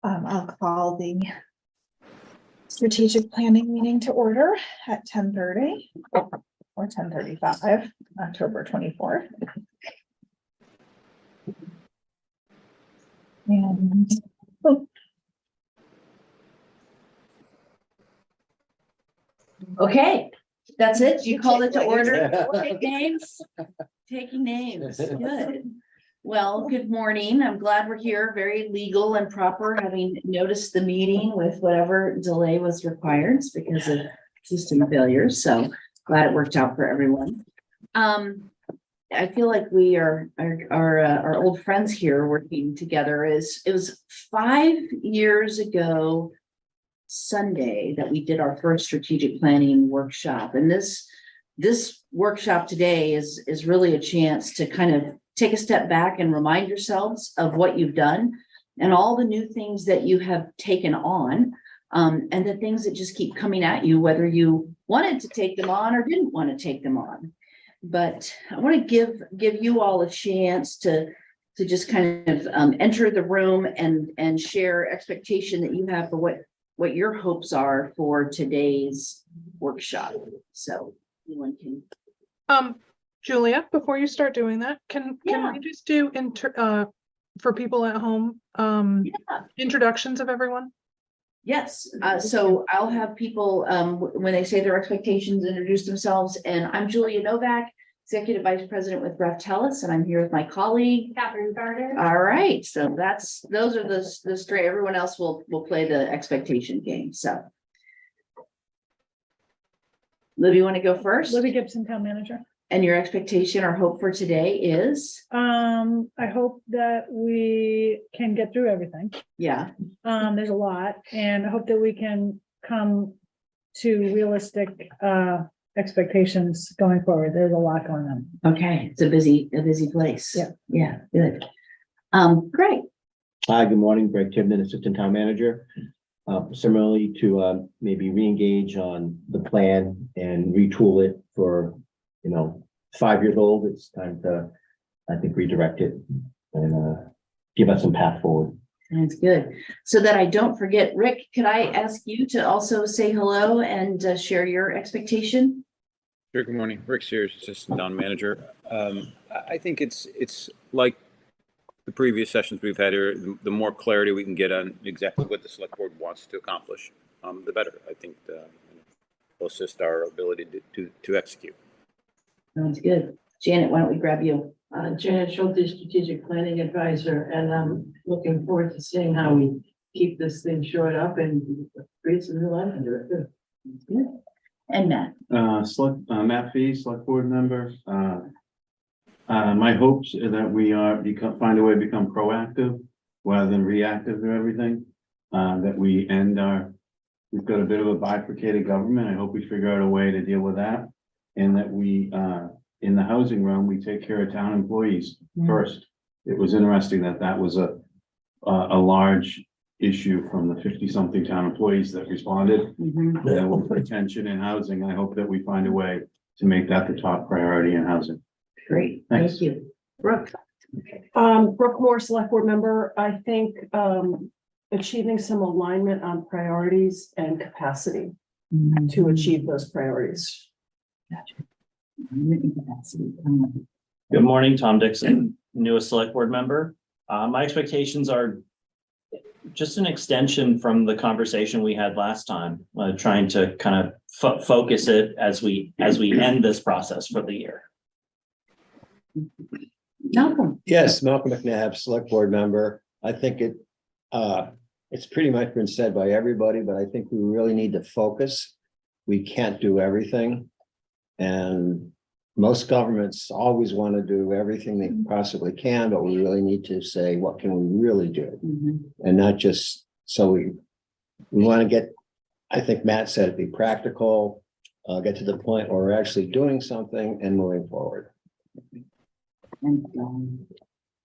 I'll call the strategic planning meeting to order at 10:30 or 10:35, October 24th. And okay, that's it. You called it to order. Take names. Taking names. Good. Well, good morning. I'm glad we're here. Very legal and proper, having noticed the meeting with whatever delay was required because of system failures. So glad it worked out for everyone. I feel like we are our old friends here working together. It was 5 years ago Sunday that we did our first strategic planning workshop, and this workshop today is really a chance to kind of take a step back and remind yourselves of what you've done and all the new things that you have taken on, and the things that just keep coming at you, whether you wanted to take them on or didn't want to take them on. But I want to give you all a chance to just kind of enter the room and share expectation that you have for what your hopes are for today's workshop. So anyone can. Julia, before you start doing that, can we just do for people at home, introductions of everyone? Yes, so I'll have people, when they say their expectations, introduce themselves. And I'm Julia Novak, Executive Vice President with Ref Telus, and I'm here with my colleague, Catherine Carter. All right, so those are the straight, everyone else will play the expectation game. So Libby, you want to go first? Libby Gibson, Town Manager. And your expectation or hope for today is? I hope that we can get through everything. Yeah. There's a lot, and I hope that we can come to realistic expectations going forward. There's a lot going on. Okay, it's a busy place. Yeah, good. Great. Hi, good morning, Greg Tibnan, Assistant Town Manager. Similarly to maybe re-engage on the plan and retool it for 5 years old. It's time to, I think, redirect it and give us some path forward. That's good. So that I don't forget, Rick, could I ask you to also say hello and share your expectation? Sure. Good morning, Rick Sears, Assistant Town Manager. I think it's like the previous sessions we've had here. The more clarity we can get on exactly what the select board wants to accomplish, the better. I think will assist our ability to execute. Sounds good. Janet, why don't we grab you? Janet Schulte, Strategic Planning Advisor, and I'm looking forward to seeing how we keep this thing shored up and create some new life into it. Good. And Matt. Matt Fee, Select Board Member. My hopes are that we find a way to become proactive rather than reactive to everything. That we've got a bit of a bifurcated government. I hope we figure out a way to deal with that. And that we, in the housing realm, we take care of town employees first. It was interesting that was a large issue from the 50-something town employees that responded. That will put attention in housing. I hope that we find a way to make that the top priority in housing. Great, Thanks. Thank you. Brooke. Brooke Moore, Select Board Member. I think achieving some alignment on priorities and capacity to achieve those priorities. Gotcha. Good morning, Tom Dixon, newest Select Board Member. My expectations are just an extension from the conversation we had last time, trying to kind of focus it as we end this process for the year. Malcolm. Yes, Malcolm McNabb, Select Board Member. I think it's pretty much been said by everybody, but I think we really need to focus. We can't do everything. And most governments always want to do everything they possibly can, but we really need to say, what can we really do? And not just, so we want to get, I think Matt said, be practical, get to the point where we're actually doing something and moving forward.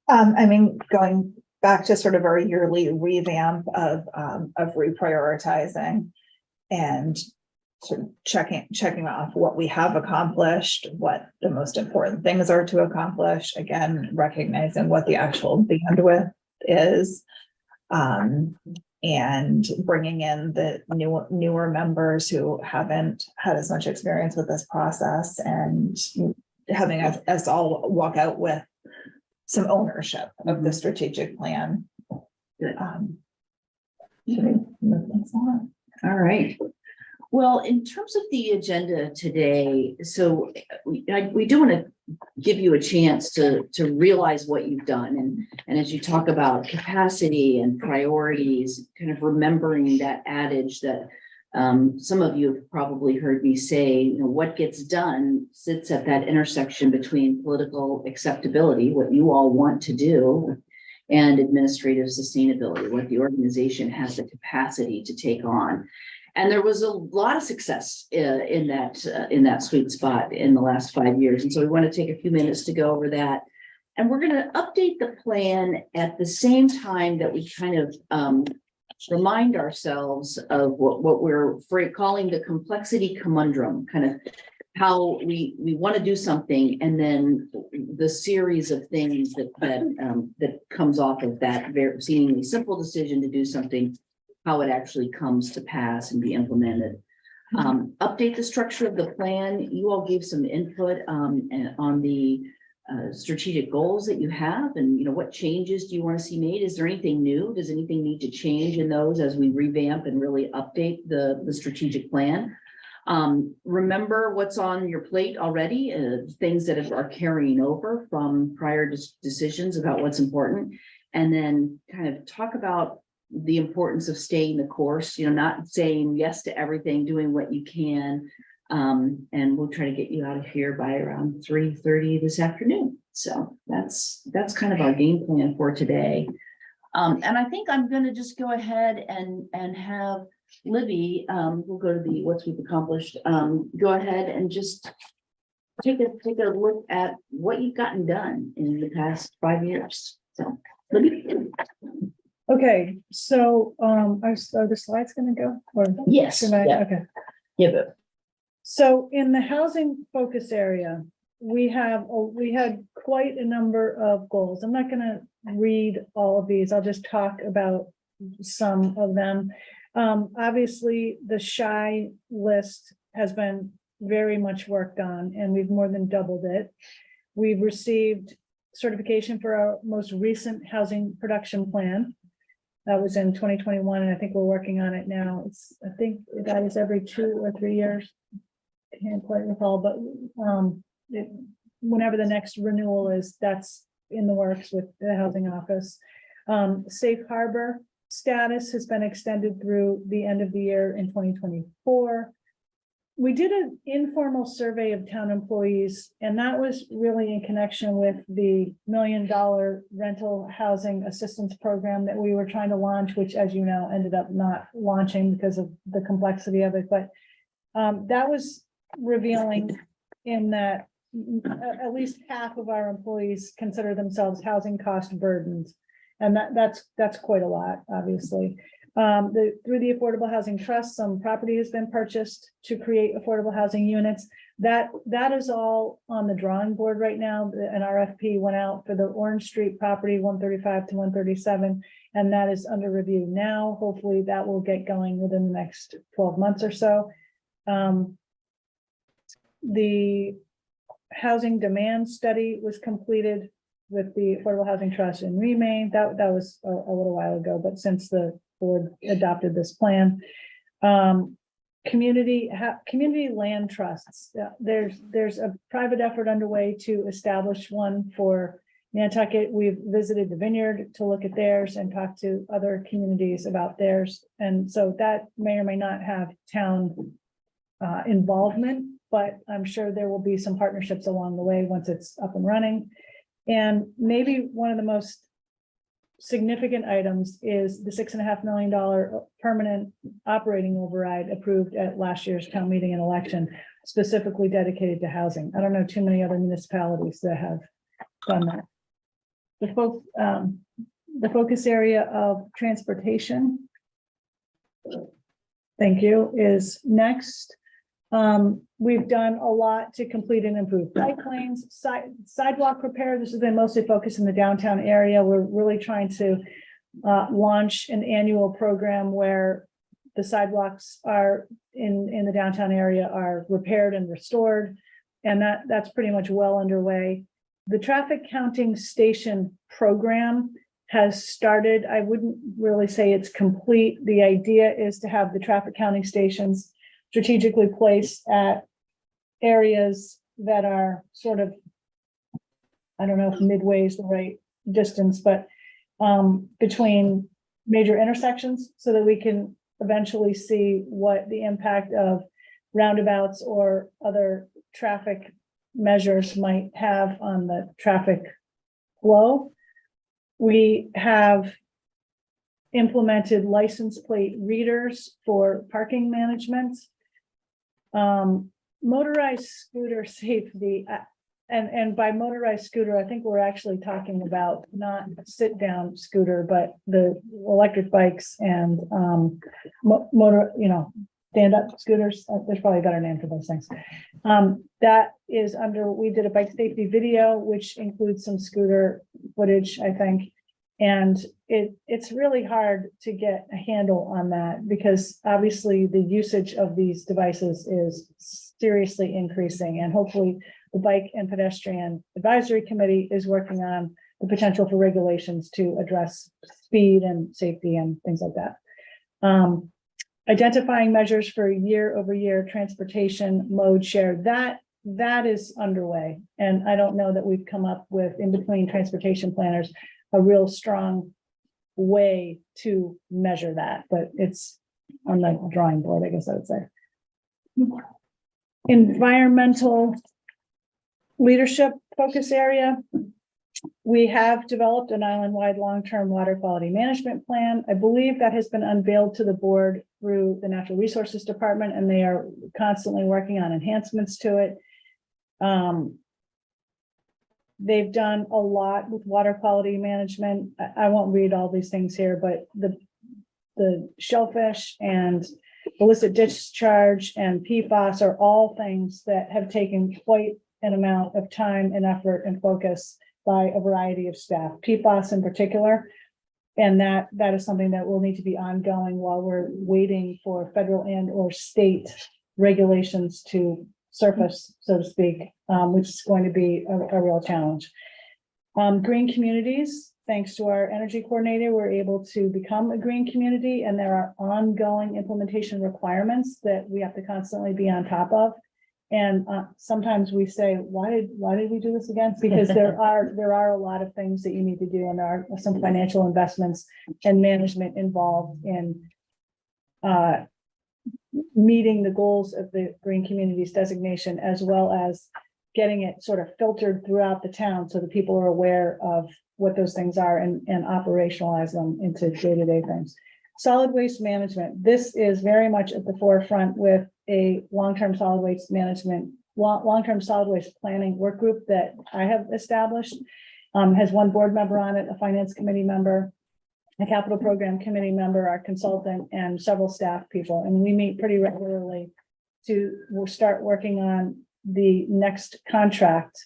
I mean, going back to sort of our yearly revamp of reprioritizing and sort of checking off what we have accomplished, what the most important things are to accomplish, again, recognizing what the actual bandwidth is. And bringing in the newer members who haven't had as much experience with this process, and having us all walk out with some ownership of the strategic plan. Good. Should we move things on? All right. Well, in terms of the agenda today, so we do want to give you a chance to realize what you've done. And as you talk about capacity and priorities, kind of remembering that adage that some of you have probably heard me say, you know, what gets done sits at that intersection between political acceptability, what you all want to do, and administrative sustainability, what the organization has the capacity to take on. And there was a lot of success in that sweet spot in the last 5 years. And so we want to take a few minutes to go over that. And we're going to update the plan at the same time that we kind of remind ourselves of what we're calling the complexity conundrum, kind of how we want to do something, and then the series of things that comes off of that very seemingly simple decision to do something, how it actually comes to pass and be implemented. Update the structure of the plan. You all gave some input on the strategic goals that you have, and you know, what changes do you want to see made? Is there anything new? Does anything need to change in those as we revamp and really update the strategic plan? Remember what's on your plate already, things that are carrying over from prior decisions about what's important, and then kind of talk about the importance of staying the course, you know, not saying yes to everything, doing what you can. And we'll try to get you out of here by around 3:30 this afternoon. So that's kind of our game plan for today. And I think I'm going to just go ahead and have Libby, we'll go to the what's we've accomplished. Go ahead and just take a look at what you've gotten done in the past 5 years. So Libby. Okay, so, are the slides gonna go? Or Yes, should I- yeah. Okay. Yeah, but So in the housing focus area, we had quite a number of goals. I'm not gonna read all of these. I'll just talk about some of them. Obviously, the SHI list has been very much worked on, and we've more than doubled it. We've received certification for our most recent housing production plan. That was in 2021, and I think we're working on it now. I think that is every 2 or 3 years. I can't quite recall, but whenever the next renewal is, that's in the works with the housing office. Safe harbor status has been extended through the end of the year in 2024. We did an informal survey of town employees, and that was really in connection with the $1 million rental housing assistance program that we were trying to launch, which, as you know, ended up not launching because of the complexity of it. But that was revealing in that at least half of our employees consider themselves housing cost burdens. And that's quite a lot, obviously. Through the Affordable Housing Trust, some property has been purchased to create affordable housing units. That is all on the drawing board right now. An RFP went out for the Orange Street property, 135 to 137, and that is under review now. Hopefully that will get going within the next 12 months or so. The housing demand study was completed with the Affordable Housing Trust in Remain. That was a little while ago, but since the board adopted this plan. Community land trusts. There's a private effort underway to establish one for Nantucket. We've visited the Vineyard to look at theirs and talk to other communities about theirs. And so that may or may not have town involvement, but I'm sure there will be some partnerships along the way once it's up and running. And maybe one of the most significant items is the $6.5 million permanent operating override approved at last year's town meeting and election, specifically dedicated to housing. I don't know too many other municipalities that have done that. The focus area of transportation, thank you, is next. We've done a lot to complete and improve bike lanes, sidewalk repair. This has been mostly focused in the downtown area. We're really trying to launch an annual program where the sidewalks are in the downtown area are repaired and restored. And that's pretty much well underway. The traffic counting station program has started. I wouldn't really say it's complete. The idea is to have the traffic counting stations strategically placed at areas that are sort of, I don't know if midway is the right distance, but between major intersections so that we can eventually see what the impact of roundabouts or other traffic measures might have on the traffic flow. We have implemented license plate readers for parking management. Motorized scooter safety, and by motorized scooter, I think we're actually talking about not sit-down scooter, but the electric bikes and motor, stand-up scooters. There's probably a better name for those things. That is under, we did a bike safety video, which includes some scooter footage, I think. And it's really hard to get a handle on that because obviously the usage of these devices is seriously increasing, and hopefully the Bike and Pedestrian Advisory Committee is working on the potential for regulations to address speed and safety and things like that. Identifying measures for year-over-year transportation mode share, that is underway. And I don't know that we've come up with, in between transportation planners, a real strong way to measure that, but it's on the drawing board, I guess I would say. Environmental leadership focus area. We have developed an island-wide long-term water quality management plan. I believe that has been unveiled to the board through the Natural Resources Department, and they are constantly working on enhancements to it. They've done a lot with water quality management. I won't read all these things here, but the shellfish and illicit discharge and PFAS are all things that have taken quite an amount of time and effort and focus by a variety of staff, PFAS in particular. And that is something that will need to be ongoing while we're waiting for federal and or state regulations to surface, so to speak, which is going to be a real challenge. Green communities, thanks to our energy coordinator, we're able to become a green community, and there are ongoing implementation requirements that we have to constantly be on top of. And sometimes we say, why did we do this again? Because there are a lot of things that you need to do, and there are some financial investments and management involved in meeting the goals of the green communities designation, as well as getting it sort of filtered throughout the town so that people are aware of what those things are and operationalize them into day-to-day things. Solid waste management. This is very much at the forefront with a long-term solid waste management, long-term solid waste planning work group that I have established. Has one board member on it, a finance committee member, a capital program committee member, our consultant, and several staff people. And we meet pretty regularly we'll start working on the next contract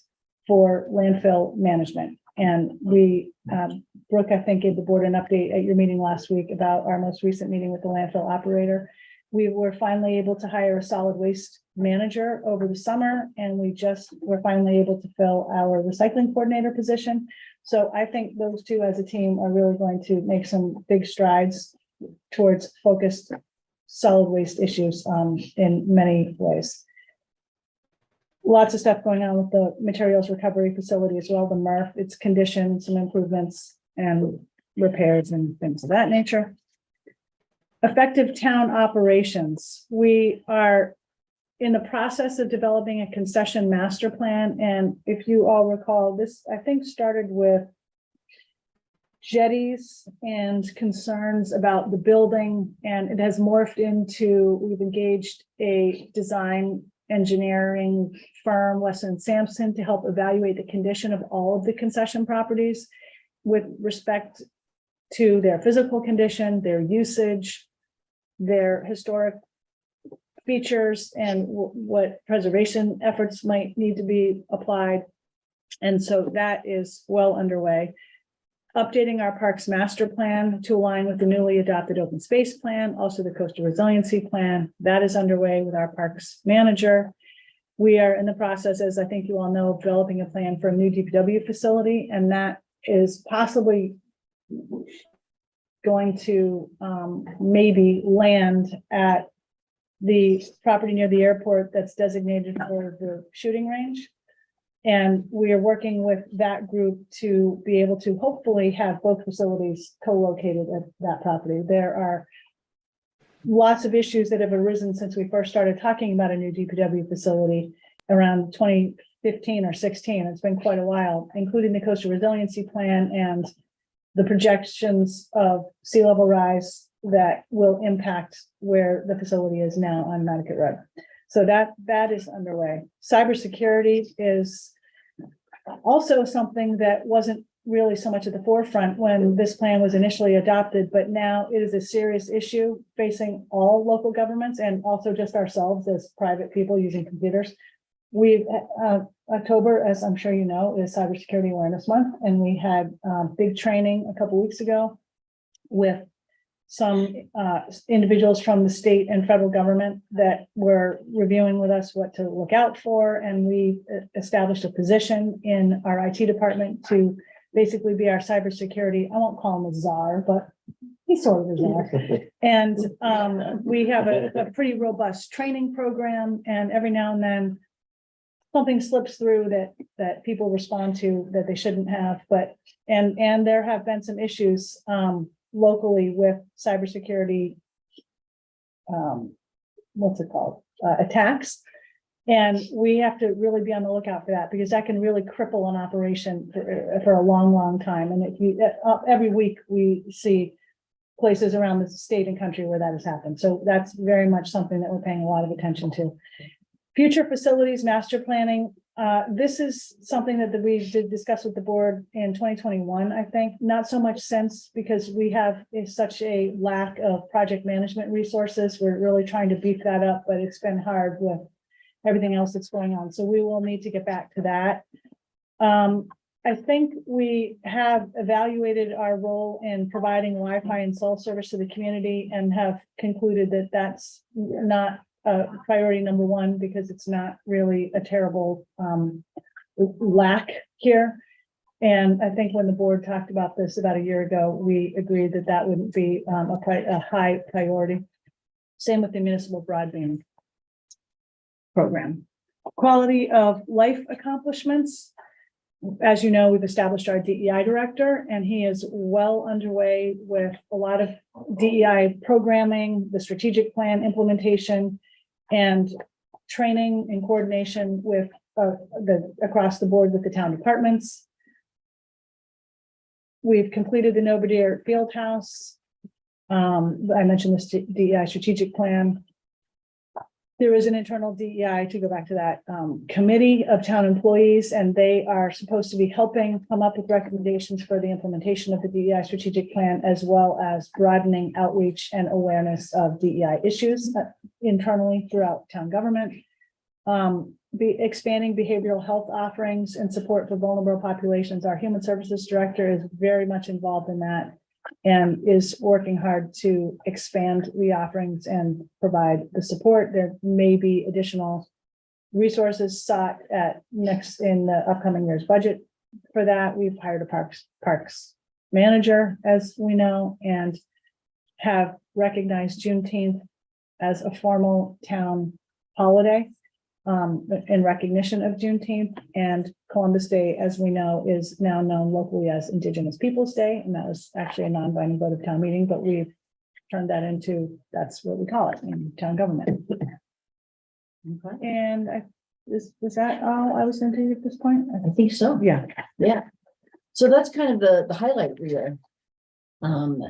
for landfill management. And we, Brooke, I think, gave the board an update at your meeting last week about our most recent meeting with the landfill operator. We were finally able to hire a solid waste manager over the summer, and we're finally able to fill our recycling coordinator position. So I think those two as a team are really going to make some big strides towards focused solid waste issues in many ways. Lots of stuff going on with the materials recovery facility as well, the MRF, its condition, some improvements and repairs and things of that nature. Effective town operations. We are in the process of developing a concession master plan. And if you all recall, this, I think, started with jetties and concerns about the building, and it has morphed into, we've engaged a design engineering firm, Weston Sampson, to help evaluate the condition of all of the concession properties with respect to their physical condition, their usage, their historic features, and what preservation efforts might need to be applied. And so that is well underway. updating our parks master plan to align with the newly adopted open space plan, also the coastal resiliency plan. That is underway with our parks manager. We are in the process, as I think you all know, of developing a plan for a new DPW facility, and that is possibly going to maybe land at the property near the airport that's designated for the shooting range. And we are working with that group to be able to hopefully have both facilities co-located at that property. There are lots of issues that have arisen since we first started talking about a new DPW facility around 2015 or 16. It's been quite a while, including the coastal resiliency plan and the projections of sea level rise that will impact where the facility is now on Nantucket Road. So that is underway. Cybersecurity is also something that wasn't really so much at the forefront when this plan was initially adopted, but now it is a serious issue facing all local governments and also just ourselves as private people using computers. We've October, as I'm sure you know, is Cybersecurity Awareness Month, and we had big training a couple weeks ago with some individuals from the state and federal government that were reviewing with us what to look out for. And we established a position in our IT department to basically be our cybersecurity. I won't call him a czar, but he's sort of a czar. And we have a pretty robust training program, and every now and then something slips through that people respond to that they shouldn't have. But and there have been some issues locally with cybersecurity, what's it called? Attacks. And we have to really be on the lookout for that, because that can really cripple an operation for a long, long time. And if you, every week we see places around the state and country where that has happened. So that's very much something that we're paying a lot of attention to. Future facilities, master planning. This is something that we did discuss with the board in 2021, I think. Not so much since, because we have such a lack of project management resources. We're really trying to beef that up, but it's been hard with everything else that's going on. So we will need to get back to that. I think we have evaluated our role in providing Wi-Fi and cell service to the community and have concluded that that's not priority number one, because it's not really a terrible lack here. And I think when the board talked about this about a year ago, we agreed that that wouldn't be a high priority. Same with the municipal broadband program. Quality of life accomplishments. As you know, we've established our DEI director, and he is well underway with a lot of DEI programming, the strategic plan implementation, and training and coordination with across the board with the town departments. We've completed the Nobody Field House. I mentioned this DEI strategic plan. There is an internal DEI, to go back to that, committee of town employees, and they are supposed to be helping come up with recommendations for the implementation of the DEI strategic plan, as well as broadening outreach and awareness of DEI issues internally throughout town government. Expanding behavioral health offerings and support for vulnerable populations. Our human services director is very much involved in that and is working hard to expand the offerings and provide the support. There may be additional resources sought in the upcoming year's budget for that. We've hired a parks manager, as we know, and have recognized Juneteenth as a formal town holiday in recognition of Juneteenth. And Columbus Day, as we know, is now known locally as Indigenous Peoples Day, and that was actually a non-binding vote of town meeting, but we've turned that into, that's what we call it in town government. Okay. And was that all I was going to do at this point? I think so. Yeah. Yeah. So that's kind of the highlight reel. And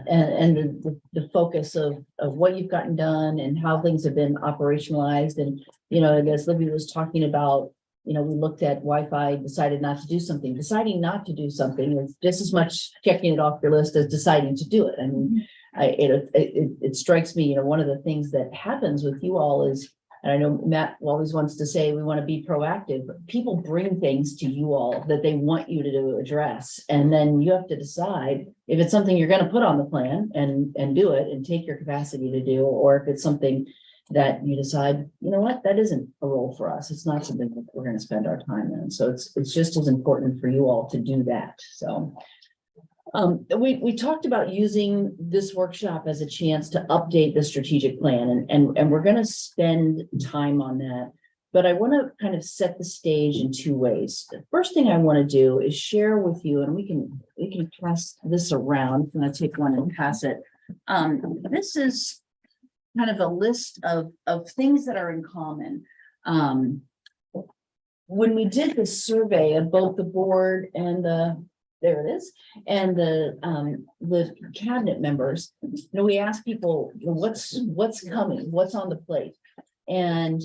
the focus of what you've gotten done and how things have been operationalized. And, you know, as Libby was talking about, you know, we looked at Wi-Fi, decided not to do something. Deciding not to do something is just as much checking it off your list as deciding to do it. I mean, it strikes me, you know, one of the things that happens with you all is And I know Matt always wants to say we want to be proactive, but people bring things to you all that they want you to address. And then you have to decide if it's something you're going to put on the plan and do it and take your capacity to do, or if it's something that you decide, you know what, that isn't a role for us. It's not something that we're going to spend our time in. So it's just as important for you all to do that. So we talked about using this workshop as a chance to update the strategic plan, and we're going to spend time on that. But I want to kind of set the stage in two ways. The first thing I want to do is share with you, and we can pass this around. I'm going to take one and pass it. This is kind of a list of things that are in common. When we did this survey of both the board and there it is, and the cabinet members, you know, we asked people, what's coming, what's on the plate, and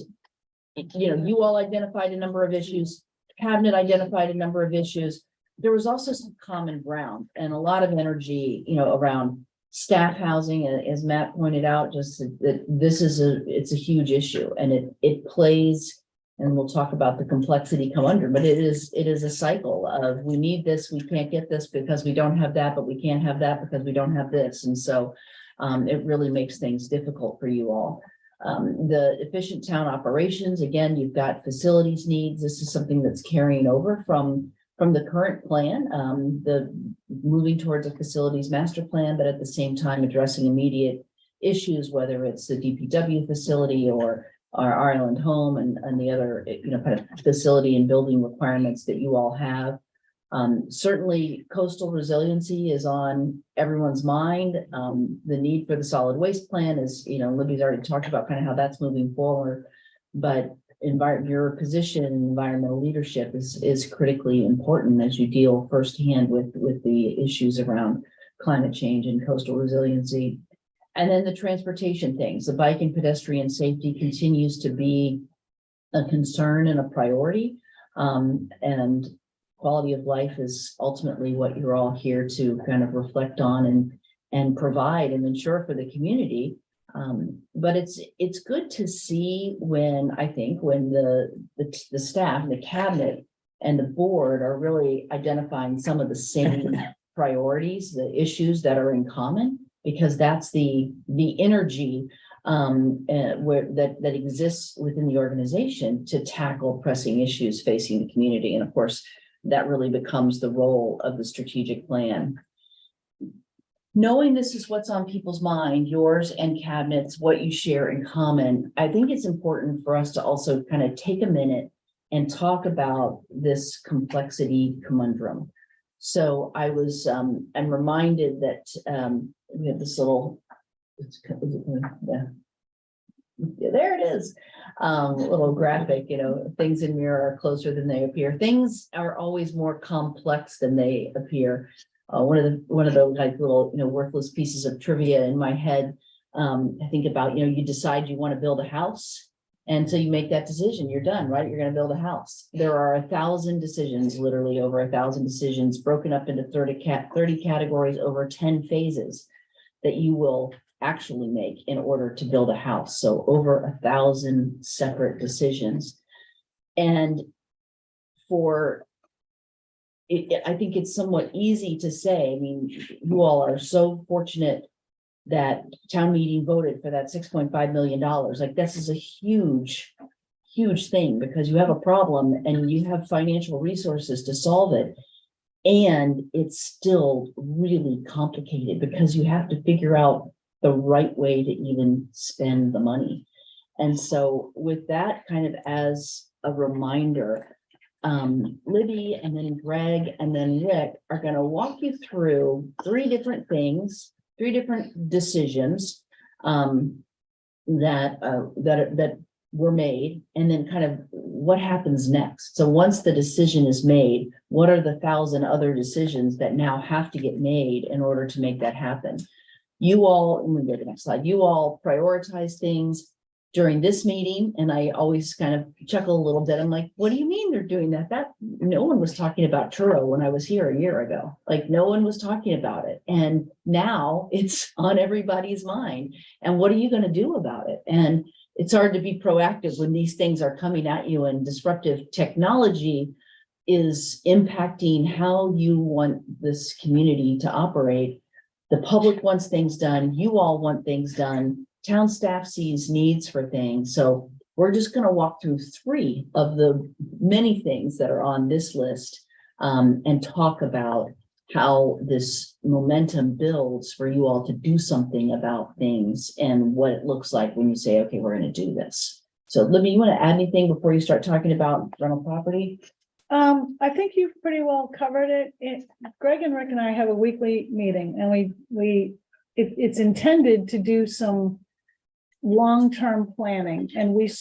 you know, you all identified a number of issues, cabinet identified a number of issues. There was also some common ground and a lot of energy, you know, around staff housing, as Matt pointed out, just that this is it's a huge issue, and it plays. And we'll talk about the complexity come under, but it is a cycle of we need this, we can't get this because we don't have that, but we can't have that because we don't have this. And so it really makes things difficult for you all. The efficient town operations, again, you've got facilities needs. This is something that's carrying over from the current plan, the moving towards a facilities master plan, but at the same time addressing immediate issues, whether it's the DPW facility or our island home and the other, you know, kind of facility and building requirements that you all have. Certainly coastal resiliency is on everyone's mind. The need for the solid waste plan is, you know, Libby's already talked about kind of how that's moving forward, but your position in environmental leadership is critically important as you deal firsthand with the issues around climate change and coastal resiliency. And then the transportation things, the bike and pedestrian safety continues to be a concern and a priority. And quality of life is ultimately what you're all here to kind of reflect on and provide and ensure for the community. But it's good to see when the staff, the cabinet and the board are really identifying some of the same priorities, the issues that are in common, because that's the energy that exists within the organization to tackle pressing issues facing the community. And of course, that really becomes the role of the strategic plan. Knowing this is what's on people's mind, yours and cabinets, what you share in common, I think it's important for us to also kind of take a minute and talk about this complexity conundrum. So I'm reminded that we have this little, there it is, little graphic, you know, things in mirror are closer than they appear. Things are always more complex than they appear. One of the like little, you know, worthless pieces of trivia in my head, I think about, you know, you decide you want to build a house. And so you make that decision, you're done, right? You're going to build a house. There are 1,000 decisions, literally over 1,000 decisions broken up into 30 categories over 10 phases that you will actually make in order to build a house. So over 1,000 separate decisions. And I think it's somewhat easy to say, I mean, you all are so fortunate that town meeting voted for that $6.5 million. Like, this is a huge, huge thing because you have a problem and you have financial resources to solve it. And it's still really complicated because you have to figure out the right way to even spend the money. And so with that kind of as a reminder, Libby and then Greg and then Rick are going to walk you through three different decisions that were made, and then kind of what happens next. So once the decision is made, what are the 1,000 other decisions that now have to get made in order to make that happen? You all, let me go to the next slide. You all prioritize things. during this meeting, and I always kind of chuckle a little bit. I'm like, what do you mean they're doing that? No one was talking about Truro when I was here a year ago. Like, no one was talking about it. And now it's on everybody's mind. And what are you going to do about it? And it's hard to be proactive when these things are coming at you, and disruptive technology is impacting how you want this community to operate. The public wants things done. You all want things done. Town staff sees needs for things. So we're just going to walk through 3 of the many things that are on this list, and talk about how this momentum builds for you all to do something about things and what it looks like when you say, okay, we're going to do this. So Libby, you want to add anything before you start talking about rental property? I think you've pretty well covered it. Greg and Rick and I have a weekly meeting, and it's intended to do some long-term planning, and we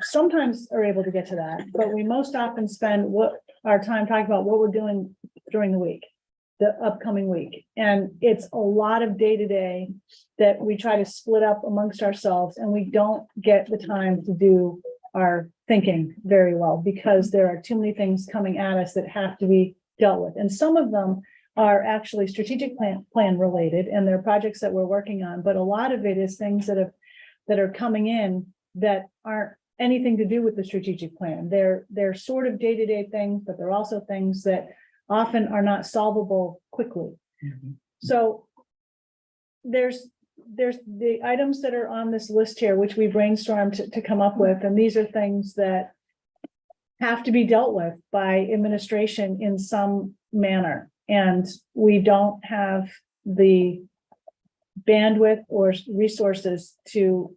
sometimes are able to get to that, but we most often spend our time talking about what we're doing during the week, the upcoming week. And it's a lot of day-to-day that we try to split up amongst ourselves, and we don't get the time to do our thinking very well, because there are too many things coming at us that have to be dealt with. And some of them are actually strategic plan related, and they're projects that we're working on. But a lot of it is things that are coming in that aren't anything to do with the strategic plan. They're sort of day-to-day things, but they're also things that often are not solvable quickly. Mm-hmm. So there's the items that are on this list here, which we brainstormed to come up with, and these are things that have to be dealt with by administration in some manner. And we don't have the bandwidth or resources to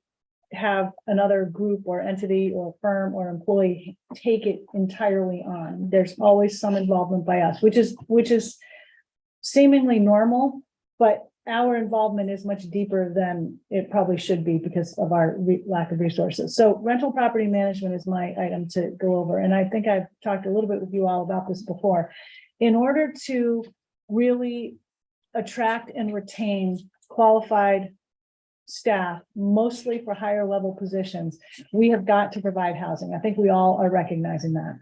have another group or entity or firm or employee take it entirely on. There's always some involvement by us, which is seemingly normal, but our involvement is much deeper than it probably should be because of our lack of resources. So rental property management is my item to go over. And I think I've talked a little bit with you all about this before. In order to really attract and retain qualified staff, mostly for higher level positions, we have got to provide housing. I think we all are recognizing that.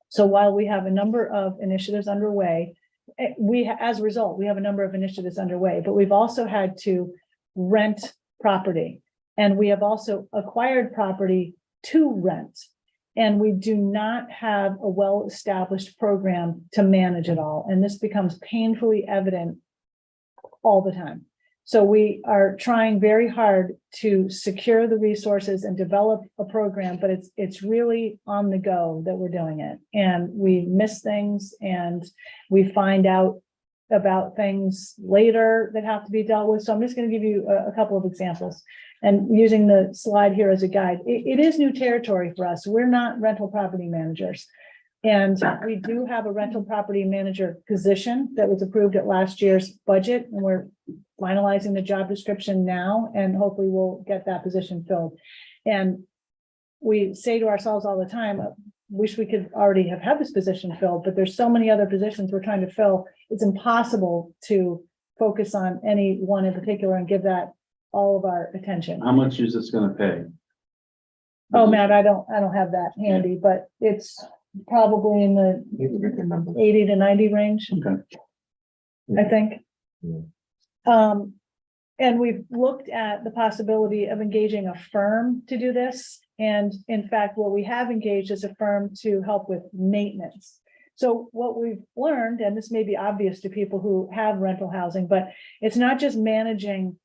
So while we have a number of initiatives underway, as a result, we have a number of initiatives underway, but we've also had to rent property, and we have also acquired property to rent. And we do not have a well-established program to manage it all. And this becomes painfully evident all the time. So we are trying very hard to secure the resources and develop a program, but it's really on the go that we're doing it. And we miss things, and we find out about things later that have to be dealt with. So I'm just going to give you a couple of examples, and using the slide here as a guide. It is new territory for us. We're not rental property managers. And we do have a rental property manager position that was approved at last year's budget, and we're finalizing the job description now, and hopefully we'll get that position filled. And we say to ourselves all the time, wish we could already have had this position filled, but there's so many other positions we're trying to fill. It's impossible to focus on any one in particular and give that all of our attention. How much is this gonna pay? Oh, Matt, I don't have that handy, but it's probably in the 80 to 90 range, Okay. I think. Yeah. And we've looked at the possibility of engaging a firm to do this. And in fact, what we have engaged is a firm to help with maintenance. So what we've learned, and this may be obvious to people who have rental housing, but it's not just managing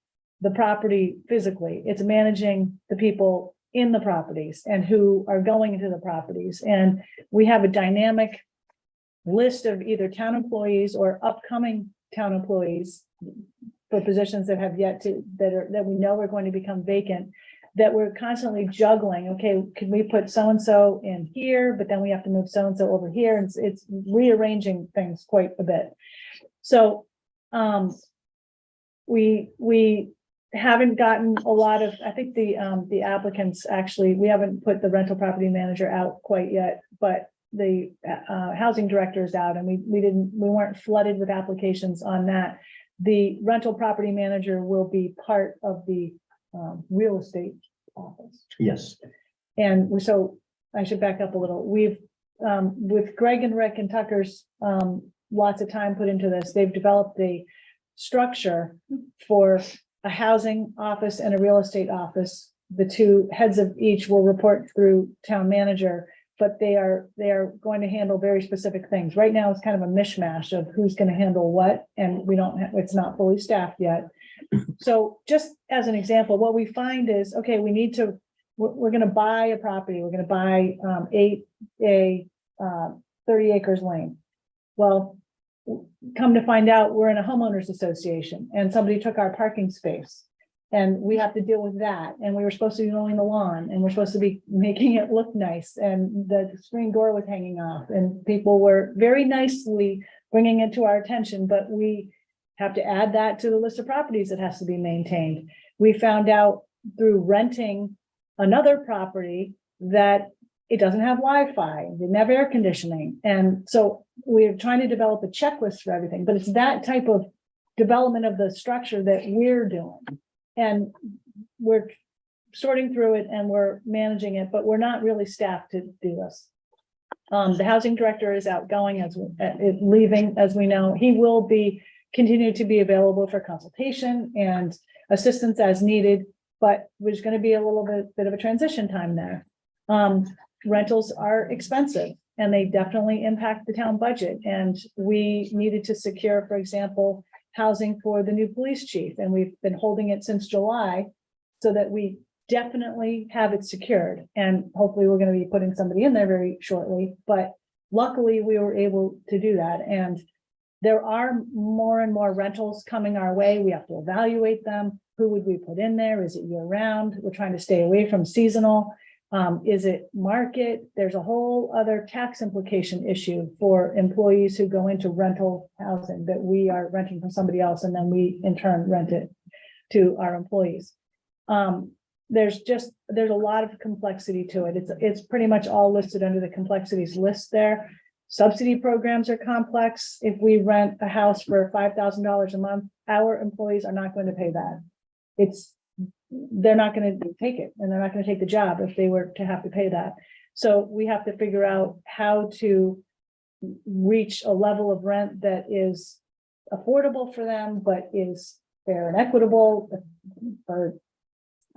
the property physically, it's managing the people in the properties and who are going into the properties. And we have a dynamic list of either town employees or upcoming town employees for positions that have yet to, that we know are going to become vacant, that we're constantly juggling. Okay, can we put so-and-so in here, but then we have to move so-and-so over here, and it's rearranging things quite a bit. So we haven't gotten a lot of, I think the applicants, actually, we haven't put the rental property manager out quite yet, but the housing director is out, and we weren't flooded with applications on that. The rental property manager will be part of the real estate office. Yes. And so I should back up a little. We've, with Greg and Rick and Tucker's, lots of time put into this, they've developed a structure for a housing office and a real estate office. The two heads of each will report through town manager, but they are going to handle very specific things. Right now, it's kind of a mishmash of who's going to handle what, and we don't have, it's not fully staffed yet. So just as an example, what we find is, okay, we need to, we're going to buy a property. We're going to buy 30 acres lane. Well, come to find out, we're in a homeowners association and somebody took our parking space. And we have to deal with that. And we were supposed to be mowing the lawn and we're supposed to be making it look nice. And the screen door was hanging off and people were very nicely bringing it to our attention, but we have to add that to the list of properties that has to be maintained. We found out through renting another property that it doesn't have Wi-Fi, didn't have air conditioning. And so we're trying to develop a checklist for everything, but it's that type of development of the structure that we're doing. And we're sorting through it and we're managing it, but we're not really staffed to do this. The housing director is outgoing leaving, as we know. He will continue to be available for consultation and assistance as needed, but there's going to be a little bit of a transition time there. Rentals are expensive and they definitely impact the town budget. And we needed to secure, for example, housing for the new police chief, and we've been holding it since July so that we definitely have it secured. And hopefully we're going to be putting somebody in there very shortly, but luckily we were able to do that. And there are more and more rentals coming our way. We have to evaluate them. Who would we put in there? Is it year round? We're trying to stay away from seasonal. Is it market? There's a whole other tax implication issue for employees who go into rental housing that we are renting from somebody else and then we in turn rent it to our employees. There's a lot of complexity to it. It's pretty much all listed under the complexities list there. Subsidy programs are complex. If we rent a house for $5,000 a month, our employees are not going to pay that. They're not going to take it and they're not going to take the job if they were to have to pay that. So we have to figure out how to reach a level of rent that is affordable for them, but is fair and equitable for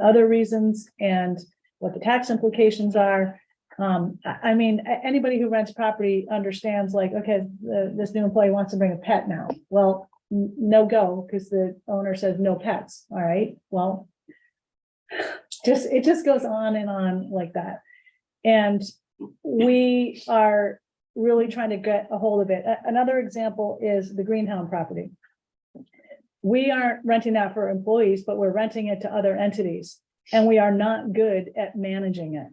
other reasons and what the tax implications are. I mean, anybody who rents property understands like, okay, this new employee wants to bring a pet now. Well, no go, because the owner says no pets. All right, well, it just goes on and on like that. And we are really trying to get a hold of it. Another example is the Greenhound property. We aren't renting that for employees, but we're renting it to other entities, and we are not good at managing it.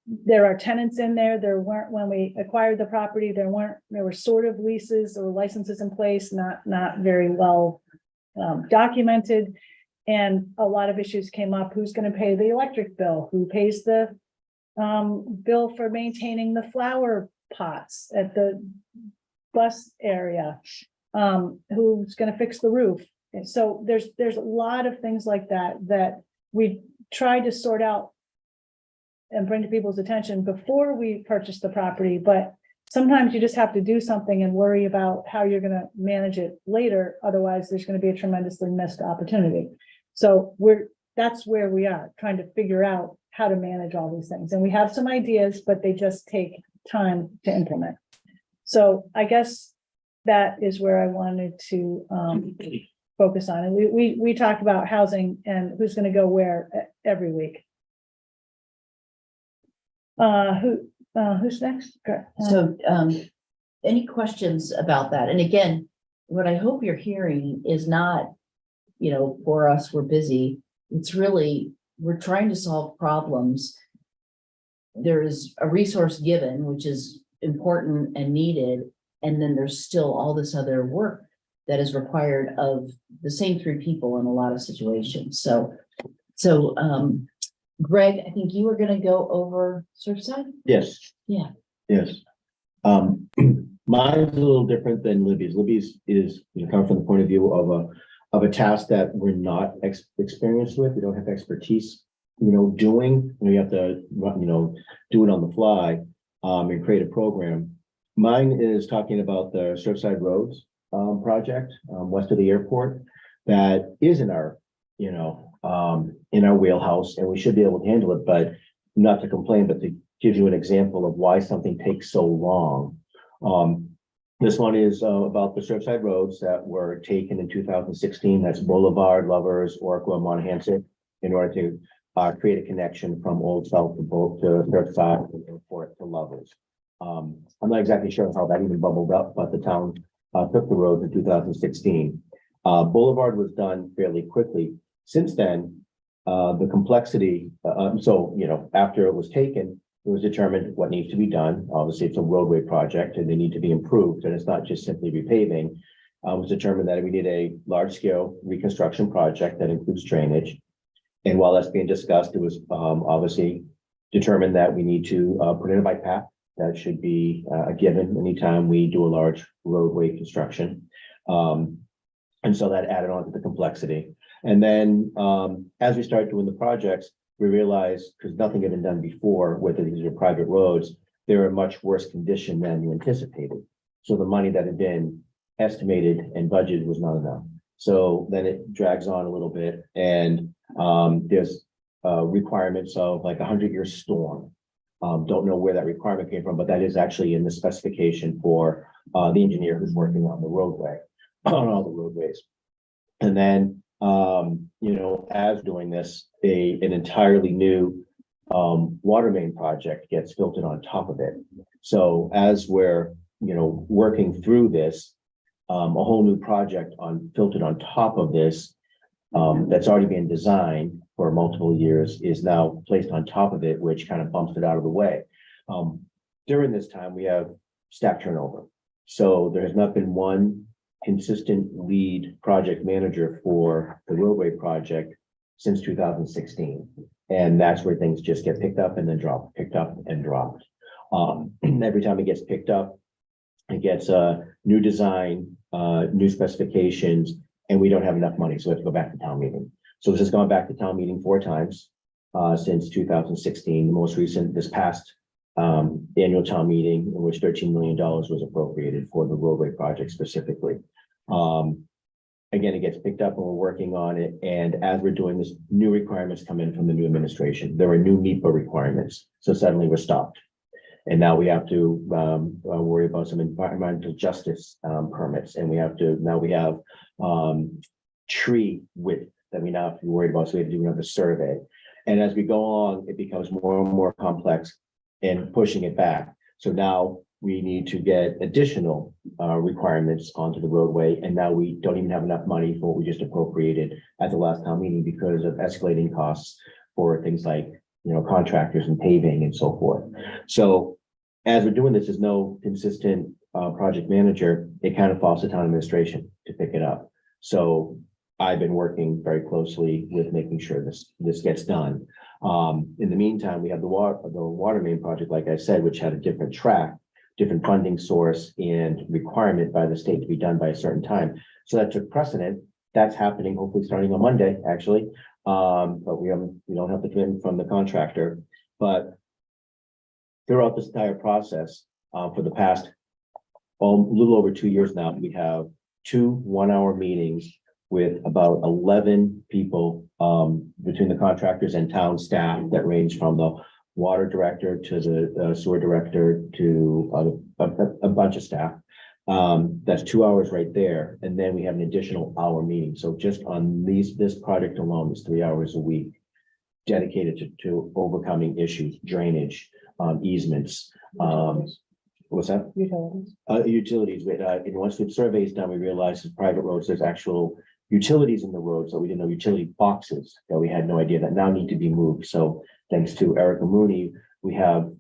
There are tenants in there. There weren't, when we acquired the property, there were sort of leases or licenses in place, not very well documented. And a lot of issues came up. Who's going to pay the electric bill? Who pays the bill for maintaining the flower pots at the bus area? Who's going to fix the roof? And so there's a lot of things like that we tried to sort out and bring to people's attention before we purchase the property. But sometimes you just have to do something and worry about how you're going to manage it later. Otherwise, there's going to be a tremendously missed opportunity. So that's where we are, trying to figure out how to manage all these things. And we have some ideas, but they just take time to implement. So I guess that is where I wanted to focus on. And we talked about housing and who's going to go where every week. Who's next? So, any questions about that? And again, what I hope you're hearing is not, for us, we're busy. It's really, we're trying to solve problems. There is a resource given, which is important and needed. And then there's still all this other work that is required of the same three people in a lot of situations. So, Greg, I think you were going to go over Surfside? Yes. Yeah. Yes. Mine's a little different than Libby's. Libby's is, coming from the point of view of of a task that we're not experienced with. We don't have expertise, doing. We have to, do it on the fly, and create a program. Mine is talking about the Surfside Roads, project, west of the airport, that is in our, in our wheelhouse, and we should be able to handle it, but not to complain, but to give you an example of why something takes so long. This one is about the Surfside Roads that were taken in 2016. That's Boulevard, Lovers, Oracle, and Monahans, in order to create a connection from Old South to both to Surfside and Airport to Lovers. I'm not exactly sure how that even bubbled up, but the town took the road in 2016. Boulevard was done fairly quickly. Since then, the complexity, after it was taken, it was determined what needs to be done. Obviously, it's a roadway project and they need to be improved, and it's not just simply repaving. It was determined that we need a large-scale reconstruction project that includes drainage. And while that's being discussed, it was obviously determined that we need to put in a bike path. That should be a given anytime we do a large roadway construction. And so that added on to the complexity. And then as we started doing the projects, we realized, because nothing had been done before, whether these are private roads, they were in much worse condition than we anticipated. So the money that had been estimated and budgeted was not enough. So then it drags on a little bit, and there's requirements of like 100-year storm. Don't know where that requirement came from, but that is actually in the specification for the engineer who's working on the roadway, on all the roadways. And then, as doing this, an entirely new water main project gets filtered on top of it. So as we're, working through this, a whole new project filtered on top of this, that's already been designed for multiple years, is now placed on top of it, which kind of bumps it out of the way. During this time, we have staff turnover. So there has not been one consistent lead project manager for the roadway project since 2016. And that's where things just get picked up and then dropped, picked up and dropped. Every time it gets picked up, it gets a new design, new specifications, and we don't have enough money. So we have to go back to town meeting. So this has gone back to town meeting 4 times since 2016. The most recent, this past annual town meeting, in which $13 million was appropriated for the roadway project specifically. Again, it gets picked up and we're working on it. And as we're doing this, new requirements come in from the new administration. There are new NEPA requirements. So suddenly we're stopped. And now we have to worry about some environmental justice permits. And we have tree width that we now have to be worried about. So we have to do another survey. And as we go along, it becomes more and more complex and pushing it back. So now we need to get additional requirements onto the roadway. And now we don't even have enough money for what we just appropriated at the last town meeting because of escalating costs for things like, contractors and paving and so forth. So as we're doing this, there's no consistent project manager. It kind of falls to town administration to pick it up. So I've been working very closely with making sure this gets done. In the meantime, we have the water main project, like I said, which had a different track, different funding source and requirement by the state to be done by a certain time. So that took precedent. That's happening hopefully starting on Monday, actually. But we don't have the commitment from the contractor. But throughout this entire process, for the past a little over 2 years now, we have 2 1-hour meetings with about 11 people between the contractors and town staff that range from the water director to the sewer director to a bunch of staff. That's 2 hours right there. And then we have an additional hour meeting. So just on this project alone is 3 hours a week dedicated to overcoming issues, drainage, easements. What's that? Utilities. Utilities. And once the survey is done, we realize that private roads, there's actual utilities in the roads that we didn't know, utility boxes that we had no idea that now need to be moved. So thanks to Erica Mooney, we have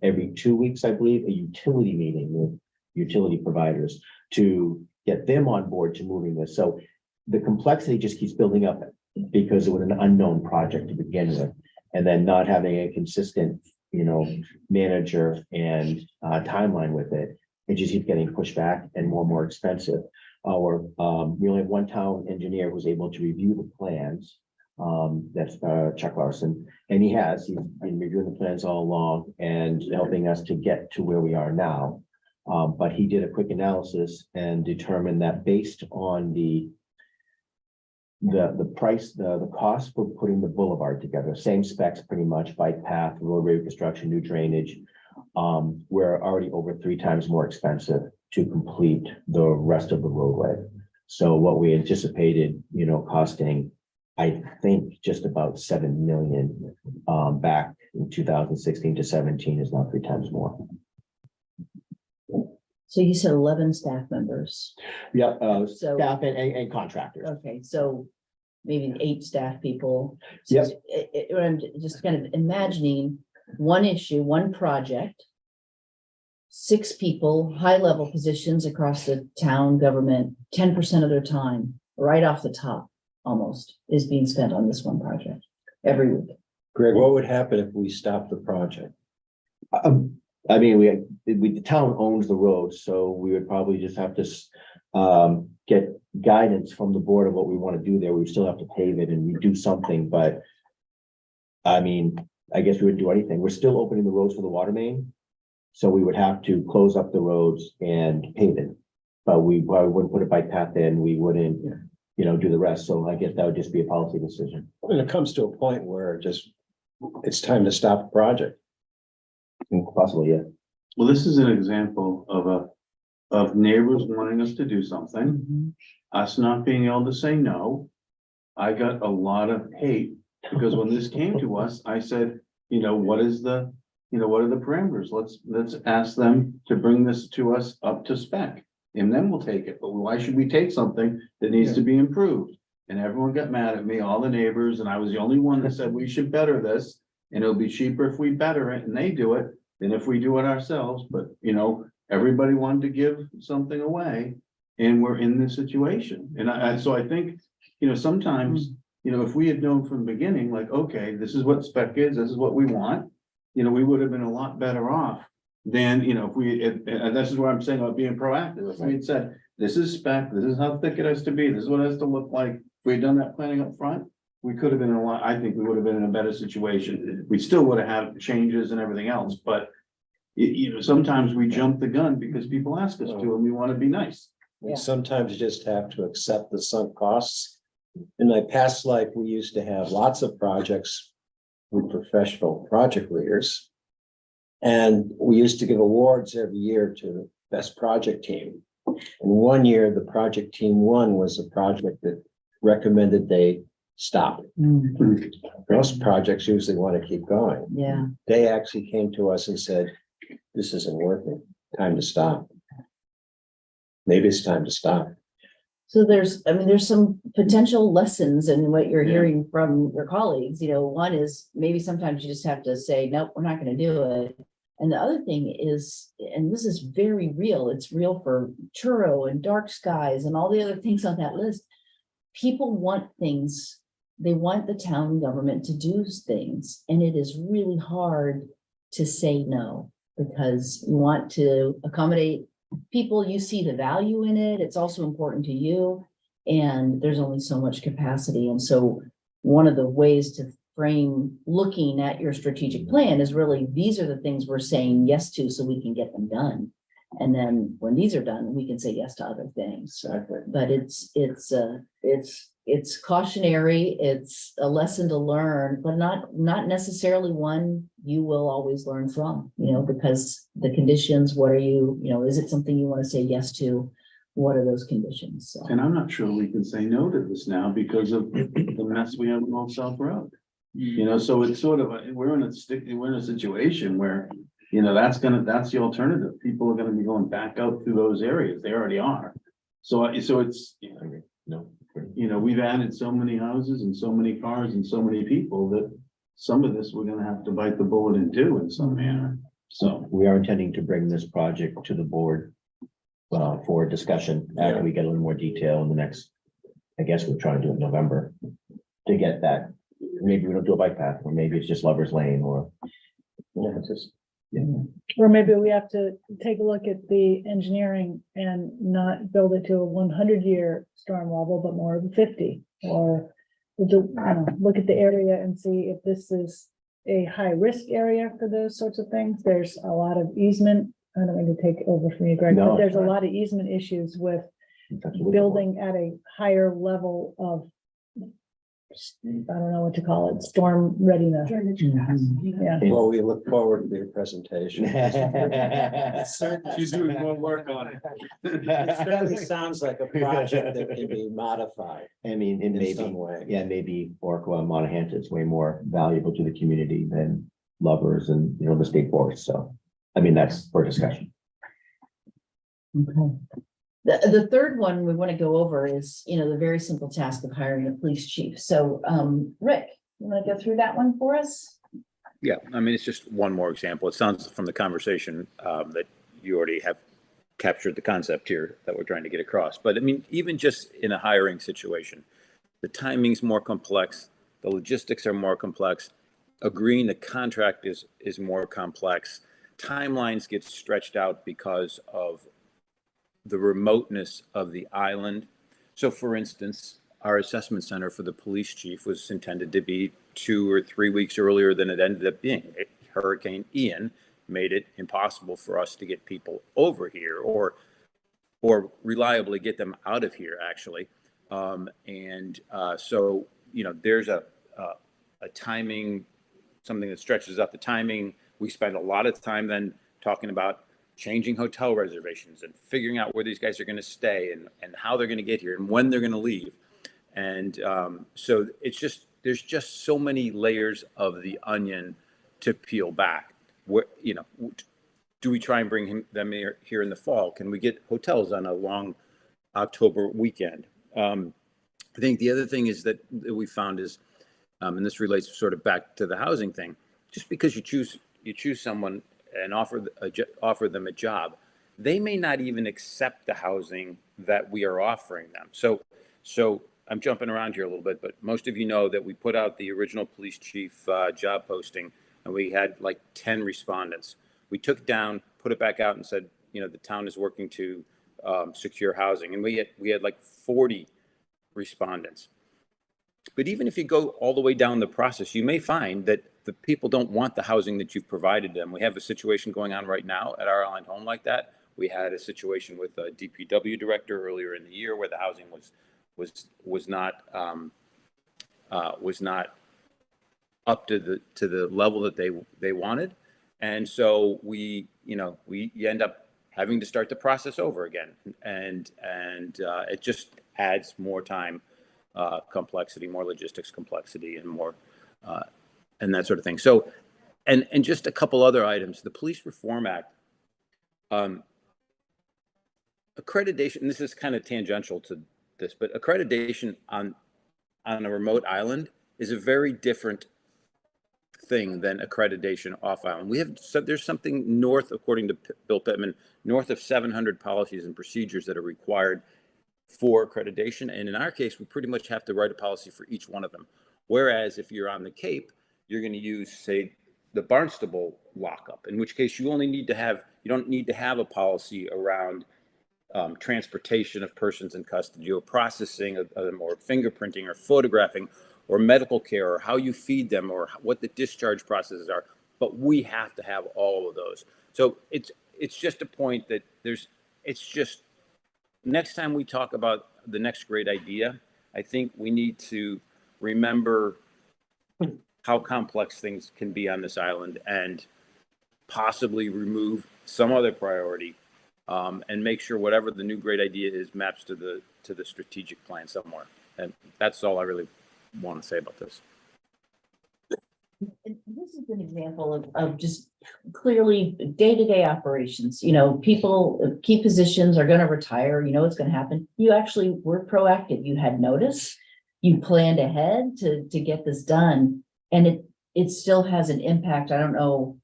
every 2 weeks, I believe, a utility meeting with utility providers to get them on board to moving this. So the complexity just keeps building up because it was an unknown project to begin with, and then not having a consistent, manager and timeline with it. It just keeps getting pushed back and more expensive. we only have one town engineer who's able to review the plans. That's Chuck Larson, and he's been reviewing the plans all along and helping us to get to where we are now. But he did a quick analysis and determined that based on the price, the cost for putting the boulevard together, same specs, pretty much, bike path, roadway reconstruction, new drainage. We're already over 3 times more expensive to complete the rest of the roadway. So what we anticipated, costing, I think, just about 7 million, back in 2016 to 17 is now 3 times more. So you said 11 staff members. Yeah, So- staff and contractors. Okay, so maybe 8 staff people. Yep. I'm just kind of imagining one issue, one project. 6 people, high-level positions across the town government, 10% of their time, right off the top, almost, is being spent on this one project every week. Greg, what would happen if we stopped the project? I mean, the town owns the road, so we would probably just have to get guidance from the board of what we want to do there. We still have to pave it and we do something, but I mean, I guess we would do anything. We're still opening the roads for the water main. So we would have to close up the roads and pave it. But we wouldn't put a bike path in, we wouldn't, do the rest. So I guess that would just be a policy decision. When it comes to a point where it's time to stop the project. Possibly, yeah. Well, this is an example of neighbors wanting us to do something, us not being able to say no. I got a lot of hate because when this came to us, I said, what are the parameters? Let's ask them to bring this to us up to spec and then we'll take it. But why should we take something that needs to be improved? And everyone got mad at me, all the neighbors, and I was the only one that said we should better this. And it'll be cheaper if we better it and they do it than if we do it ourselves. But, everybody wanted to give something away and we're in this situation. And so I think, sometimes, if we had known from the beginning, like, okay, this is what spec is, this is what we want, we would have been a lot better off than, and this is what I'm saying about being proactive. If we had said, this is spec, this is how thick it has to be, this is what it has to look like. If we had done that planning up front, we could have been I think we would have been in a better situation. We still would have had changes and everything else, but sometimes we jump the gun because people ask us to, and we want to be nice. Yeah. Sometimes you just have to accept the sunk costs. In my past life, we used to have lots of projects with professional project leaders. And we used to give awards every year to the best project team. And one year, the project team won was a project that recommended they stop. Most projects usually want to keep going. Yeah. They actually came to us and said, this isn't working, time to stop. Maybe it's time to stop. So there's some potential lessons in what you're hearing from your colleagues. One is maybe sometimes you just have to say, nope, we're not going to do it. And the other thing is, and this is very real, it's real for churro and dark skies and all the other things on that list. People want things. They want the town government to do things. And it is really hard to say no because you want to accommodate people, you see the value in it. It's also important to you. And there's only so much capacity. And so one of the ways to frame looking at your strategic plan is really, these are the things we're saying yes to so we can get them done. And then when these are done, we can say yes to other things. Exactly. But it's cautionary, it's a lesson to learn, but not necessarily one you will always learn from, because the conditions, what are you, is it something you want to say yes to? What are those conditions? So. And I'm not sure we can say no to this now because of the mess we have on Old South Road. So it's sort of, we're in a situation where, that's the alternative. People are gonna be going back out through those areas. They already are. So it's, we've added so many houses and so many cars and so many people that some of this we're gonna have to bite the bullet and do in some manner. So We are intending to bring this project to the board for discussion after we get a little more detail in the next, I guess we're trying to do it in November to get that. Maybe we don't do a bike path, or maybe it's just Lover's Lane, or just Or maybe we have to take a look at the engineering and not build it to a 100-year storm level, but more of a 50. Or look at the area and see if this is a high-risk area for those sorts of things. There's a lot of easement. I don't mean to take over from you, Greg, but No. there's a lot of easement issues with building at a higher level of, I don't know what to call it, storm readiness. Yeah. Well, we look forward to your presentation. She's doing more work on it. It certainly sounds like a project that can be modified I mean, it in may some be, way. yeah, maybe Orkla and Monahans is way more valuable to the community than Lovers and, the state forest. So, I mean, that's for discussion. Okay. The third one we want to go over is, the very simple task of hiring a police chief. So, Rick, you want to go through that one for us? Yeah, I mean, it's just one more example. It sounds from the conversation that you already have captured the concept here that we're trying to get across. But I mean, even just in a hiring situation, the timing's more complex, the logistics are more complex, agreeing the contract is more complex, timelines get stretched out because of the remoteness of the island. So for instance, our assessment center for the police chief was intended to be 2 or 3 weeks earlier than it ended up being. Hurricane Ian made it impossible for us to get people over here or reliably get them out of here, actually. So, there's a timing, something that stretches out the timing. We spend a lot of time then talking about changing hotel reservations and figuring out where these guys are going to stay and how they're going to get here and when they're going to leave. And so there's just so many layers of the onion to peel back. Where, do we try and bring them here in the fall? Can we get hotels on a long October weekend? I think the other thing is that we found is, and this relates sort of back to the housing thing, just because you choose someone and offer them a job, they may not even accept the housing that we are offering them. So I'm jumping around here a little bit, but most of you know that we put out the original police chief job posting, and we had like 10 respondents. We took it down, put it back out, and said, the town is working to secure housing, and we had like 40 respondents. But even if you go all the way down the process, you may find that the people don't want the housing that you've provided them. We have a situation going on right now at our island home like that. We had a situation with a DPW director earlier in the year where the housing was not up to the level that they wanted, and so we end up having to start the process over again, and it just adds more time, complexity, more logistics complexity, and more and that sort of thing. So, and just a couple other items. The Police Reform Act, accreditation. This is kind of tangential to this, but accreditation on a remote island is a very different thing than accreditation off island. There's something north, according to Bill Pittman, north of 700 policies and procedures that are required for accreditation. And in our case, we pretty much have to write a policy for each one of them. Whereas if you're on the Cape, you're going to use, say, the Barnstable lockup, in which case you don't need to have a policy around transportation of persons in custody or processing of them or fingerprinting or photographing or medical care or how you feed them or what the discharge processes are. But we have to have all of those. So it's just a point that it's just next time we talk about the next great idea, I think we need to remember how complex things can be on this island and possibly remove some other priority and make sure whatever the new great idea is maps to the strategic plan somewhere. And that's all I really want to say about this. And this is an example of just clearly day-to-day operations. People, key positions are going to retire. It's going to happen. You actually were proactive. You had notice. You planned ahead to get this done, and it still has an impact. I don't know,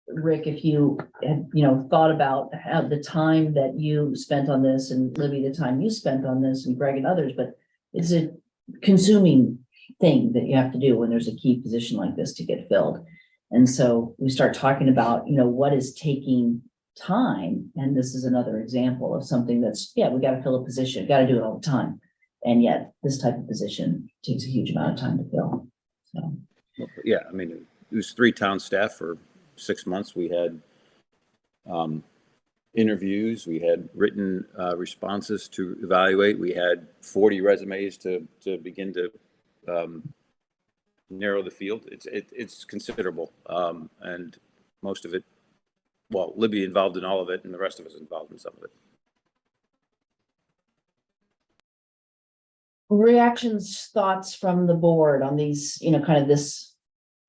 Rick, if you had thought about how the time that you spent on this, and Libby, the time you spent on this, and Greg and others, but it's a consuming thing that you have to do when there's a key position like this to get filled. And so we start talking about, what is taking time? And this is another example of something that's, we got to fill a position, got to do it all the time. And yet this type of position takes a huge amount of time to fill. So, Yeah, I mean, it was 3 town staff for 6 months. We had interviews, we had written responses to evaluate, we had 40 resumes to begin to narrow the field. It's considerable, and most of it, well, Libby involved in all of it, and the rest of us involved in some of it. reactions, thoughts from the board on these, kind of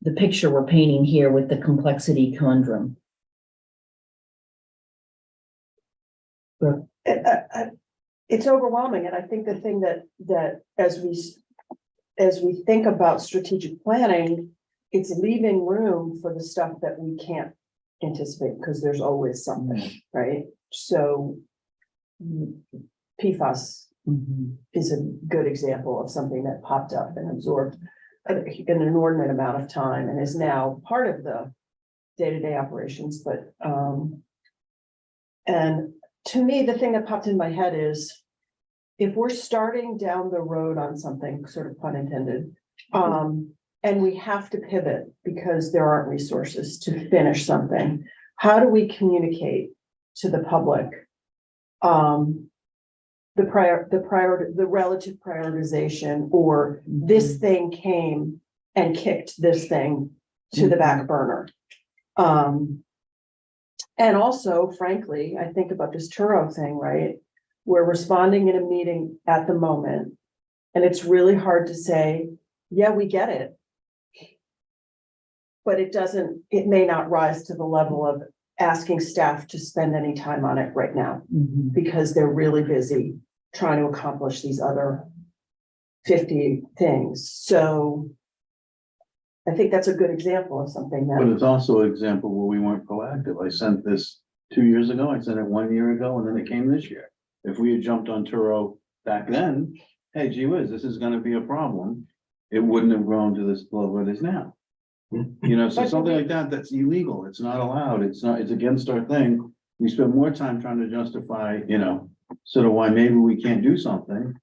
the picture we're painting here with the complexity conundrum. It's overwhelming, and I think the thing that as we think about strategic planning, it's leaving room for the stuff that we can't anticipate, because there's always something, right? So PFAS is a good example of something that popped up and absorbed an inordinate amount of time and is now part of the day-to-day operations. But and to me, the thing that popped in my head is, if we're starting down the road on something, sort of pun intended, and we have to pivot because there aren't resources to finish something, how do we communicate to the public the relative prioritization, or this thing came and kicked this thing to the back burner? And also, frankly, I think about this Turo thing, right? We're responding in a meeting at the moment, and it's really hard to say, yeah, we get it. But it may not rise to the level of asking staff to spend any time on it right now, because they're really busy trying to accomplish these other 50 things. So I think that's a good example of something But that, it's also an example where we weren't proactive. I sent this 2 years ago, I sent it 1 year ago, and then it came this year. If we had jumped on Turo back then, hey, gee whiz, this is gonna be a problem. It wouldn't have grown to this level it is now. So something like that, that's illegal. It's not allowed. It's against our thing. We spend more time trying to justify, sort of why maybe we can't do something.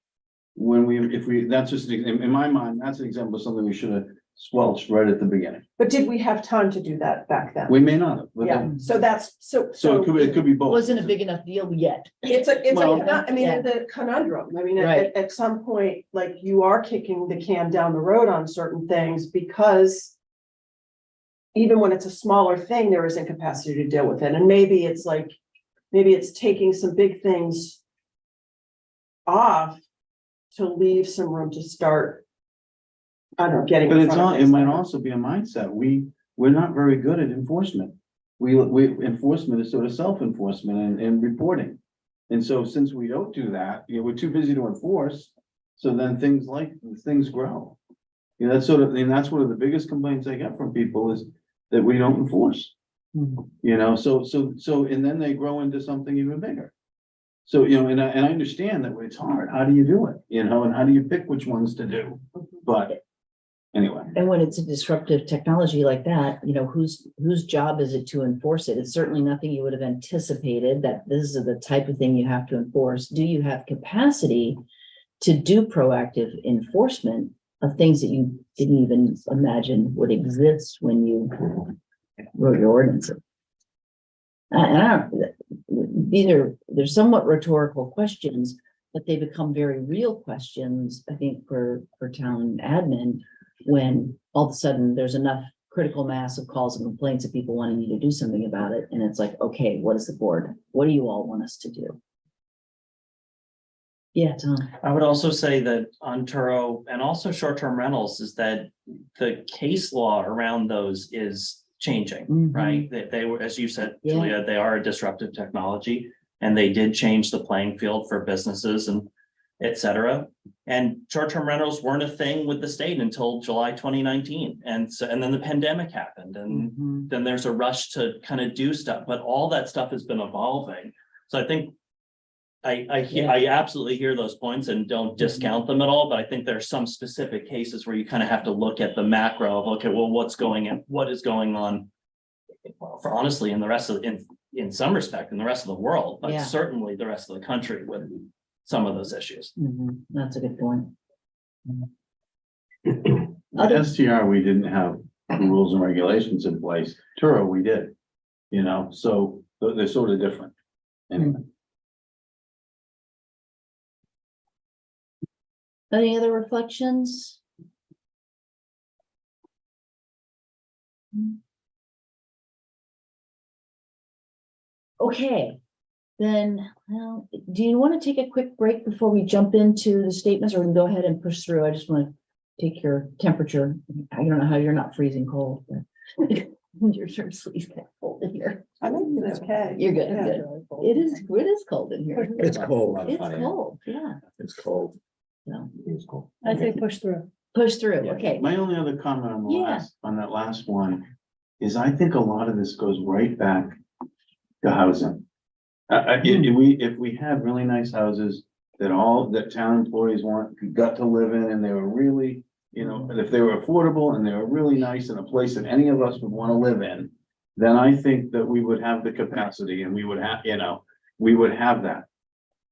That's just, in my mind, that's an example of something we should have squelched right at the beginning. but did we have time to do that back then? We may not have, but Yeah, then, so that's, so it could be both. Wasn't a big enough deal yet. Well, the conundrum. I mean, Right. at some point, like, you are kicking the can down the road on certain things, because even when it's a smaller thing, there isn't capacity to deal with it. And maybe it's taking some big things off to leave some room to start, I don't know, getting. But in it's front of all, it things. might also be a mindset. We're not very good at enforcement. Enforcement is sort of self-enforcement and reporting. And so since we don't do that, we're too busy to enforce. So then things grow. That's that's one of the biggest complaints I get from people, is that we don't enforce. So, and then they grow into something even bigger. So, and I understand that it's hard. How do you do it? And how do you pick which ones to do? But anyway. And when it's a disruptive technology like that, whose job is it to enforce it? It's certainly nothing you would have anticipated, that this is the type of thing you have to enforce. Do you have capacity to do proactive enforcement of things that you didn't even imagine would exist when you wrote your ordinances? And they're somewhat rhetorical questions, but they become very real questions, I think, for town admin, when all of a sudden there's enough critical mass of calls and complaints of people wanting you to do something about it. And it's like, okay, what is the board? What do you all want us to do? Yeah, Tom. I would also say that on Turo and also short-term rentals is that the case law around those is changing, right? They were, as you said, Yeah. Julia, they are a disruptive technology, and they did change the playing field for businesses and et cetera. And short-term rentals weren't a thing with the state until July 2019. And then the pandemic happened, and then there's a rush to kind of do stuff, but all that stuff has been evolving. So I think I absolutely hear those points and don't discount them at all, but I think there are some specific cases where you kind of have to look at the macro of, okay, well, what is going on? Well, for honestly, in the rest of, in some respect, in the rest of the world, but Yeah. certainly the rest of the country with some of those issues. That's a good point. The STR, we didn't have rules and regulations in place. Turo, we did, you know, so they're sort of different. Anyway. Any other reflections? Okay, then, well, do you want to take a quick break before we jump into the statements, or we can go ahead and push through? I just want to take your temperature. I don't know how you're not freezing cold, but your shirt sleeves get cold in here. I think it's okay. You're good, Yeah. good. It is cold in here. It's cold. It's cold, yeah. It's cold. So It's cold. I say push through. push through, okay. My only other comment on the Yeah. on that last one is I think a lot of this goes right back to housing. If we had really nice houses that town employees got to live in, and they were really, you know, if they were affordable and they were really nice in a place that any of us would want to live in, then I think that we would have the capacity and we would have, you know, we would have that.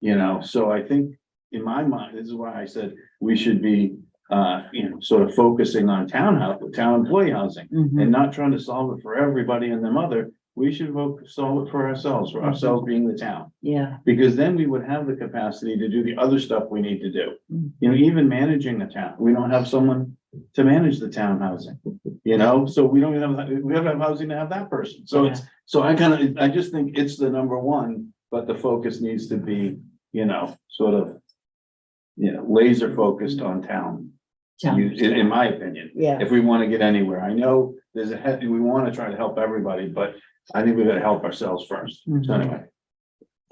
You know, so I think in my mind, this is why I said we should be, you know, sort of focusing on town employee housing and not trying to solve it for everybody and their mother. We should solve it for ourselves being the town. Yeah, Because then we would have the capacity to do the other stuff we need to do. You know, even managing the town, we don't have someone to manage the town housing, you know, so we don't have, we have to have housing to have that person. So I just think it's the number one, but the focus needs to be, you know, sort of, you know, laser focused on town. In my opinion, yeah. if we want to get anywhere. I know we want to try to help everybody, but I think we got to help ourselves first. So anyway.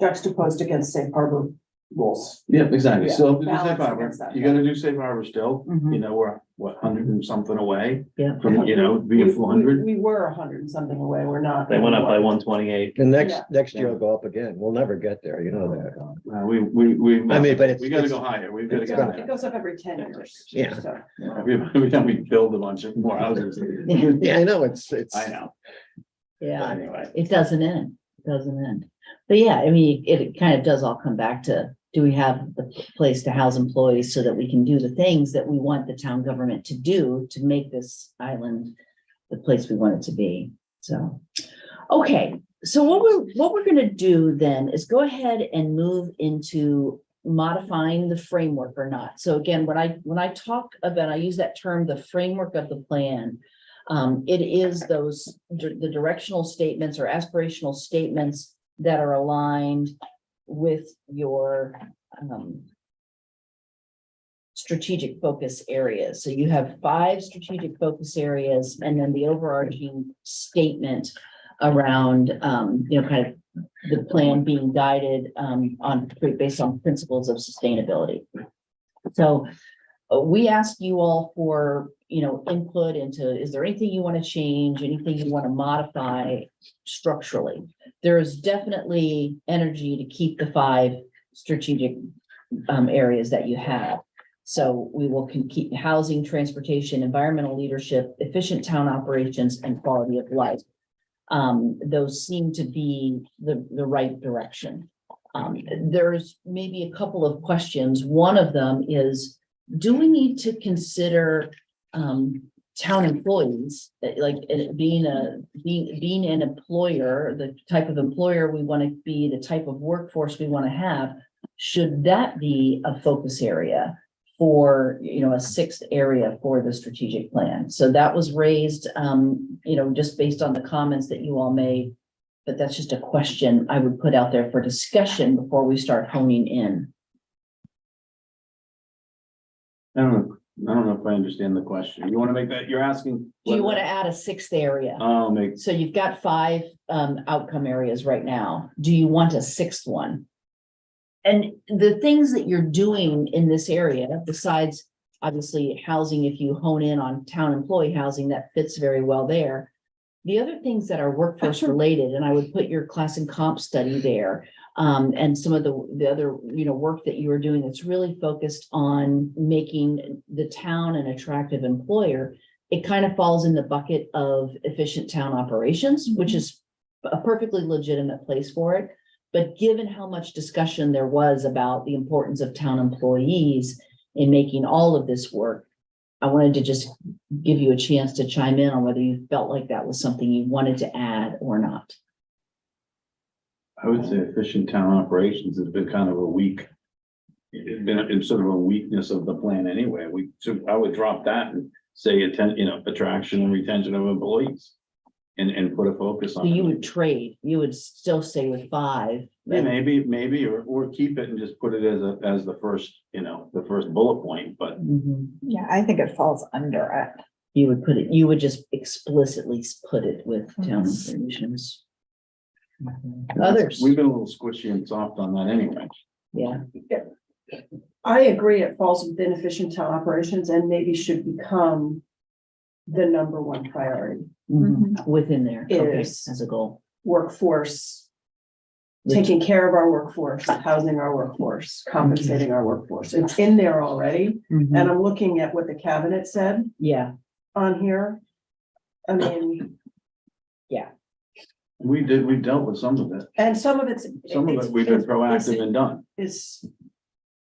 Juxtaposed against safe harbor rules. Yeah, exactly. Yeah, So do balance safe harbor. against that, You gotta do safe harbor still. Mhm. You know, we're what, 100 and something away Yeah. from, you know, being We- 400. We were 100 and something away. We're not. They went up by 128. The Yeah. next year will go up again. We'll never get there, you know that. We I mean, but we gotta it's- go higher. We've gotta it's get gonna- It higher. goes up every 10 years. Yeah. So, Every time we build a bunch of more houses. Yeah, I know, it's. I know. But Yeah, anyway. it doesn't end, it doesn't end. But yeah, I mean, it kind of does all come back to, do we have the place to house employees so that we can do the things that we want the town government to do to make this island the place we want it to be? So, okay, so what we're gonna do then is go ahead and move into modifying the framework or not. So again, when I talk about, I use that term, the framework of the plan. It is the directional statements or aspirational statements that are aligned with your strategic focus areas. So you have 5 strategic focus areas, and then the overarching statement around, you know, kind of the plan being guided based on principles of sustainability. So we ask you all for, you know, input into, is there anything you want to change, anything you want to modify structurally? There is definitely energy to keep the 5 strategic areas that you have. So we will keep housing, transportation, environmental leadership, efficient town operations, and quality of life. Those seem to be the right direction. There's maybe a couple of questions. One of them is, do we need to consider town employees, like being an employer, the type of employer we want to be, the type of workforce we want to have? Should that be a focus area for, you know, a 6th area for the strategic plan? So that was raised, you know, just based on the comments that you all made. But that's just a question I would put out there for discussion before we start honing in. I don't know if I understand the question. You want to make that, you're asking? Do you want to add a 6th area? Oh, make, So you've got 5 outcome areas right now. Do you want a 6th one? And the things that you're doing in this area, besides obviously housing, if you hone in on town employee housing, that fits very well there. The other things that are workforce related, and I would put your class and comp study there, And some of the other, work that you are doing that's really focused on making the town an attractive employer, it kind of falls in the bucket of efficient town operations, which is a perfectly legitimate place for it. But given how much discussion there was about the importance of town employees in making all of this work, I wanted to just give you a chance to chime in on whether you felt like that was something you wanted to add or not. I would say efficient town operations has been kind of a weak. It's been sort of a weakness of the plan anyway. I would drop that and say attraction and retention of employees. And put a focus on. So you it. would trade, you would still stay with 5. Yeah, maybe, or keep it and just put it as the first, the first bullet point, but. Mhm. Yeah, I think it falls under it. You would put it, you would just explicitly put it with town Yes. operations. Others, We've been a little squishy and soft on that anyway. yeah, I agree, it falls within efficient town operations and maybe should become the number one priority. within there, okay, Is- as a goal. Workforce, taking care of our workforce, housing our workforce, compensating our workforce. It's in there already. Mhm. And I'm looking at what the cabinet said Yeah, on here. I mean, We dealt with some of it. and some of it's. Some of it we've been proactive and done. Is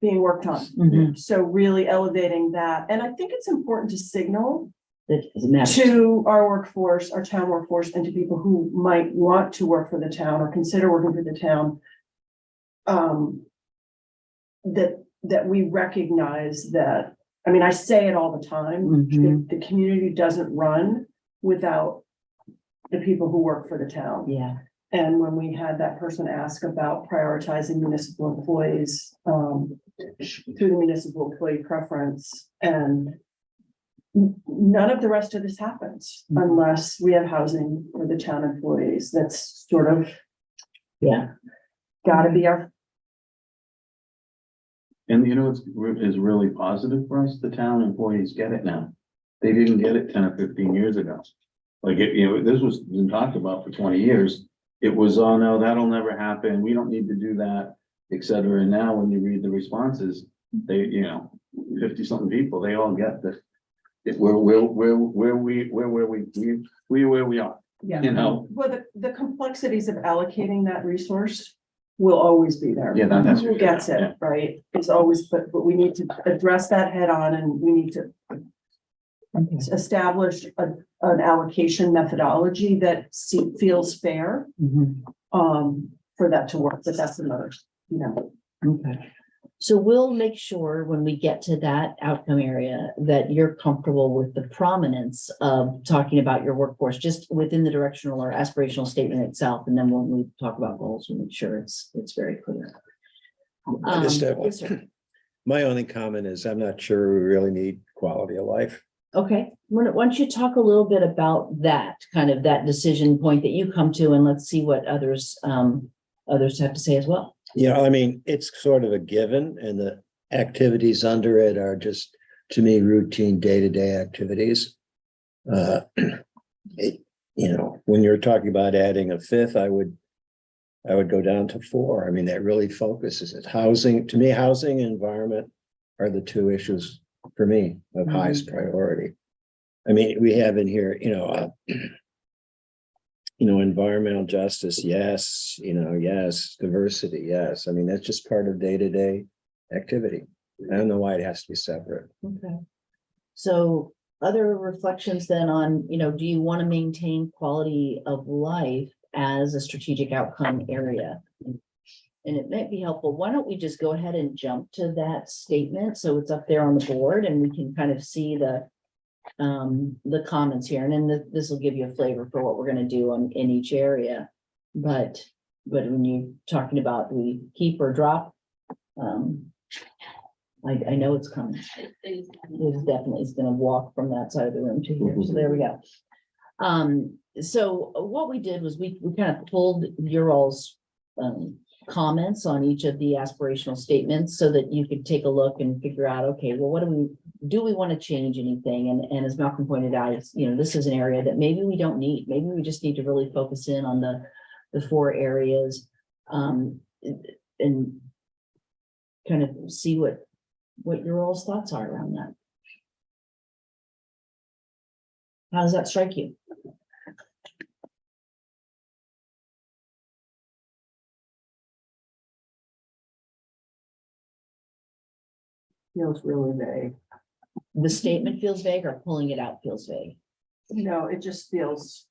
being worked on. mhm. So really elevating that. And I think it's important to signal That doesn't matter. to our workforce, our town workforce, and to people who might want to work for the town or consider working for the town. That we recognize that, I mean, I say it all the time, Mhm. the community doesn't run without the people who work for the town. Yeah, And when we had that person ask about prioritizing municipal employees, through the municipal employee preference, and none of the rest of this happens unless we have housing for the town employees. That's sort of yeah, gotta be our, And it's really positive for us, the town employees get it now. They didn't get it 10 or 15 years ago. Like, this was been talked about for 20 years. It was, oh no, that'll never happen. We don't need to do that, et cetera. And now when you read the responses, they, 50 something people, they all get that. Where we are, yeah. Well, the complexities of allocating that resource will always be there. Yeah, that's. Who gets Yeah. it, right? It's always, but we need to address that head on, and we need to establish an allocation methodology that feels fair, mhm. for that to work, but that's another, Okay. So we'll make sure when we get to that outcome area that you're comfortable with the prominence of talking about your workforce, just within the directional or aspirational statement itself. And then when we talk about goals, we'll make sure it's very clear. I just have Yes, sir. My only comment is I'm not sure we really need quality of life. Okay, why don't you talk a little bit about that, kind of that decision point that you come to, and let's see what others have to say as well. I mean, it's sort of a given, and the activities under it are just, to me, routine day-to-day activities. When you're talking about adding a 5th, I would go down to 4. I mean, that really focuses it. Housing, to me, housing and environment are the 2 issues for me of highest priority. I mean, we have in here, environmental justice, yes, yes, diversity, yes. I mean, that's just part of day-to-day activity. I don't know why it has to be separate. Okay. So other reflections then on, do you want to maintain quality of life as a strategic outcome area? And it might be helpful. Why don't we just go ahead and jump to that statement? So it's up there on the board and we can kind of see the comments here. And then this will give you a flavor for what we're going to do in each area. But when you're talking about we keep or drop, I know it's coming. It's definitely going to walk from that side of the room to here. So there we go. So what we did was we kind of pulled your all's comments on each of the aspirational statements so that you could take a look and figure out, okay, well, what do we want to change anything? And as Malcolm pointed out, it's, this is an area that maybe we don't need. Maybe we just need to really focus in on the 4 areas. and kind of see what your all's thoughts are around that. How does that strike you? Feels really vague. The statement feels vague or pulling it out feels vague? No, it just feels.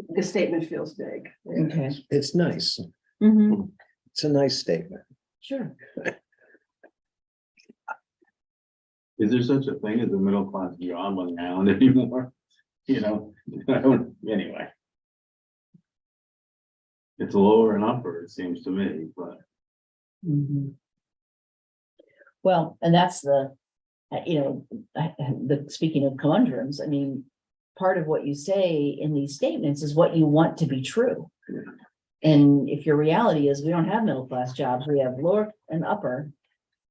The statement feels vague. Okay. It's nice. Mhm. It's a nice statement. Sure. Is there such a thing as a middle class job on the island anymore? You know, I don't, anyway. It's lower and upper, it seems to me, but Mhm. Well, and that's the, speaking of conundrums, I mean, part of what you say in these statements is what you want to be true. And if your reality is we don't have middle class jobs, we have lower and upper.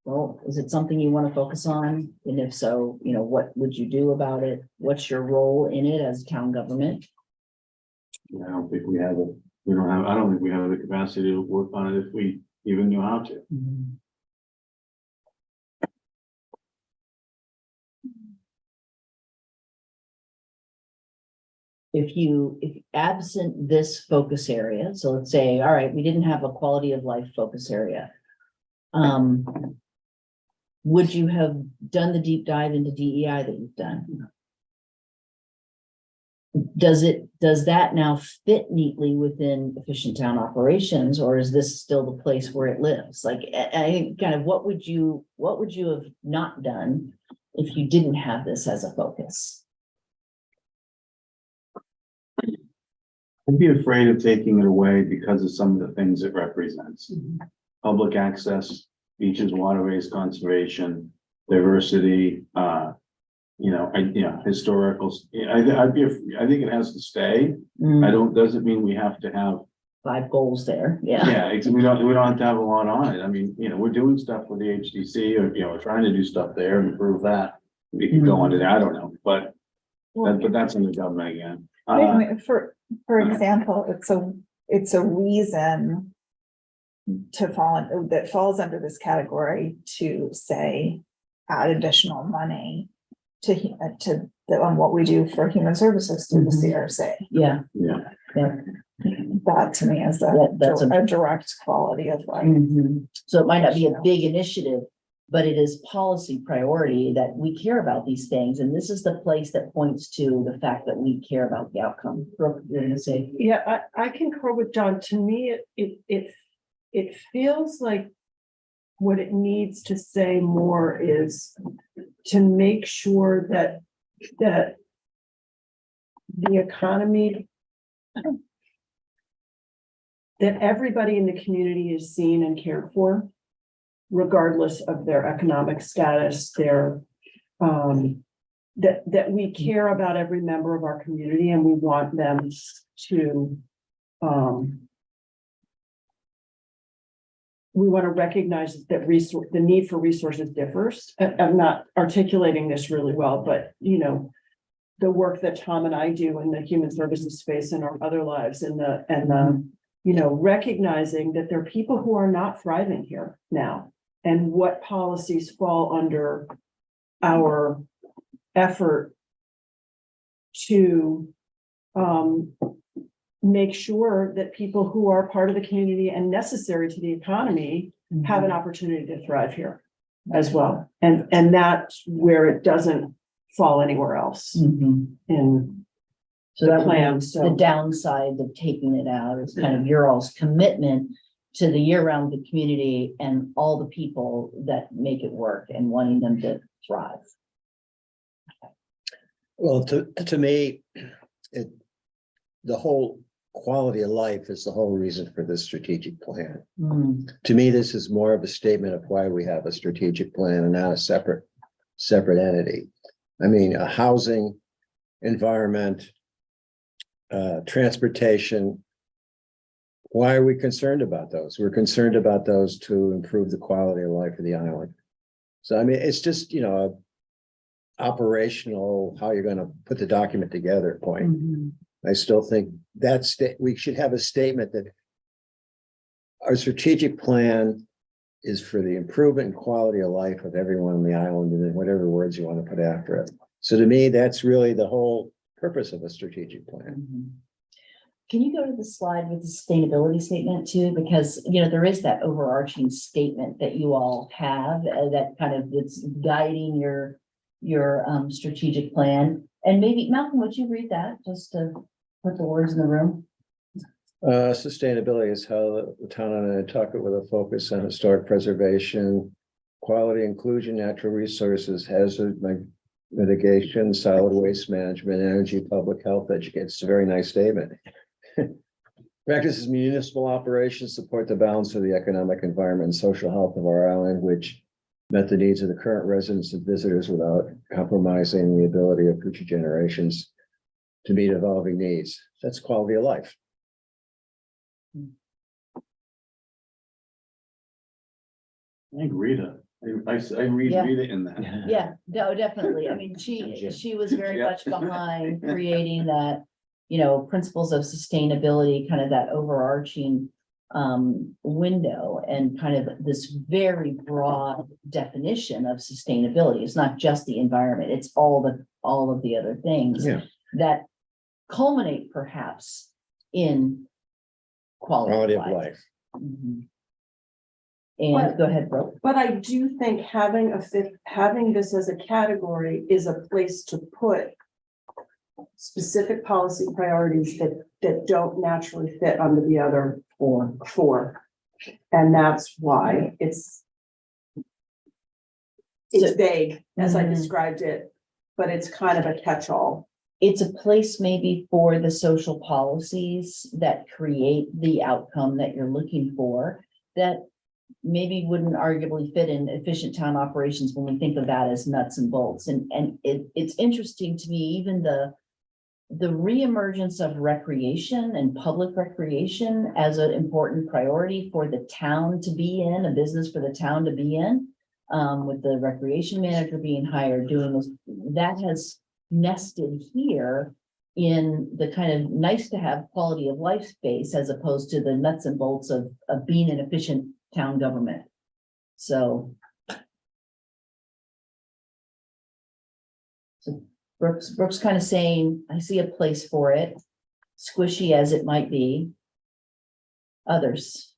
Well, is it something you want to focus on? And if so, what would you do about it? What's your role in it as town government? I don't think we have it. I don't think we have the capacity to work on it if we even knew how to. If absent this focus area, so let's say, all right, we didn't have a quality of life focus area. Would you have done the deep dive into DEI that you've done? Does that now fit neatly within efficient town operations, or is this still the place where it lives? Like, I think kind of what would you have not done if you didn't have this as a focus? I'd be afraid of taking it away because of some of the things it represents. Public access, beaches, waterways, conservation, diversity, historical. I think it has to stay. Doesn't mean we have to have 5 goals there, yeah. Yeah, we don't have to have a lot on it. I mean, we're doing stuff with the HDC or, we're trying to do stuff there and improve that. We can go into that, I don't know, but that's in the government again. For example, it's a reason that falls under this category to say, add additional money on what we do for human services through the CRC. Yeah. That to me is That's a direct quality of life. So it might not be a big initiative, but it is policy priority that we care about these things. And this is the place that points to the fact that we care about the outcome. Brooke, you're gonna say? Yeah, I concur with John. To me, it feels like what it needs to say more is to make sure that the economy, that everybody in the community is seen and cared for, regardless of their economic status, that we care about every member of our community and we want them to, we want to recognize that the need for resources differs. I'm not articulating this really well, but the work that Tom and I do in the human services space in our other lives and recognizing that there are people who are not thriving here now, and what policies fall under our effort to make sure that people who are part of the community and necessary to the economy have an opportunity to thrive here as well. And that's where it doesn't fall anywhere else in So the that plan. the downside of taking it out is kind of your all's commitment to the year-round the community and all the people that make it work and wanting them to thrive. Well, to me, the whole quality of life is the whole reason for this strategic plan. To me, this is more of a statement of why we have a strategic plan and not a separate entity. I mean, housing, environment, transportation. Why are we concerned about those? We're concerned about those to improve the quality of life of the island. So, I mean, it's just, operational, how you're going to put the document together point. I still think we should have a statement that our strategic plan is for the improvement and quality of life of everyone on the island, and then whatever words you want to put after it. So to me, that's really the whole purpose of a strategic plan. Mhm. Can you go to the slide with the sustainability statement too? Because, you know, there is that overarching statement that you all have that kind of it's guiding your strategic plan. And maybe Malcolm, would you read that just to put the words in the room? Sustainability is how the town of Nantucket with a focus on historic preservation, quality inclusion, natural resources, hazard mitigation, solid waste management, energy, public health, education. It's a very nice statement. Practices municipal operations support the balance of the economic environment and social health of our island, which met the needs of the current residents and visitors without compromising the ability of future generations to meet evolving needs. That's quality of life. I think Rita, I read Yeah. Rita in that. Yeah, no, definitely. I mean, she was very Yeah. much behind creating that, you know, principles of sustainability, kind of that overarching window and kind of this very broad definition of sustainability. It's not just the environment, it's all of the other things Yeah. that culminate perhaps in Quality of life. Mhm. And go ahead, Brooke. But I do think having this as a category is a place to put specific policy priorities that don't naturally fit under the other four. And that's why it's vague, as I Mhm. described it, but it's kind of a catch-all. It's a place maybe for the social policies that create the outcome that you're looking for, that maybe wouldn't arguably fit in efficient town operations when we think of that as nuts and bolts. And it's interesting to me, even the reemergence of recreation and public recreation as an important priority for the town to be in, a business for the town to be in, with the recreation manager being hired, doing this, that has nested here in the kind of nice to have quality of life space as opposed to the nuts and bolts of being an efficient town government. So Brooke's kind of saying, I see a place for it, squishy as it might be. Others.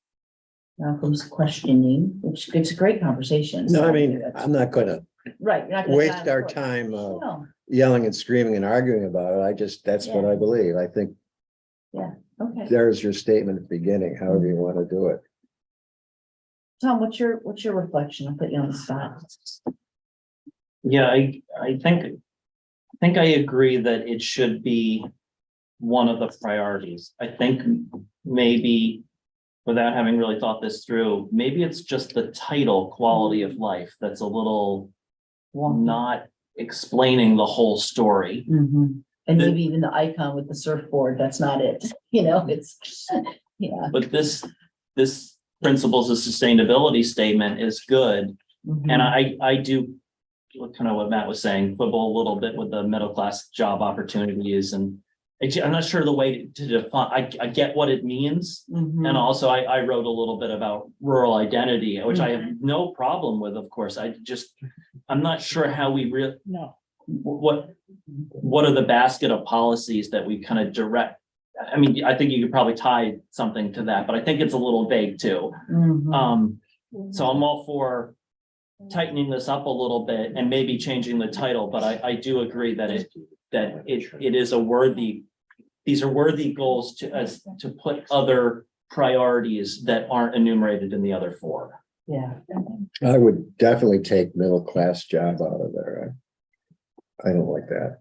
Malcolm's questioning, which it's a great conversation. No, so I mean, that's- I'm not gonna Right. You're not gonna waste have- our time No, yelling and screaming and arguing about it. That's what Yeah. I believe. I think okay. there's your statement at the beginning, however you want to do it. Tom, what's your reflection? I'll put you on the spot. Yeah, I think I agree that it should be one of the priorities. I think maybe without having really thought this through, maybe it's just the title, quality of life, that's a little not explaining the whole story. Mhm. And maybe even the icon with the surfboard, that's not it, you know, it's, yeah. But this principles of sustainability statement is good. Mhm. And I do, kind of what Matt was saying, quibble a little bit with the middle class job opportunities, and I'm not sure the way to define, I get what it means. Mhm. And also I wrote a little bit about rural identity, which I have no problem with, of course. I'm not sure how we No. what are the basket of policies that we kind of direct. I mean, I think you could probably tie something to that, but I think it's a little vague too. Mhm. So I'm all for tightening this up a little bit and maybe changing the title, but I do agree that it is these are worthy goals to put other priorities that aren't enumerated in the other four. Yeah. I would definitely take middle class job out of there. I don't like that.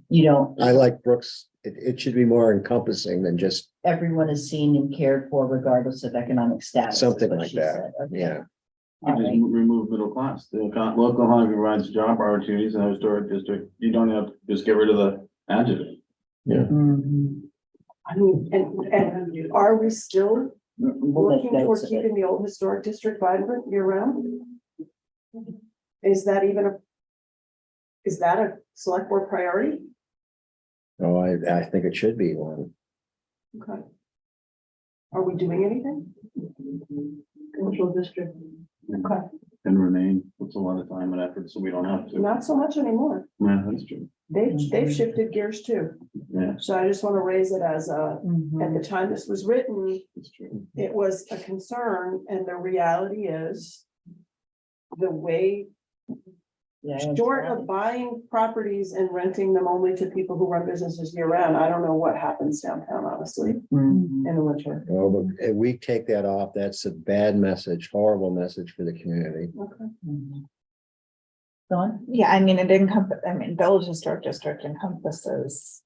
You don't, I like Brooks. It should be more encompassing than just everyone is seen and cared for regardless of economic status. is something what like she that. said. Okay. Yeah. Uh, All Just right. remove middle class. The local economy provides job opportunities in a historic district. You don't have to just get rid of the adjective. Mhm. I mean, and are we still We'll make working toward notes of it. keeping the old historic district vibrant year round? Is that a select board priority? Oh, I think it should be one. Okay. Are we doing anything? Commercial district. Okay. And remain, puts a lot of time and effort, so we don't have to. Not so much anymore. Yeah, that's true. They've shifted gears too. Yeah, So I just want to raise it as a, Mm-hmm. at the time this was written, that's true. it was a concern, and the reality is the way, short of buying properties and renting them only to people who run businesses year round, I don't know what happens downtown, honestly, in the winter. Well, but if we take that off, that's a bad message, horrible message for the community. Okay. Dawn? Yeah, I mean, Village Historic District encompasses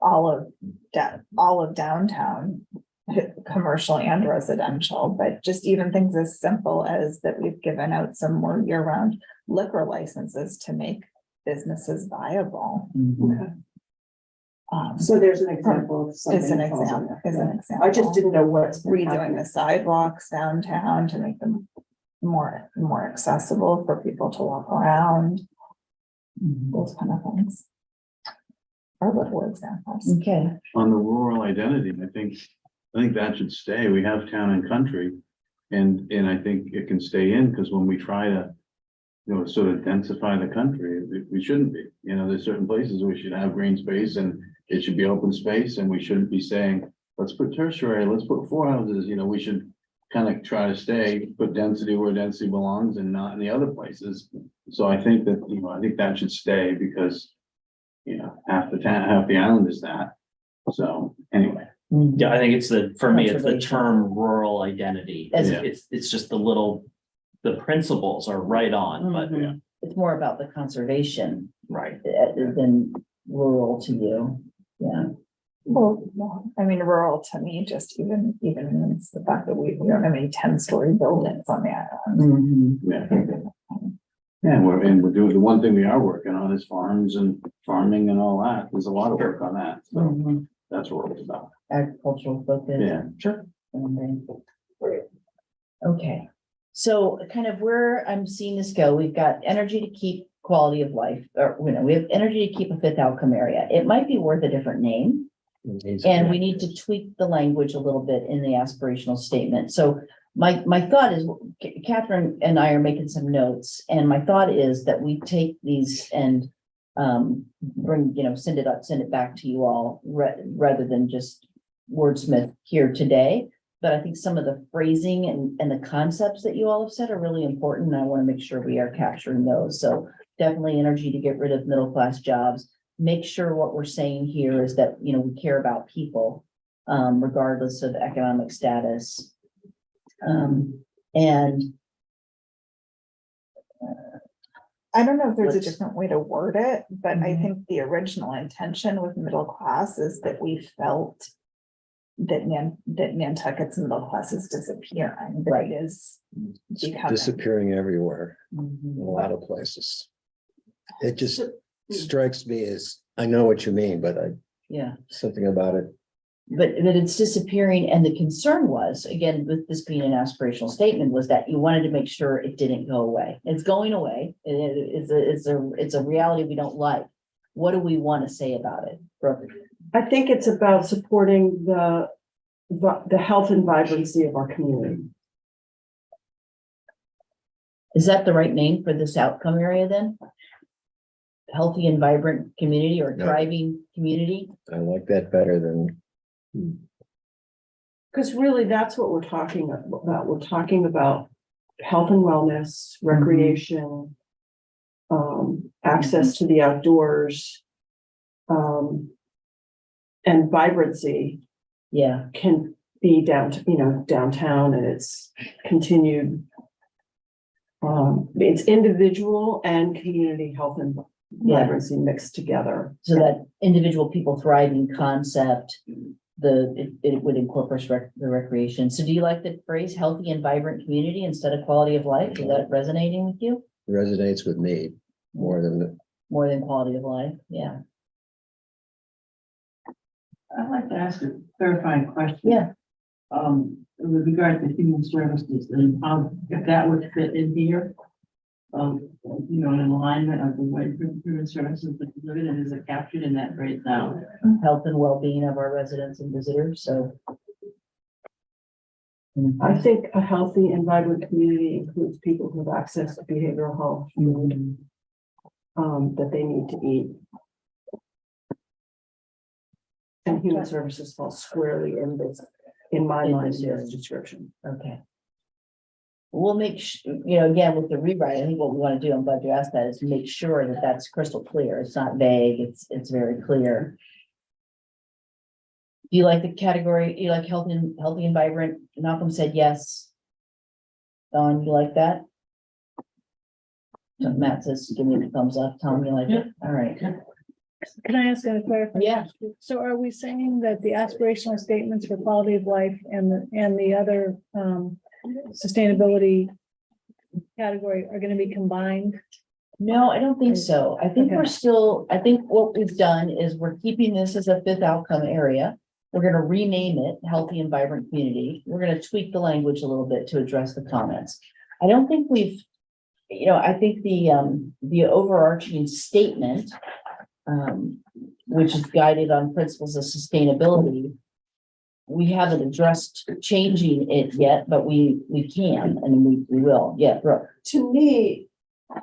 all of downtown, commercial and residential, but just even things as simple as that we've given out some more year-round liquor licenses to make businesses viable. Okay. So there's an example of something. Is an that falls in example, there. is an example. I just didn't know what's been Redoing happening. the sidewalks downtown to make them more accessible for people to walk around. Those kind of things. Are little examples. Okay. On the rural identity, I think that should stay. We have town and country. And I think it can stay in, because when we try to, sort of densify the country, we shouldn't be. There's certain places we should have green space and it should be open space, and we shouldn't be saying, let's put tertiary, let's put 4 houses, we should kind of try to put density where density belongs and not in the other places. So I think that, I think that should stay, because, half the town, half the island is that. So anyway. Yeah, I think it's for me, it's the Conservation. term rural identity. Yeah. It's just the principles are right on, but Mhm. It's more about the conservation right. than rural to you. Yeah. Well, I mean, rural to me, just even means the fact that we don't have any 10-story buildings on the island. Yeah, we're doing, the one thing we are working on is farms and farming and all that. There's a lot of work on that. So Mhm. that's what it's about. Agricultural focus. Yeah. Sure. Okay, so kind of where I'm seeing this go, we've got energy to keep quality of life, or, we have energy to keep a fifth outcome area. It might be worth a different name. And we need to tweak the language a little bit in the aspirational statement. So my thought is, Catherine and I are making some notes, and my thought is that we take these and bring, send it back to you all rather than just wordsmith here today. But I think some of the phrasing and the concepts that you all have said are really important, and I want to make sure we are capturing those. So definitely energy to get rid of middle-class jobs. Make sure what we're saying here is that, we care about people, regardless of economic status. And I don't know if there's a Let's- different way to word it, but I Mhm. think the original intention with middle class is that we felt that Nantucket's middle class is disappearing, that it is It's becoming. disappearing everywhere, in a lot of places. It just strikes me as, I know what you mean, but yeah, something about it. but it's disappearing. And the concern was, again, with this being an aspirational statement, was that you wanted to make sure it didn't go away. It's going away. It's a reality we don't like. What do we want to say about it? Brooke? I think it's about supporting the health and vibrancy of our community. Is that the right name for this outcome area then? Healthy and vibrant community or Yeah. thriving community? I like that better than, Because really, that's what we're talking about. We're talking about health and wellness, recreation, access to the outdoors, and vibrancy Yeah, can be downtown, and it's continued. It's individual and community health and Yeah. vibrancy mixed together. so that individual people thriving concept, it would incorporate the recreation. So do you like the phrase healthy and vibrant community instead of quality of life? Is that resonating with you? resonates with me more than, More than quality of life? Yeah, I'd like to ask a clarifying question. yeah. With regard to human services and how, if that would fit in here. In alignment of the way human services is delivered, and is it captured in that phrase now? Health and well-being of our residents and visitors, so. I think a healthy and vibrant community includes people who have access to behavioral health food, that they need to eat. And human services falls squarely in this, in my In mind, this in area. this description. Okay. We'll make, again, with the rewrite, I think what we want to do, I'm glad you asked that, is make sure that that's crystal clear. It's not vague, it's very clear. Do you like the category, you like healthy and vibrant? Malcolm said yes. Dawn, you like that? So Matt says, give me the thumbs up. Tom, you like it? All right. Can I ask a clarification? Yeah. So are we saying that the aspirational statements for quality of life and the other sustainability category are gonna be combined? No, I don't think so. I think Okay. we're still, I think what we've done is we're keeping this as a fifth outcome area. We're gonna rename it Healthy and Vibrant Community. We're gonna tweak the language a little bit to address the comments. I don't think we've, I think the overarching statement, which is guided on principles of sustainability, we haven't addressed changing it yet, but we can, and we will. Yeah, Brooke. To me,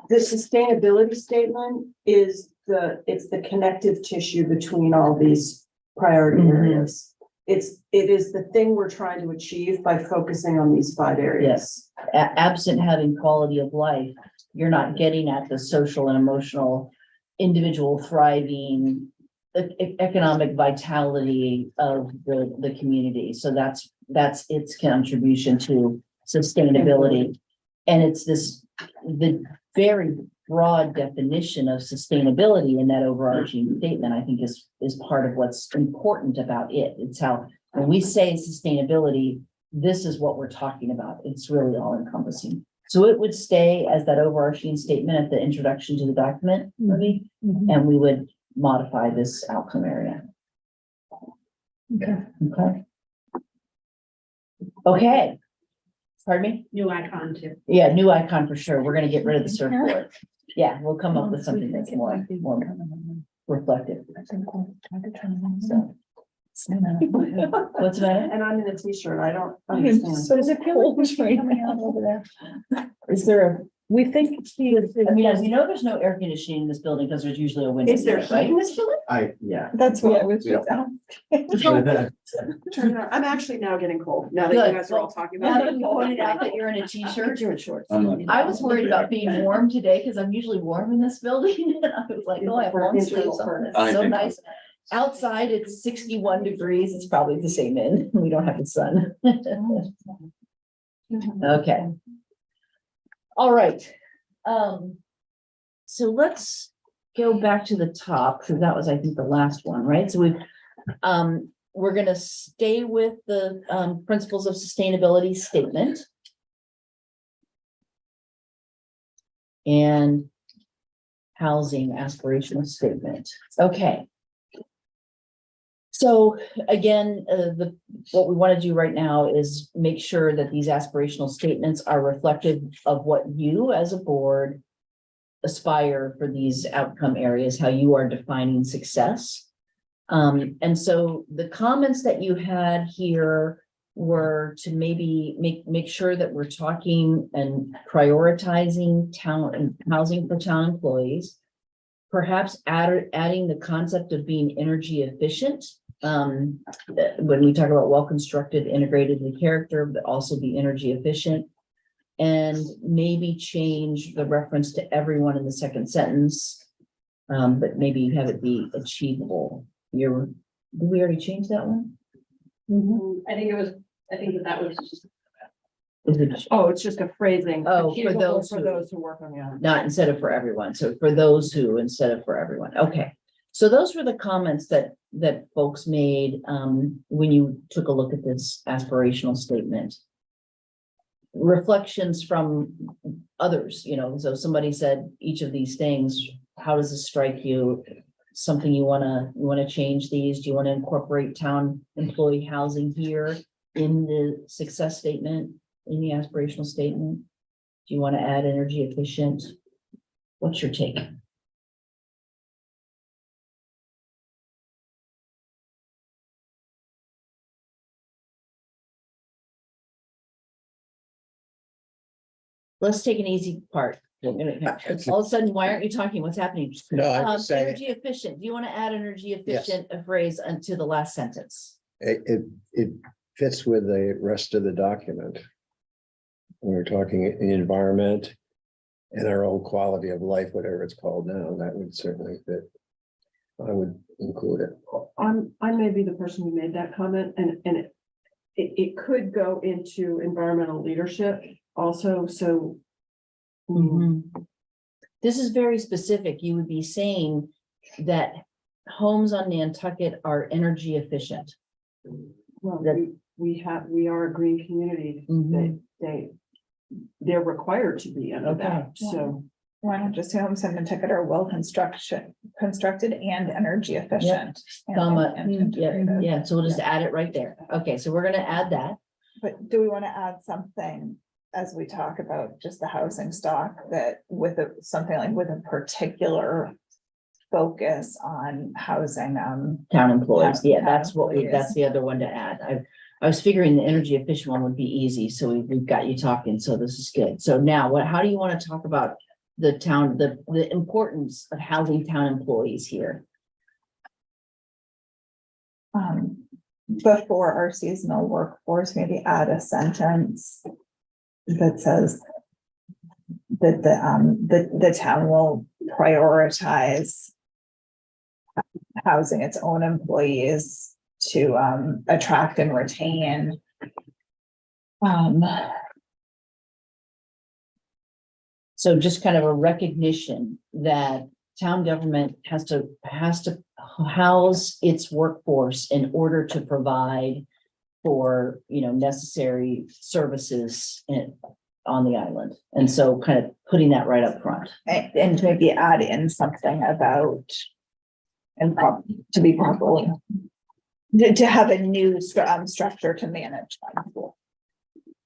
the sustainability statement is it's the connective tissue between all these priority Mhm. areas. It is the thing we're trying to achieve by focusing on these 5 areas. Absent having quality of life, you're not getting at the social and emotional, individual thriving, economic vitality of the community. So that's its contribution to sustainability. And it's the very broad definition of sustainability in that overarching statement, I think is part of what's important about it. It's how, when we say sustainability, this is what we're talking about. It's really all encompassing. So it would stay as that overarching statement at the introduction to the document, maybe, and we would modify this outcome area. Okay. Okay. Okay. Pardon me? New icon too. Yeah, new icon for sure. We're gonna get rid of the surfboard. Yeah, we'll come up with something that's more reflective. So. What's that? And I'm in a t-shirt, I don't I'm understand. so Does it feel like cold right coming now. out over there? Is there We think. I mean, as you know, there's no air conditioning in this building because there's usually a window. Is there here, heat in right? this building? Yeah. That's what I was Yeah. just asking. Turn it on. I'm actually now getting cold, now that you Good. guys are all talking Now about that it. you pointed out that you're in a t-shirt, You're in shorts. I was worried about being warm today because I'm usually warm in this building. And I was like, oh, I have long sleeves on. It's so nice. Outside, it's 61 degrees. It's probably the same in. We don't have the sun. Okay. All right. So let's go back to the top, because that was, I think, the last one, right? So we're gonna stay with the principles of sustainability statement. And housing aspirational statement. Okay. So again, what we want to do right now is make sure that these aspirational statements are reflective of what you as a board aspire for these outcome areas, how you are defining success. And so the comments that you had here were to maybe make sure that we're talking and prioritizing town and housing for town employees, perhaps adding the concept of being energy efficient. When we talk about well-constructed, integrated in character, but also be energy efficient. And maybe change the reference to everyone in the second sentence, but maybe have it be achievable. Did we already change that one? I think that was just. Is it Oh, it's just a phrasing. Oh, for Achievable those For who- those who work on the island. not instead of for everyone? So for those who instead of for everyone. Okay. So those were the comments that folks made when you took a look at this aspirational statement. Reflections from others, so somebody said each of these things, how does this strike you? Something you want to change these? Do you want to incorporate town employee housing here in the success statement, in the aspirational statement? Do you want to add energy efficient? What's your take? let's take an easy part. All of a sudden, why aren't you talking? What's happening? No, I'm just saying, Energy efficient. Do you want to add energy efficient a phrase unto the last sentence? it fits with the rest of the document. When we're talking environment and our own quality of life, whatever it's called now, that would certainly fit. I would include it. I may be the person who made that comment, and it could go into environmental leadership also, so. This is very specific. You would be saying that homes on Nantucket are energy efficient. Well, That- we are a green community, they're required to be under that, so. Why not just say homes in Nantucket are well constructed and energy efficient? Comma, And yeah, integrated. yeah, so we'll just add it right there. Okay, so we're gonna add that. But do we want to add something as we talk about just the housing stock that with something like with a particular focus on housing, Town employees, Town- yeah, town that's what employees. that's the other one to add. I was figuring the energy efficient one would be easy, so we've got you talking, so this is good. So now how do you want to talk about the town, the importance of housing town employees here? before our seasonal workforce, maybe add a sentence that says that the town will prioritize housing its own employees to attract and retain So just kind of a recognition that town government has to house its workforce in order to provide for, necessary services on the island. And so kind of putting that right up front. and maybe add in something about and to be properly to have a new structure to manage that.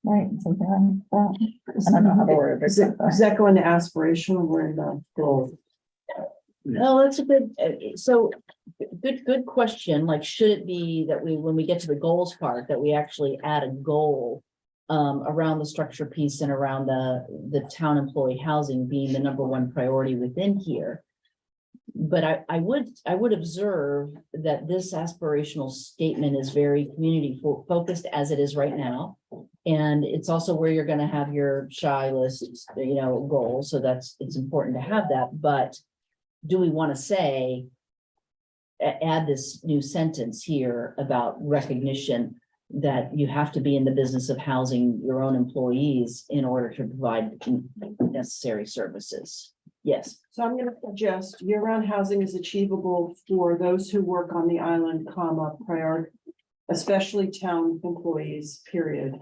Right, something like that. I don't know how to word it. Does that go into aspirational or in the goal? No, that's a good, good question. Like, should it be that when we get to the goals part, that we actually add a goal around the structure piece and around the town employee housing being the number one priority within here? But I would observe that this aspirational statement is very community focused as it is right now. And it's also where you're gonna have your shy list, goal. So it's important to have that, but do we want to say, add this new sentence here about recognition that you have to be in the business of housing your own employees in order to provide necessary services? Yes. So I'm gonna suggest year-round housing is achievable for those who work on the island, prior, especially town employees, period.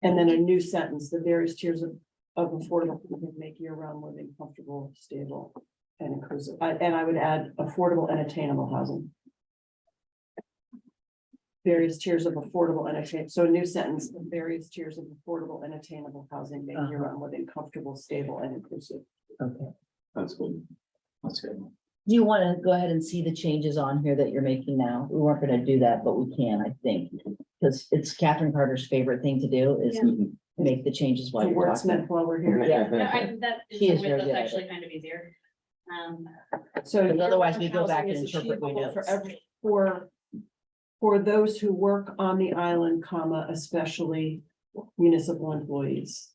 And then a new sentence, the various tiers of affordable housing make year-round living comfortable, stable, and inclusive. And I would add affordable and attainable housing. Various tiers of affordable and attainable. So a new sentence, the various tiers of affordable and attainable housing make year-round living comfortable, stable, and inclusive. Okay. That's good. That's good. Do you want to go ahead and see the changes on here that you're making now? We weren't going to do that, but we can, I think, because it's Catherine Carter's favorite thing to do is make the changes while The you're talking. wordsmith while we're here. Yeah. That She is is very good at actually it. kind of easier. So Because otherwise we go housing back and is interpret my achievable notes. For those who work on the island, especially municipal employees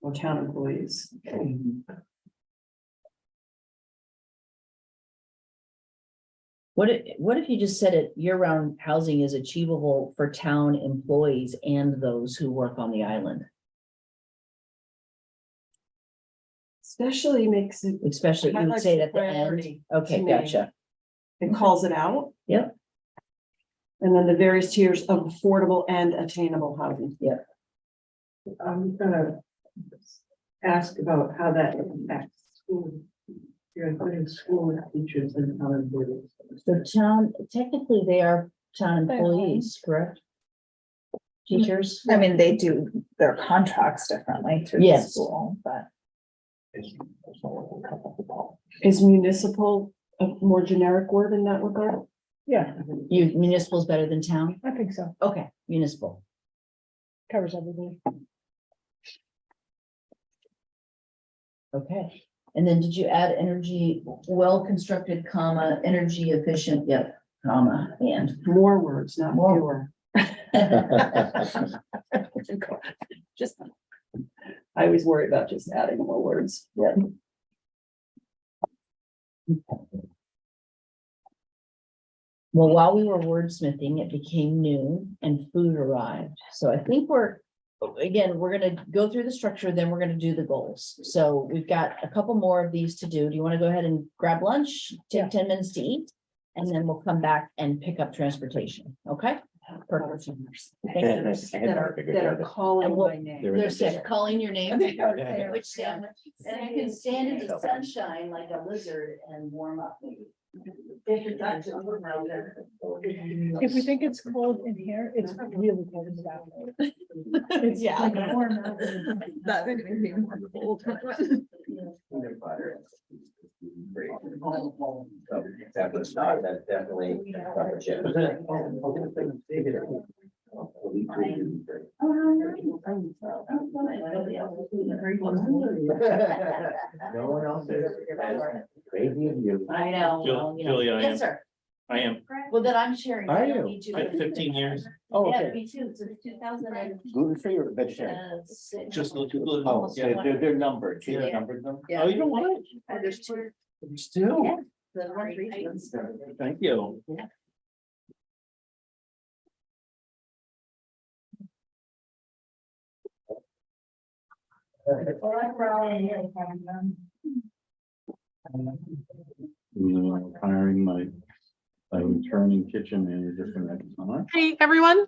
or town employees. What if you just said it, year-round housing is achievable for town employees and those who work on the island? Especially makes it, Especially, you would highlights say it the at the end. priority Okay, to me. gotcha. it calls it out. Yep. And then the various tiers of affordable and attainable housing. Yep. I'm gonna ask about how that impacts school. You're including school teachers and town employees. The town, technically, they are town employees, correct? Teachers? I mean, they do their contracts differently through the Yes. school, but. Is municipal a more generic word in that regard? Yeah, Municipal is better than town? I think so. Okay, municipal. Covers everybody. Okay, and then did you add energy, well-constructed, comma, energy efficient, yep, comma, and. More words, not More. fewer. Just, I always worry about just adding more words. Yeah. Well, while we were wordsmithing, it became noon and food arrived. So I think again, we're gonna go through the structure, then we're gonna do the goals. So we've got a couple more of these to do. Do you want to go ahead and grab lunch, Yeah. take 10 minutes to eat? And then we'll come back and pick up transportation, okay? Perfect. Thank you. That are calling And we'll- my name. They're sick, calling your name. Yeah. Which sandwich? And you can stand in the sunshine like a lizard and warm up maybe. If we think it's cold in here, it's really cold in the bathroom. It's Yeah. like warm out. That would be even more cold. That was not, that's definitely. No one else is. Crazy of you. I know. well, you know. Julia, I am. Yes, sir. I am. Well, then I'm sharing. Are I don't you? need to. I have 15 years. Oh, Yeah, okay. me too, since 2006. Gluten free or vegetarian? Just the two. Oh, they're numbered. Yeah. Numbered them? Yeah. Oh, you don't want it? There's two. Still. Yeah. The one reasons. Thank you. Hiring my returning kitchen manager for next summer. Hey, everyone.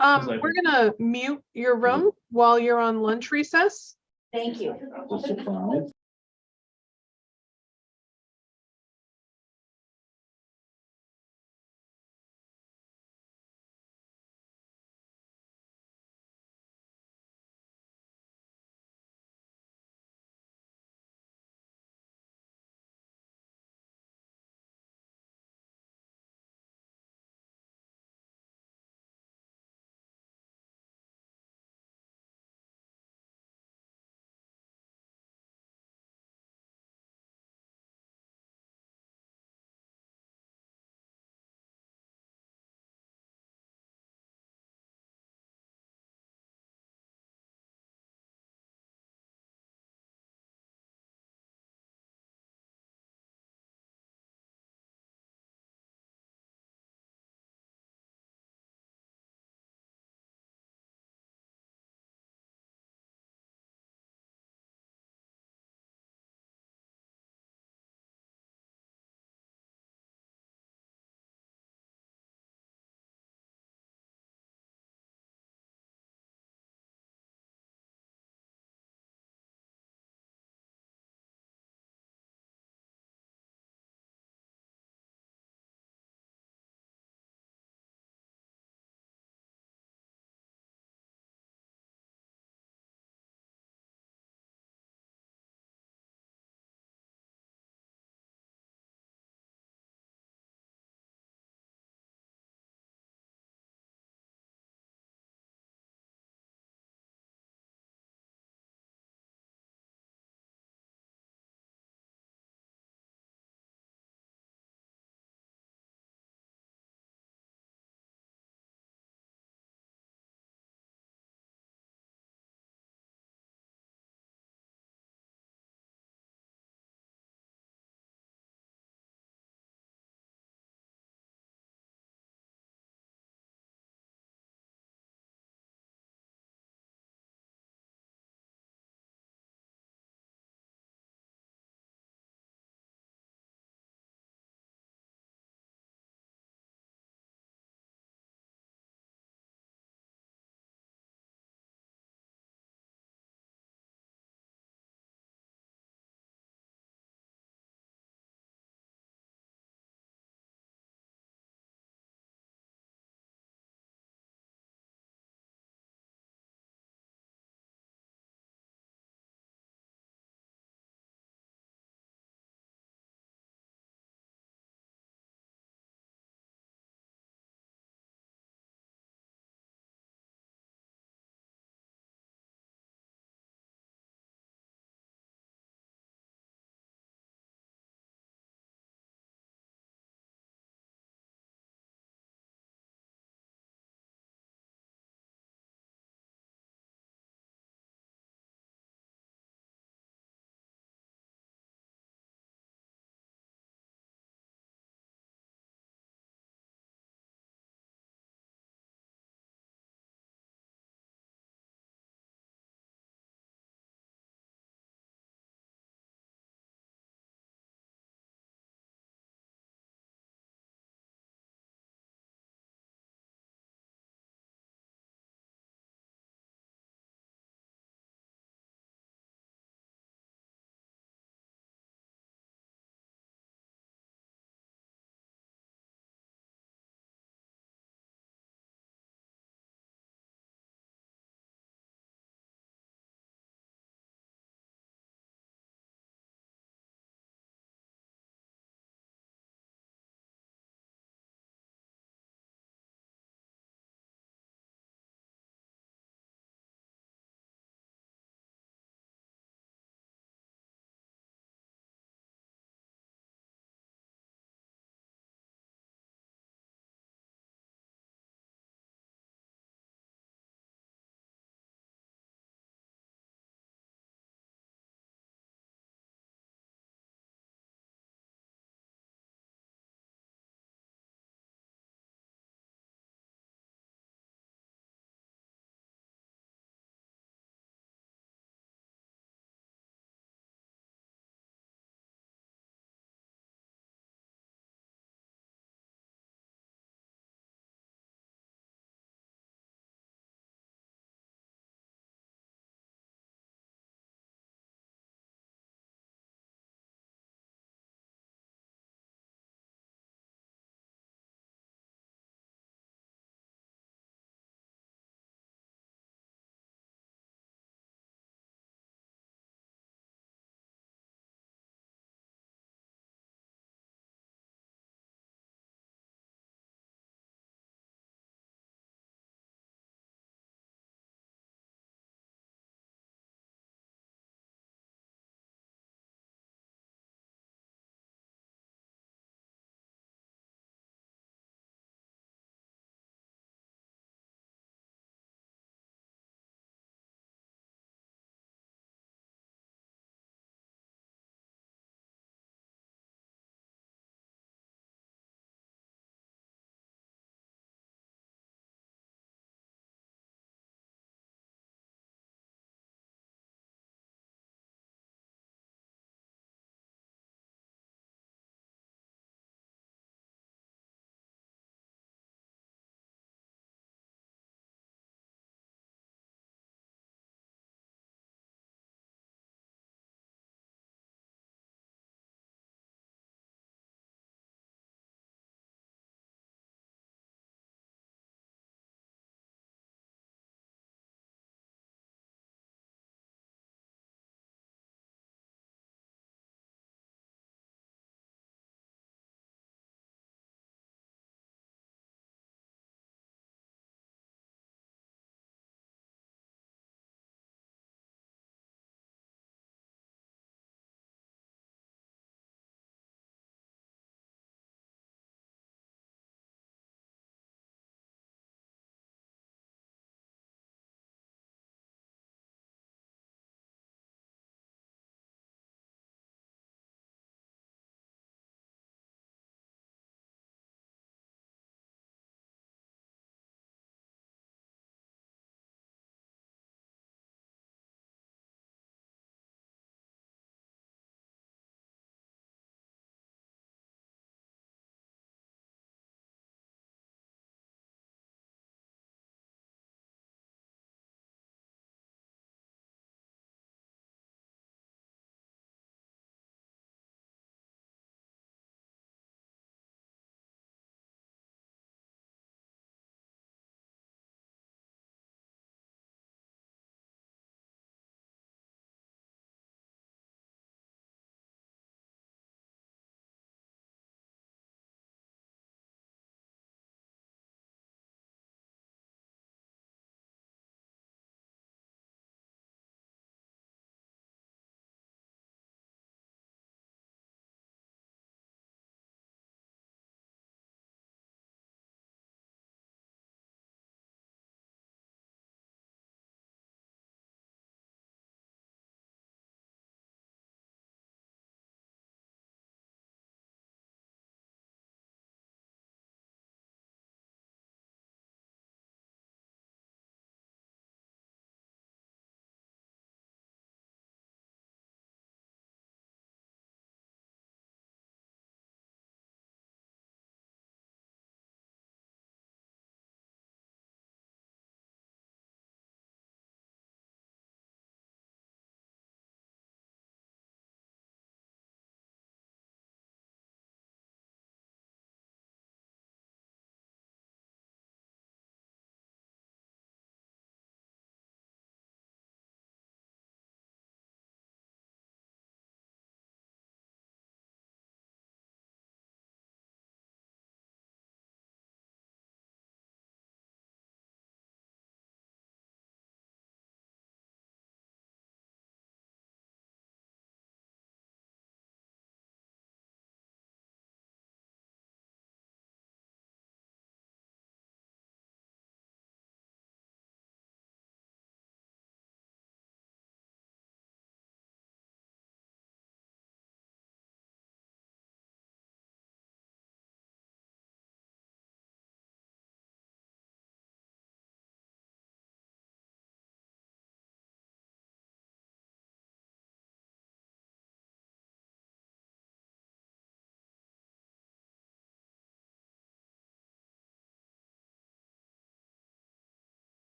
Was I- We're gonna mute your room while you're on lunch recess. Thank you. It's a surprise.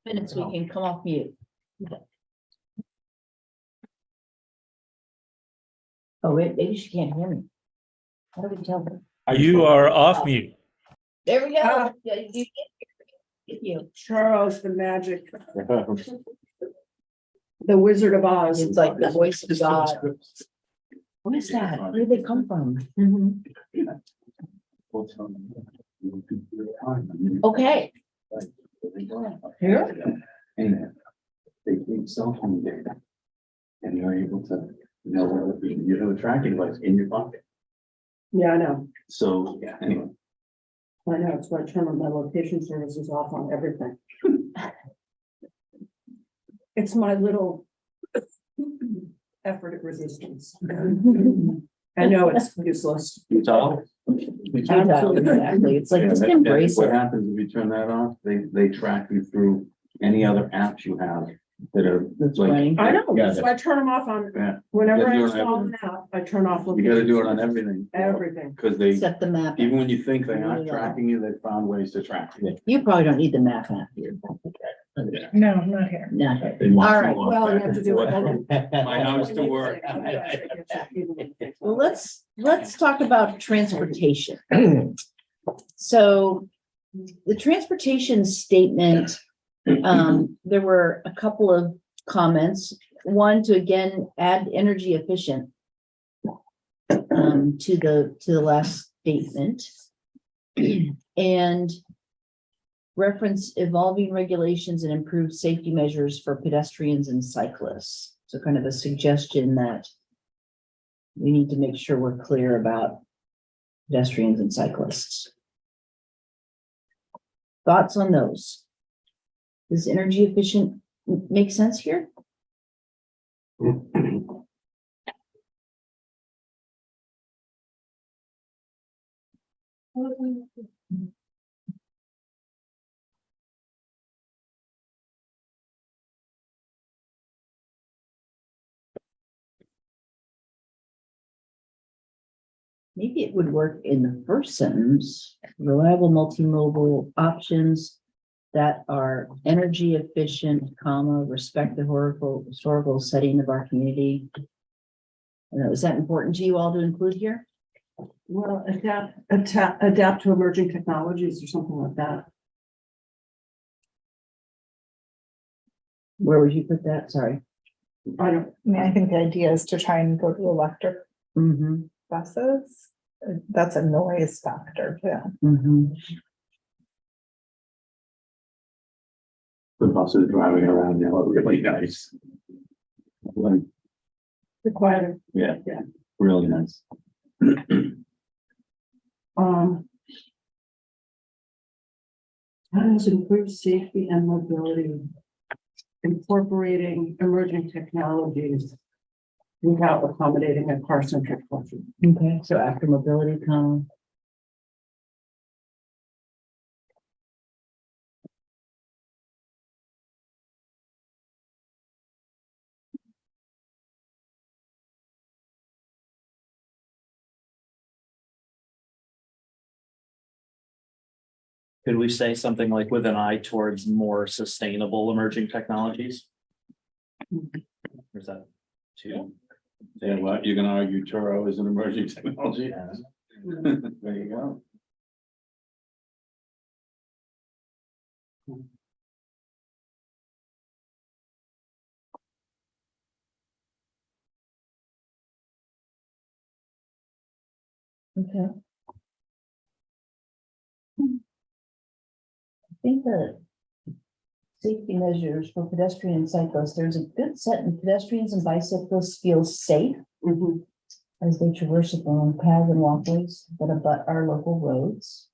Minutes, we can come off mute. Oh, wait, maybe she can't hear me. How do we tell her? You are off mute. There we go. Ah. Yeah, you. Charles, the magic, the Wizard of Oz. It's like the voice of God. What is that? Where did they come from? Okay. Here? And they take cell phone data. And you're able to know whether you have a tracking device in your pocket. Yeah, I know. So, yeah, anyway. I know, it's why I turn my location services off on everything. It's my little effort at resistance. I know it's useless. So. Exactly. It's like, Yeah, just that- embrace What it. happens if you turn that off? They track you through any other apps you have that are That's like. funny. I know, Yeah, so I turn them off on, Yeah, whenever I You gotta do it install on an app, I turn off. you gotta do it on location everything. Everything. Cause they, Set the map. even when you think they aren't Yeah. tracking you, they found ways to track you. You probably don't need the map app here. No, not here. No. They want All you right, walk well, you back have to and do it forth from my house to work. Well, let's talk about transportation. So the transportation statement, there were a couple of comments. One, to again add energy efficient to the last statement. And reference evolving regulations and improved safety measures for pedestrians and cyclists. So kind of a suggestion that we need to make sure we're clear about pedestrians and cyclists. Thoughts on those? Does energy efficient make sense here? Maybe it would work in the first sentence, reliable multimodal options that are energy efficient, comma, respect the historical setting of our community. Is that important to you all to include here? Well, adapt to emerging technologies or something like that. Where would you put that? Sorry. I mean, I think the idea is to try and go to electric Mm-hmm. buses. That's a noise factor, yeah. Mm-hmm. The buses driving around now are really nice. Like, The quieter. yeah, Yeah. really nice. How does improve safety and mobility, incorporating emerging technologies without accommodating a car-centric culture? Okay, so after mobility, comma. Could we say something like with an eye towards more sustainable emerging technologies? Or is that too? Yeah, what, you're gonna argue Turo is an emerging technology? There you go. Okay. I think that safety measures for pedestrian and cyclists, there's a good set in pedestrians and bicyclists feel safe Mhm. as they traverse along paths and walkways that abut our local roads.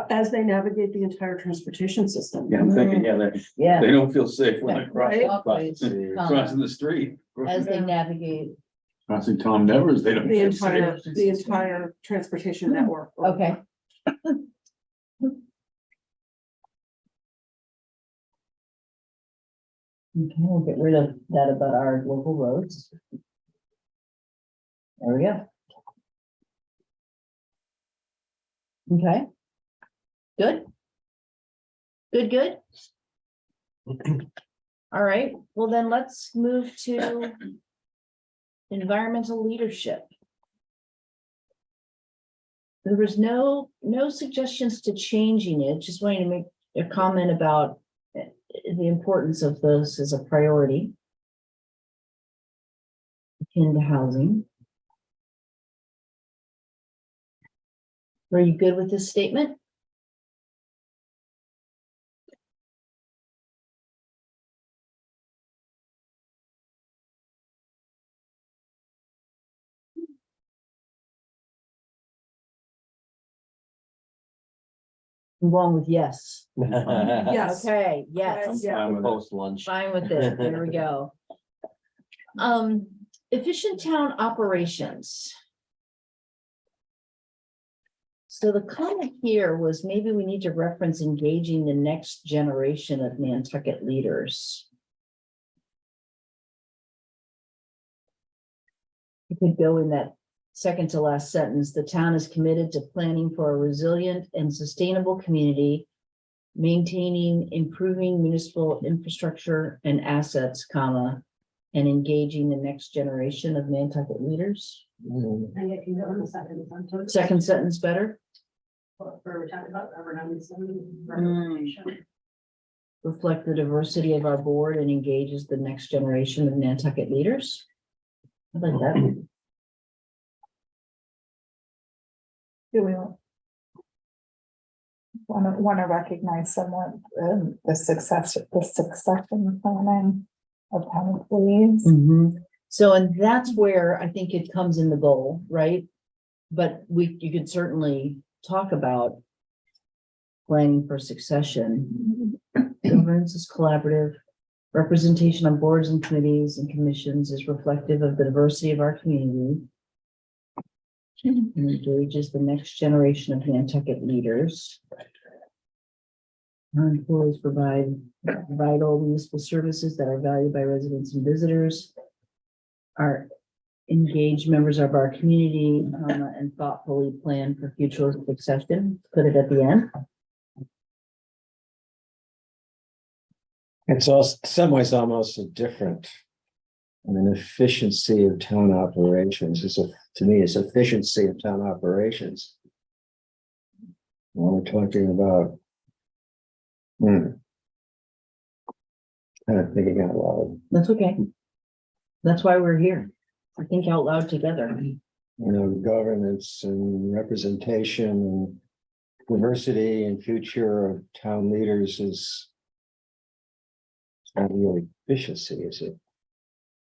As they navigate the entire transportation system. Yeah, I'm thinking, yeah, Yeah. they don't feel safe when they're crossing, Walkways, crossing the street. as they navigate. Crossing Tom Nevers, they don't The feel safe. entire transportation network. Okay. Okay, we'll get rid of that about our local roads. There we go. Okay. Good. Good. All right, well then let's move to environmental leadership. There was no suggestions to changing it, just wanting to make a comment about the importance of those as a priority. Akin to housing. Are you good with this statement? I'm going with yes. Yes. Okay, yes. Yeah. Post lunch. Fine with it. There we go. Efficient town operations. So the comment here was maybe we need to reference engaging the next generation of Nantucket leaders. You could go in that second to last sentence. The town is committed to planning for a resilient and sustainable community, maintaining, improving municipal infrastructure and assets, comma, and engaging the next generation of Nantucket leaders. And it can go in the second sentence. Second sentence better. Where we're talking about governance and Reflect the diversity of our board and engages the next generation of Nantucket leaders. I like that. Do we want to recognize someone, the succession planning of town employees? So, and that's where I think it comes in the goal, right? But you could certainly talk about planning for succession. Governance is collaborative. Representation on boards and committees and commissions is reflective of the diversity of our community. And engages the next generation of Nantucket leaders. Our employees provide vital municipal services that are valued by residents and visitors. Are engaged members of our community, and thoughtfully plan for future succession. Put it at the end. It's also some ways almost a different. I mean, efficiency of town operations is to me, it's efficiency of town operations. When we're talking about. Kind of thinking out loud. That's okay. That's why we're here. I think out loud together. Governance and representation and diversity and future of town leaders is. It's not really efficiency, is it?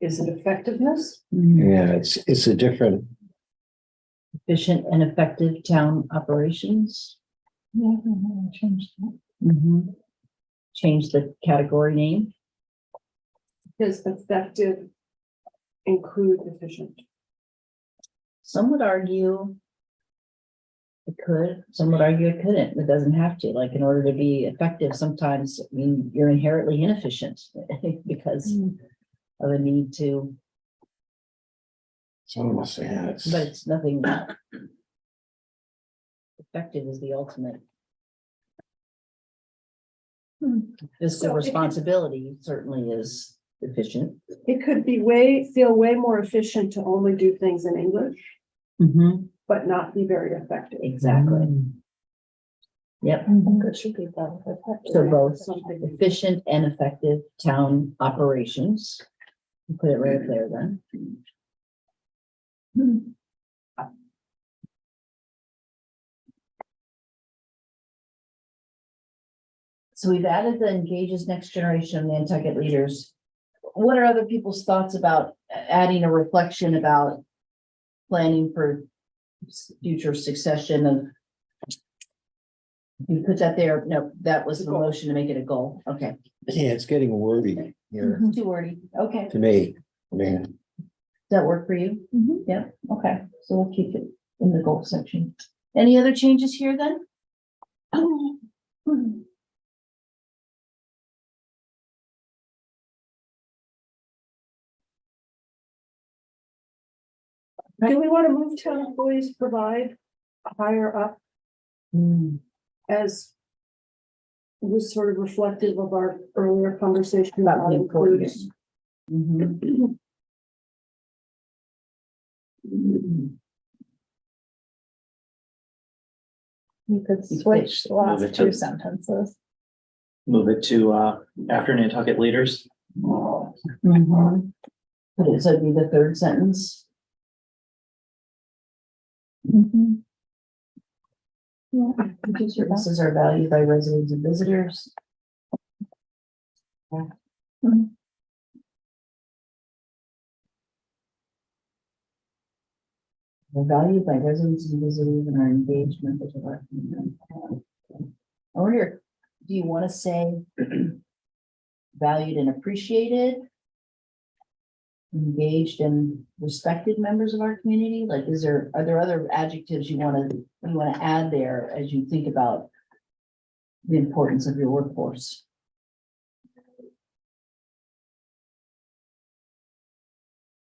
Is it effectiveness? Yeah, it's a different. Efficient and effective town operations. Yeah, change that. Change the category name. Does effective include efficient? Some would argue it could, some would argue it couldn't. It doesn't have to. Like, in order to be effective, sometimes, I mean, you're inherently inefficient because of a need to, It's almost, yeah, but it's nothing. Effective is the ultimate. Fiscal responsibility certainly is efficient. It could be feel way more efficient to only do things in English, but not be very effective. Exactly. Yep. It should be both. So both efficient and effective town operations. Put it right there then. So we've added the engages next generation of Nantucket leaders. What are other people's thoughts about adding a reflection about planning for future succession of? You put that there. No, that was the motion to make it a goal. Okay. Yeah, it's getting wordy here Too wordy. Okay. to me. I mean, Does that work for you? Yeah, okay, so we'll keep it in the goal section. Any other changes here then? Do we want to move town employees provide higher up as was sort of reflective of our earlier conversation About about the includes. Mhm. You could You switch the move last it to- two sentences. Move it to, after Nantucket leaders. Mhm. But it would be the third sentence. Mhm. Yeah. Services are valued by residents and visitors. Mhm. They're valued by residents and visitors and are engaged members of our community. I wonder, do you want to say valued and appreciated? Engaged and respected members of our community? Like, are there other adjectives you want to add there as you think about the importance of your workforce?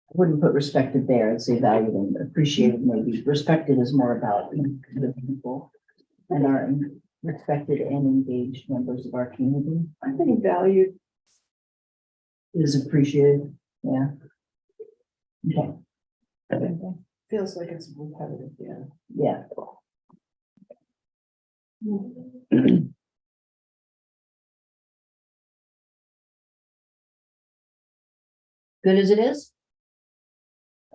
I wouldn't put respected there. I'd say valued and appreciated maybe. Respected is more about the people and are respected and engaged members of our community. I think valued. Is appreciated, yeah. Okay, Feels like it's repetitive, yeah. yeah. Good as it is?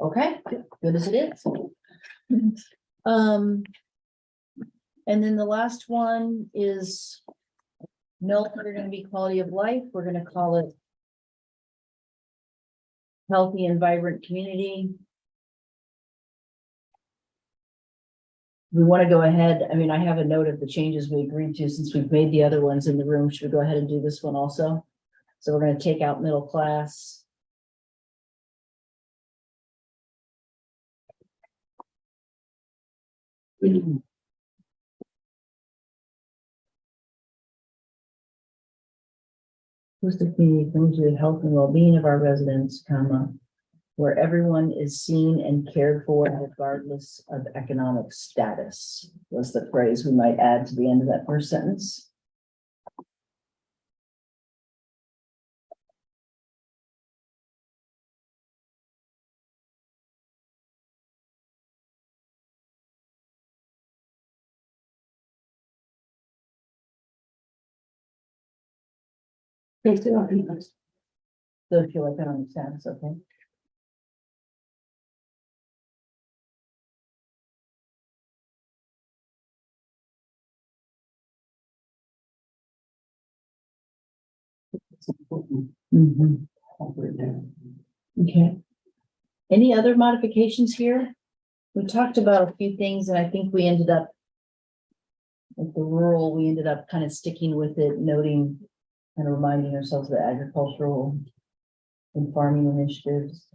Okay, good as it is. And then the last one is no longer gonna be quality of life. We're gonna call it healthy and vibrant community. We want to go ahead. I mean, I have a note of the changes we agreed to since we've made the other ones in the room. Should we go ahead and do this one also? So we're going to take out middle class. Inclusive community comes to the health and well-being of our residents, comma, where everyone is seen and cared for regardless of economic status, was the phrase we might add to the end of that first sentence. Socioeconomic status, okay. Mhm. Okay. Any other modifications here? We talked about a few things and I think we ended up with the rural, we ended up kind of sticking with it, noting and reminding ourselves of the agricultural and farming initiatives.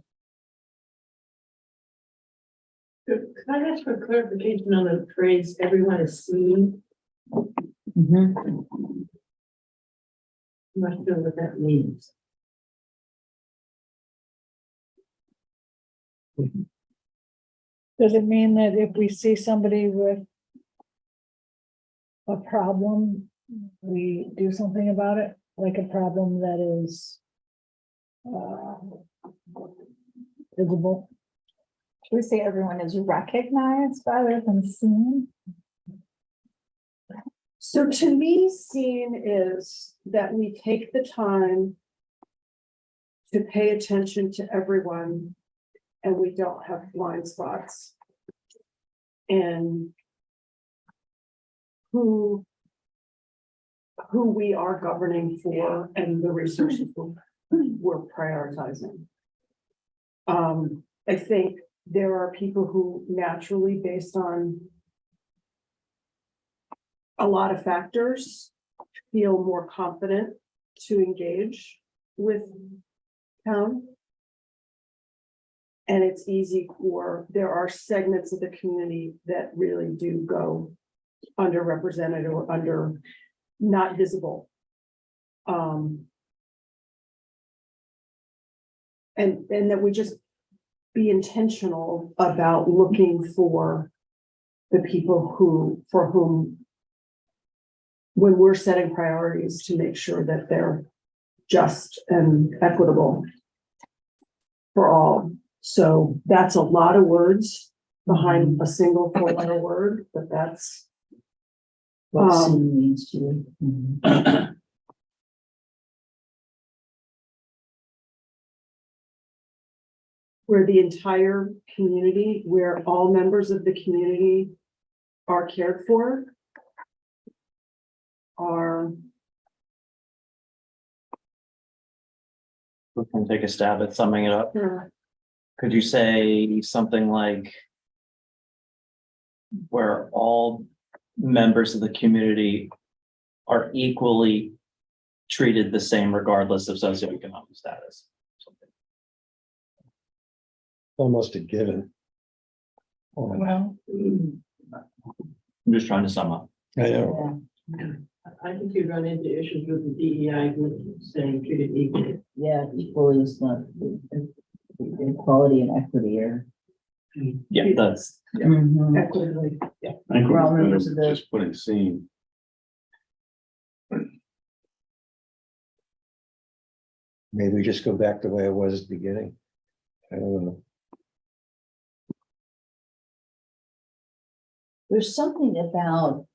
Could I ask for clarification on the phrase everyone is seen? Mhm. I'm not sure what that means. Does it mean that if we see somebody with a problem, we do something about it, like a problem that is visible? Should we say everyone is recognized rather than seen? So to me, seen is that we take the time to pay attention to everyone and we don't have blind spots. And who we are governing for and the resources we're prioritizing. I think there are people who naturally, based on a lot of factors, feel more confident to engage with town. And it's easy there are segments of the community that really do go underrepresented or under not visible. And that we just be intentional about looking for the people for whom, when we're setting priorities, to make sure that they're just and equitable for all. So that's a lot of words behind a single 4-letter word, but that's What soon means to you. where the entire community, where all members of the community are cared for, are, We can take a stab at summing it up. Could you say something like where all members of the community are equally treated the same regardless of socioeconomic status? Almost a given. Well, I'm just trying to sum up. I know. I think you run into issues with the DEI group saying treated equally. Yeah, equally is not equality and equity are. Yeah, that's, equitably. I think We're all we're members of the- just putting seen. Maybe we just go back the way it was at the beginning. I don't know. There's something about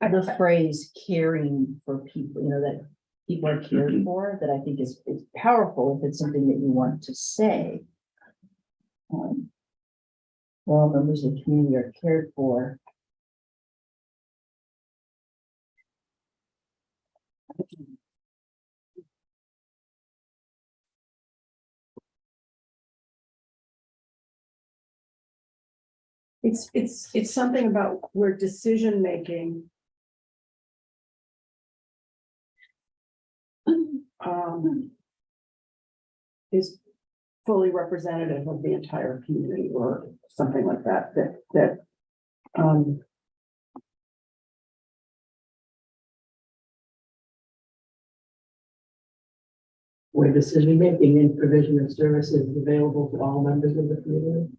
the phrase caring for people, that people are cared for, that I think is powerful if it's something that you want to say. All members of the community are cared for. It's something about where decision-making is fully representative of the entire community, or something like that, Where decision making and provision of services is available to all members of the community.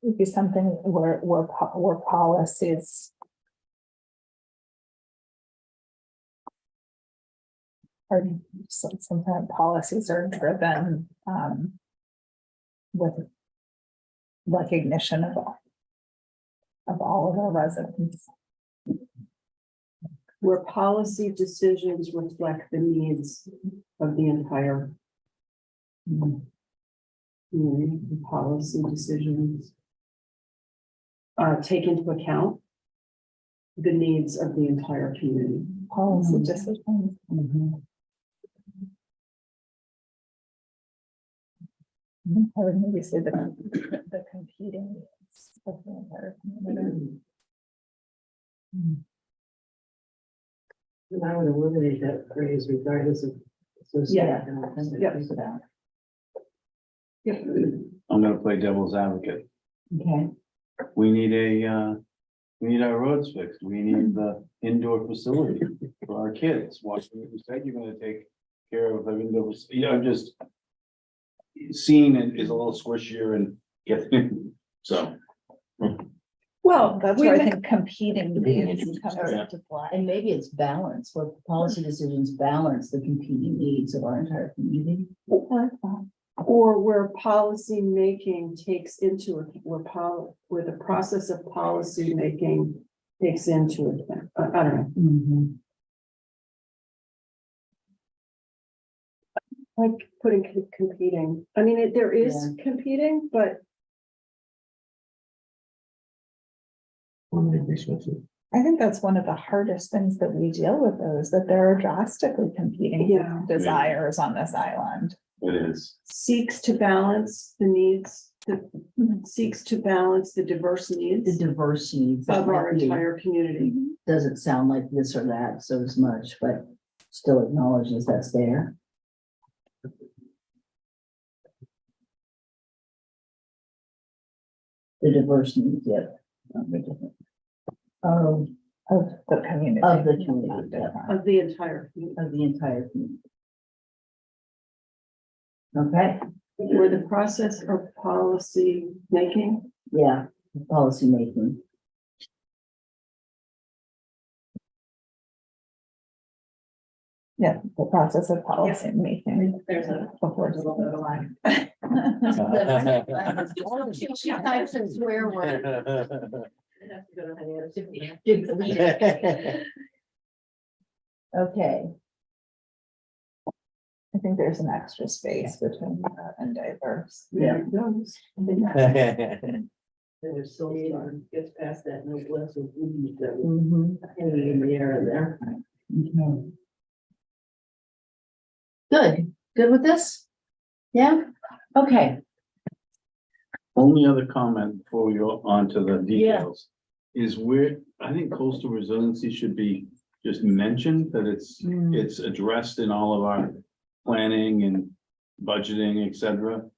Would be something where policies are, sometimes policies are driven with recognition of all of our residents. where policy decisions reflect the needs of the entire community. Policy decisions take into account the needs of the entire community. Policy decisions. I would maybe say the competing needs of the entire community. And I would eliminate that phrase regardless of. Yeah. Yeah. I'm gonna play devil's advocate. Okay. We need we need our roads fixed. We need the indoor facility for our kids. What you said you're gonna take care of the indoor, just seeing it is a little squishier and so. Well, That's we where I may- think competing needs comes Yeah. into play. And maybe it's balance, where policy decisions balance the competing needs of our entire community. or where policy making takes into it, where the process of policy making takes into it. I don't know, like putting competing. I mean, there is competing, but I think that's one of the hardest things that we deal with, those that there are drastically competing Yeah. desires on this island. It is. seeks to balance the needs, seeks to balance the diverse The needs diverse needs. of our entire community. Doesn't sound like this or that so as much, but still acknowledges that's there. The diverse needs, yep. Of The community. Of the community, yeah. Of the entire community. the entire community. Okay, For the process of policy making. Yeah, policy making. Yeah, the process of policy making. There's a Before. little bit of line. She types in swear word. Okay, I think there's an extra space between that and diverse. yeah. There's still, gets past that noblesse of duty that was Mhm. hanging in the air there. Okay. Good with this? Yeah, okay. Only other comment before we go on to the details. Is where, I think coastal resiliency should be just mentioned, that it's addressed in all of our planning and budgeting, et cetera.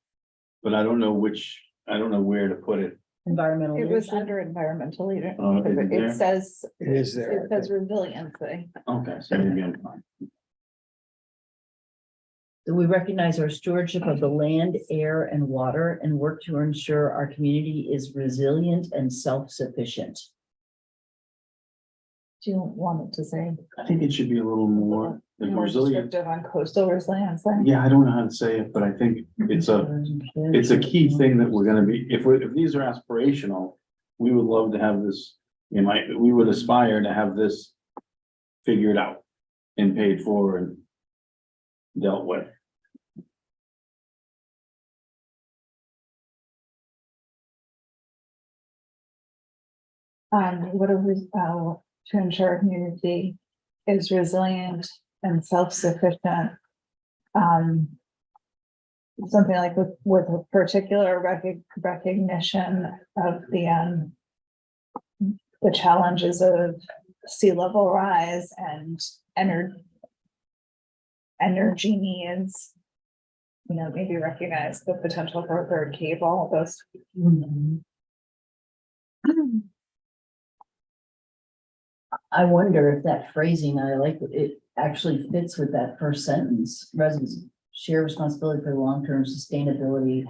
But I don't know where to put it. Environmental. It was leadership. under environmental leader. Is it there? It says, It is there. it says resiliency. Okay, so maybe I'm fine. So we recognize our stewardship of the land, air, and water and work to ensure our community is resilient and self-sufficient. Do you want it to say I think it should be a little more more resilient. descriptive on coastal resiliency? Yeah, I don't know how to say it, but I think it's a key thing that we're gonna be, if these are aspirational, we would love to have this, we would aspire to have this figured out and paid for and dealt with. What are we, to ensure our community is resilient and self-sufficient. Something like with a particular recognition of the challenges of sea level rise and energy needs. You know, maybe recognize the potential for a third cable, those. I wonder if that phrasing, I like, it actually fits with that first sentence. Residents share responsibility for the long-term sustainability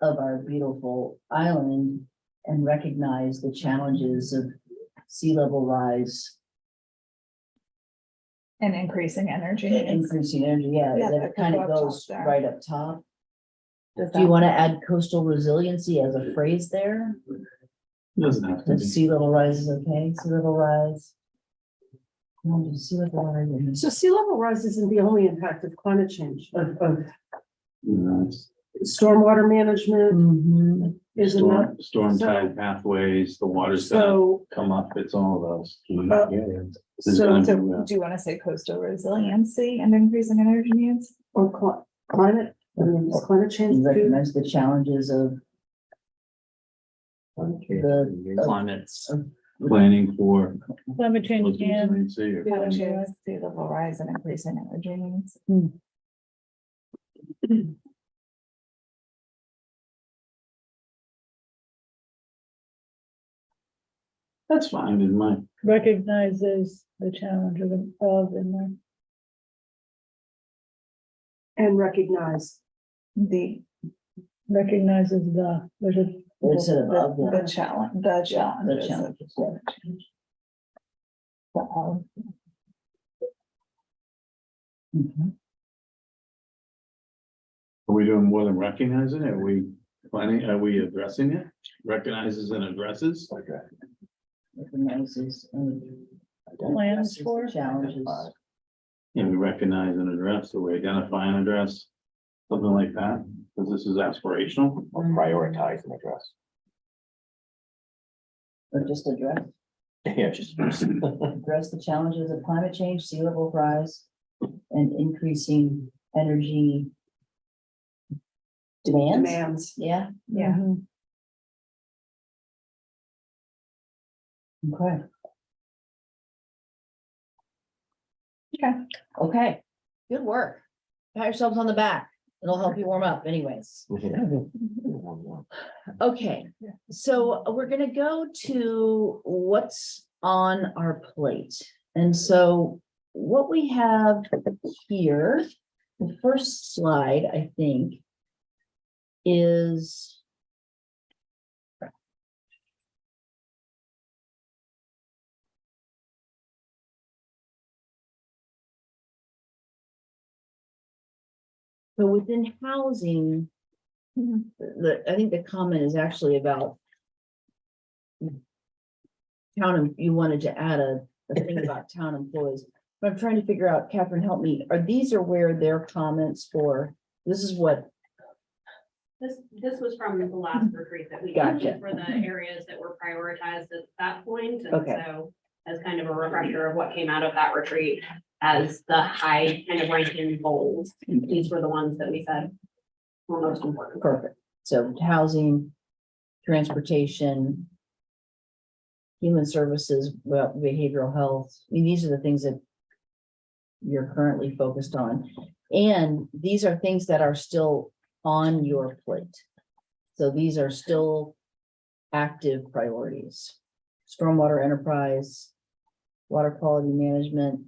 of our beautiful island and recognize the challenges of sea level rise And increasing energy and needs. increasing energy. Yeah, Yeah, that that kind could of go up goes top there. right up top. Does Do you that- want to add coastal resiliency as a phrase there? Doesn't have to The be. sea level rise is okay, sea level rise. Sea level rise. So sea level rise isn't the only impact of climate change, of It's stormwater management Mhm. is another. storm tide pathways, the water's gonna So, come up, it's all of those. so, So do you want to say coastal resiliency and increasing energy needs? or climate, I mean, is climate change too? Recognize the challenges of the Climates. Planning for. Climate change coastal and resiliency or- Challenges, sea level rise and increasing energy needs. That's fine in my, recognizes the challenge of in there. And recognize. The, Recognizes there's a. instead of the challenge, the the challenges. of challenges. climate change. Mhm. are we doing more than recognizing it? Are we planning, are we addressing it? Recognizes and addresses? Recognizes and Plans for. challenges. Yeah, we recognize and address, so we identify and address, something like that, because this is aspirational. Or prioritize and address. Or just address, Yeah, just. address the challenges of climate change, sea level rise, and increasing energy demands. Demands. Yeah, Yeah, Mhm. okay. okay. Okay, good work. Pat yourselves on the back. It'll help you warm up anyways. Okay, so we're gonna go to what's on our plate. And so what we have here, the first slide, I think, is so within housing, I think the comment is actually about town, you wanted to add a thing about town employees. But I'm trying to figure out, Catherine, help me, these are where their comments for, this is what, This was from the last retreat that we Gotcha. did for the areas that were prioritized at that point. And Okay. so as kind of a refresher of what came out of that retreat as the high kind of ranking goals, these were the ones that we said were most important. perfect. So housing, transportation, human services, well, behavioral health. I mean, these are the things that you're currently focused on. And these are things that are still on your plate. So these are still active priorities. Stormwater enterprise, water quality management.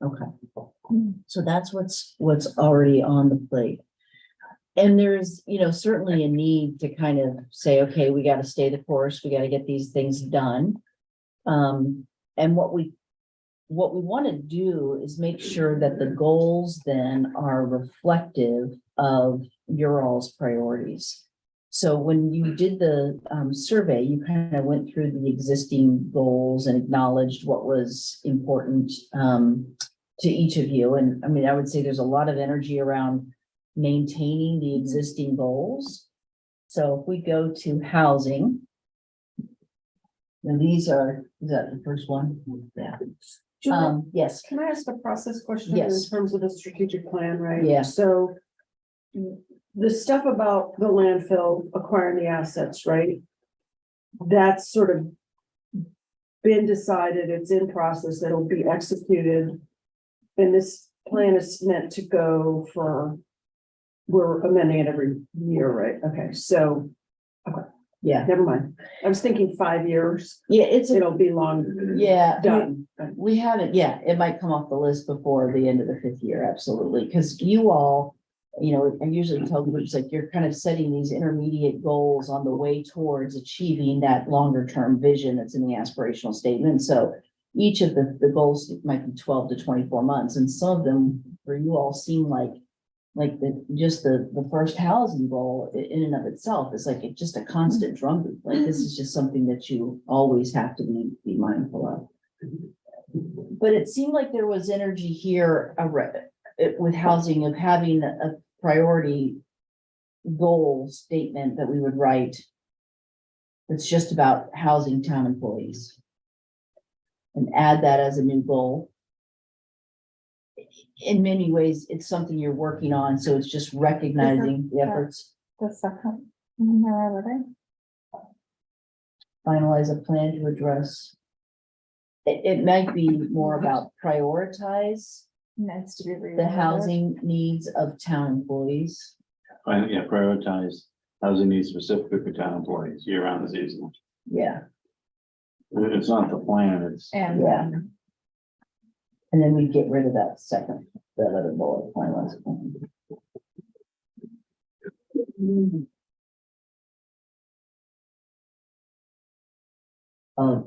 Okay. So that's what's already on the plate. And there's, certainly a need to kind of say, okay, we got to stay the course, we got to get these things done. And what we want to do is make sure that the goals then are reflective of your all's priorities. So when you did the survey, you kind of went through the existing goals and acknowledged what was important to each of you. And I mean, I would say there's a lot of energy around maintaining the existing goals. So if we go to housing, and these are, is that the first one? Yeah. Yes. Can I ask a process question in Yes. terms of the strategic plan, right? Yeah. So the stuff about the landfill acquiring the assets, right? That's sort of been decided, it's in process, it'll be executed. And this plan is meant to go for, we're amending it every year, right? Okay, so, Yeah. never mind. I was thinking 5 years, Yeah, it'll be long. Yeah. Done. We haven't, yeah, it might come off the list before the end of the 5th year, absolutely, because you all, I usually tell groups like you're kind of setting these intermediate goals on the way towards achieving that longer term vision that's in the aspirational statement. So each of the goals might be 12 to 24 months, and some of them for you all seem like the first housing goal in and of itself is like, it's just a constant drumbeat. Like this is just something that you always have to be mindful of. But it seemed like there was energy here with housing of having a priority goal statement that we would write. It's just about housing town employees. And add that as a new goal. In many ways, it's something you're working on, so it's just recognizing the efforts. The second, narrative. Finalize a plan to address. It might be more about prioritize Needs to be the reworded. housing needs of town employees. Yeah, prioritize housing needs specifically for town employees year round season. Yeah, It's not the plan, it's. And yeah. And then we get rid of that other bullet, finalize. a plan. Oh,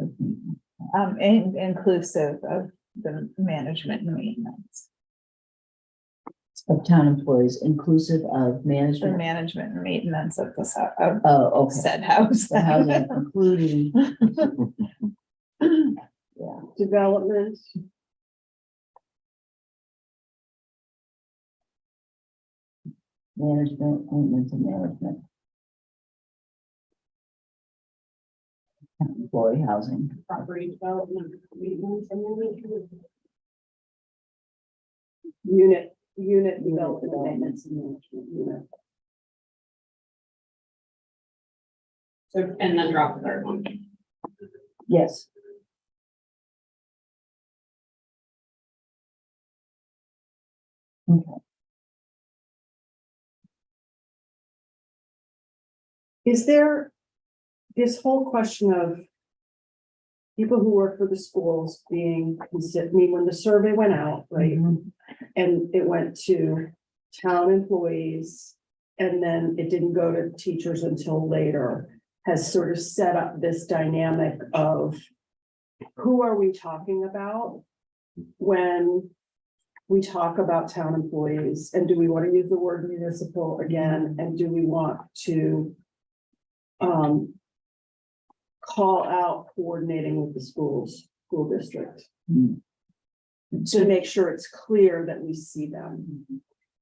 inclusive of the management and maintenance, of town employees, inclusive of the management. management and maintenance of the, of Oh, okay. said house. The housing, including. Yeah, Development. management, maintenance and management. Employee housing. Property development, maintenance, and management. Unit development, maintenance and management, unit. So, and then drop the third one. Yes. Okay. Is there this whole question of people who work for the schools being considered, I mean, when the survey went out, right? and it went to town employees, and then it didn't go to teachers until later, has sort of set up this dynamic of who are we talking about when we talk about town employees, and do we want to use the word municipal again, and do we want to call out coordinating with the school district to make sure it's clear that we see them.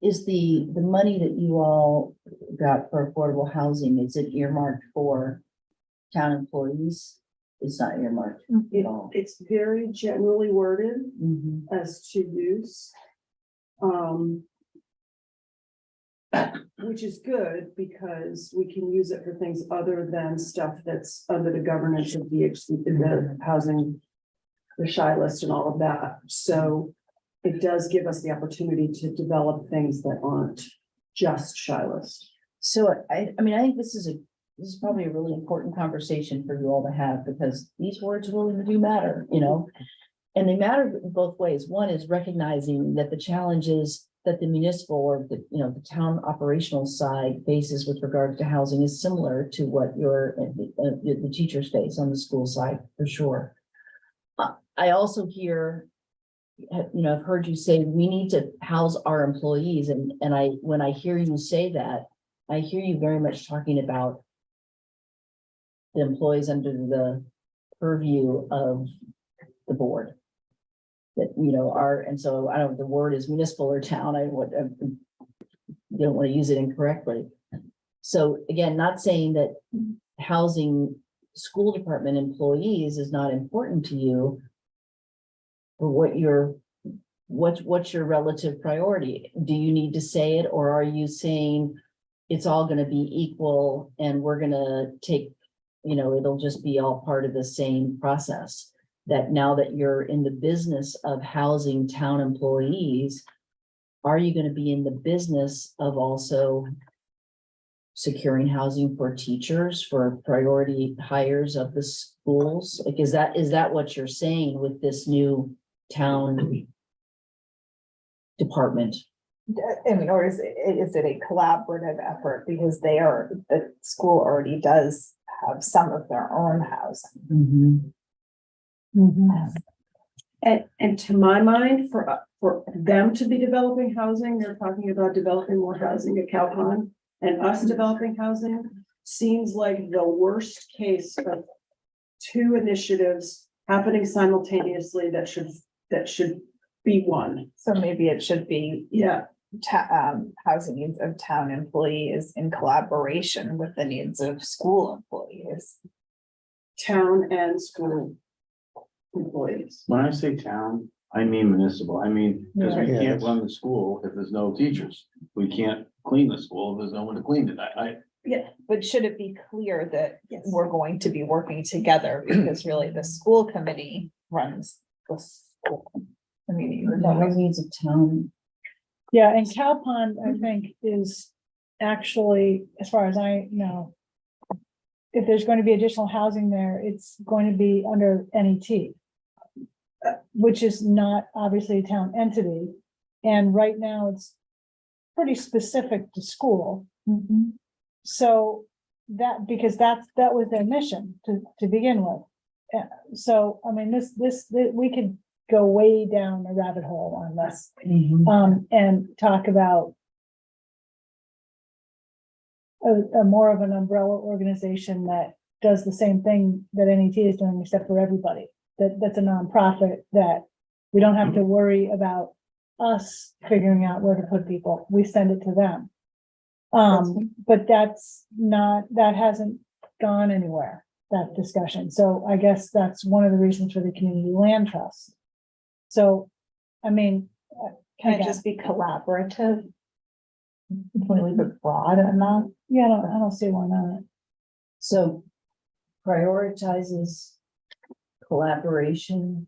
Is the money that you all got for affordable housing, is it earmarked for town employees? It's not earmarked at all. It's very generally worded Mhm. as to use. Which is good because we can use it for things other than stuff that's under the governance of the housing, the shy list and all of that. So it does give us the opportunity to develop things that aren't just shy list. So I mean, I think this is probably a really important conversation for you all to have, because these words really do matter, you know? And they matter in both ways. One is recognizing that the challenges that the municipal or the town operational side faces with regard to housing is similar to what the teachers face on the school side, for sure. I also hear, I've heard you say we need to house our employees, and when I hear you say that, I hear you very much talking about the employees under the purview of the board. That, and so I don't know if the word is municipal or town, you don't want to use it incorrectly. So again, not saying that housing school department employees is not important to you, but what's your relative priority? Do you need to say it, or are you saying it's all going to be equal and we're going to take, it'll just be all part of the same process? That now that you're in the business of housing town employees, are you going to be in the business of also securing housing for teachers, for priority hires of the schools? Like, is that what you're saying with this new town department? I mean, or is it a collaborative effort, because the school already does have some of their own housing. And to my mind, for them to be developing housing, they're talking about developing more housing at Cow Pond, and us developing housing seems like the worst case of two initiatives happening simultaneously that should be one. So maybe it should be, housing needs of town employees in collaboration with the needs of school employees. Town and school employees. When I say town, I mean municipal. I mean, because we Yeah. can't run the school if there's no teachers. We can't clean the school if there's no one to clean it. But should it be clear that Yes. we're going to be working together, because really the school committee runs the school. I mean, What needs of town? Yeah, and Cow Pond, I think, is actually, as far as I know, if there's going to be additional housing there, it's going to be under NET, which is not obviously a town entity. And right now it's pretty specific to school. So because that was their mission to begin with. So, I mean, this we could go way down a rabbit hole on this, and talk about a more of an umbrella organization that does the same thing that NET is doing, except for everybody. That's a nonprofit, that we don't have to worry about us figuring out where to put people. We send it to them. But that hasn't gone anywhere, that discussion. So I guess that's one of the reasons for the community land trust. So, I mean, can it just be collaborative? Can we leave it broad enough? Yeah, I don't see why not. So prioritizes collaboration.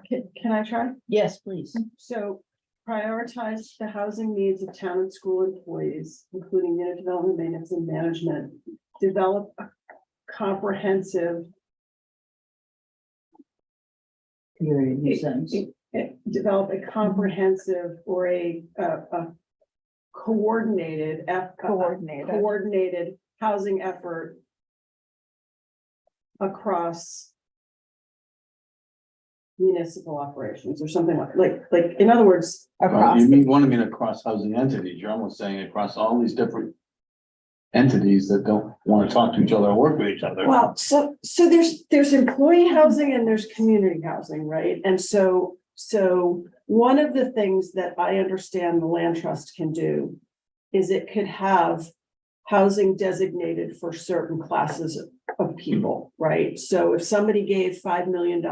Can I try? Yes, please. So prioritize the housing needs of town and school employees, including unit development, maintenance, and management. Develop a comprehensive. Period, new sentence. develop a comprehensive or a coordinated, coordinated housing effort across municipal operations or something like, in other words, Across, Want to mean across housing entities, you're almost saying across all these different entities that don't want to talk to each other or work with each other. well, so there's employee housing and there's community housing, right? And so one of the things that I understand the land trust can do is it could have housing designated for certain classes of people, right? So if somebody gave $5 million,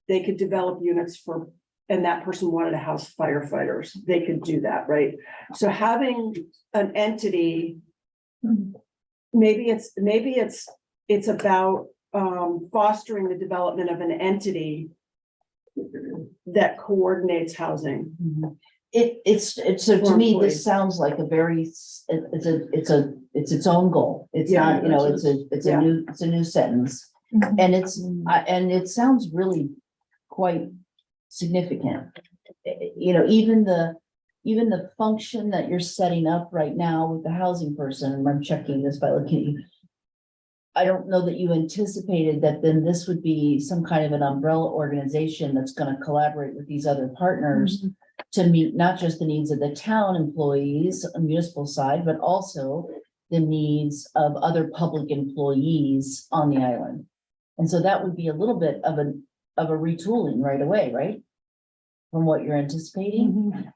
they could develop units for, and that person wanted to house firefighters, they could do that, right? So having an entity, maybe it's about fostering the development of an entity that coordinates housing. It's so to For me, employees. this sounds like a very, it's its own goal. It's Yeah, not, you know, it's yeah. a new sentence. Mhm. And and it sounds really quite significant. You know, even the function that you're setting up right now with the housing person, and I'm checking this by looking at you. I don't know that you anticipated that then this would be some kind of an umbrella organization that's gonna collaborate with these other partners to meet not just the needs of the town employees, on municipal side, but also the needs of other public employees on the island. And so that would be a little bit of a retooling right away, right? From what you're anticipating?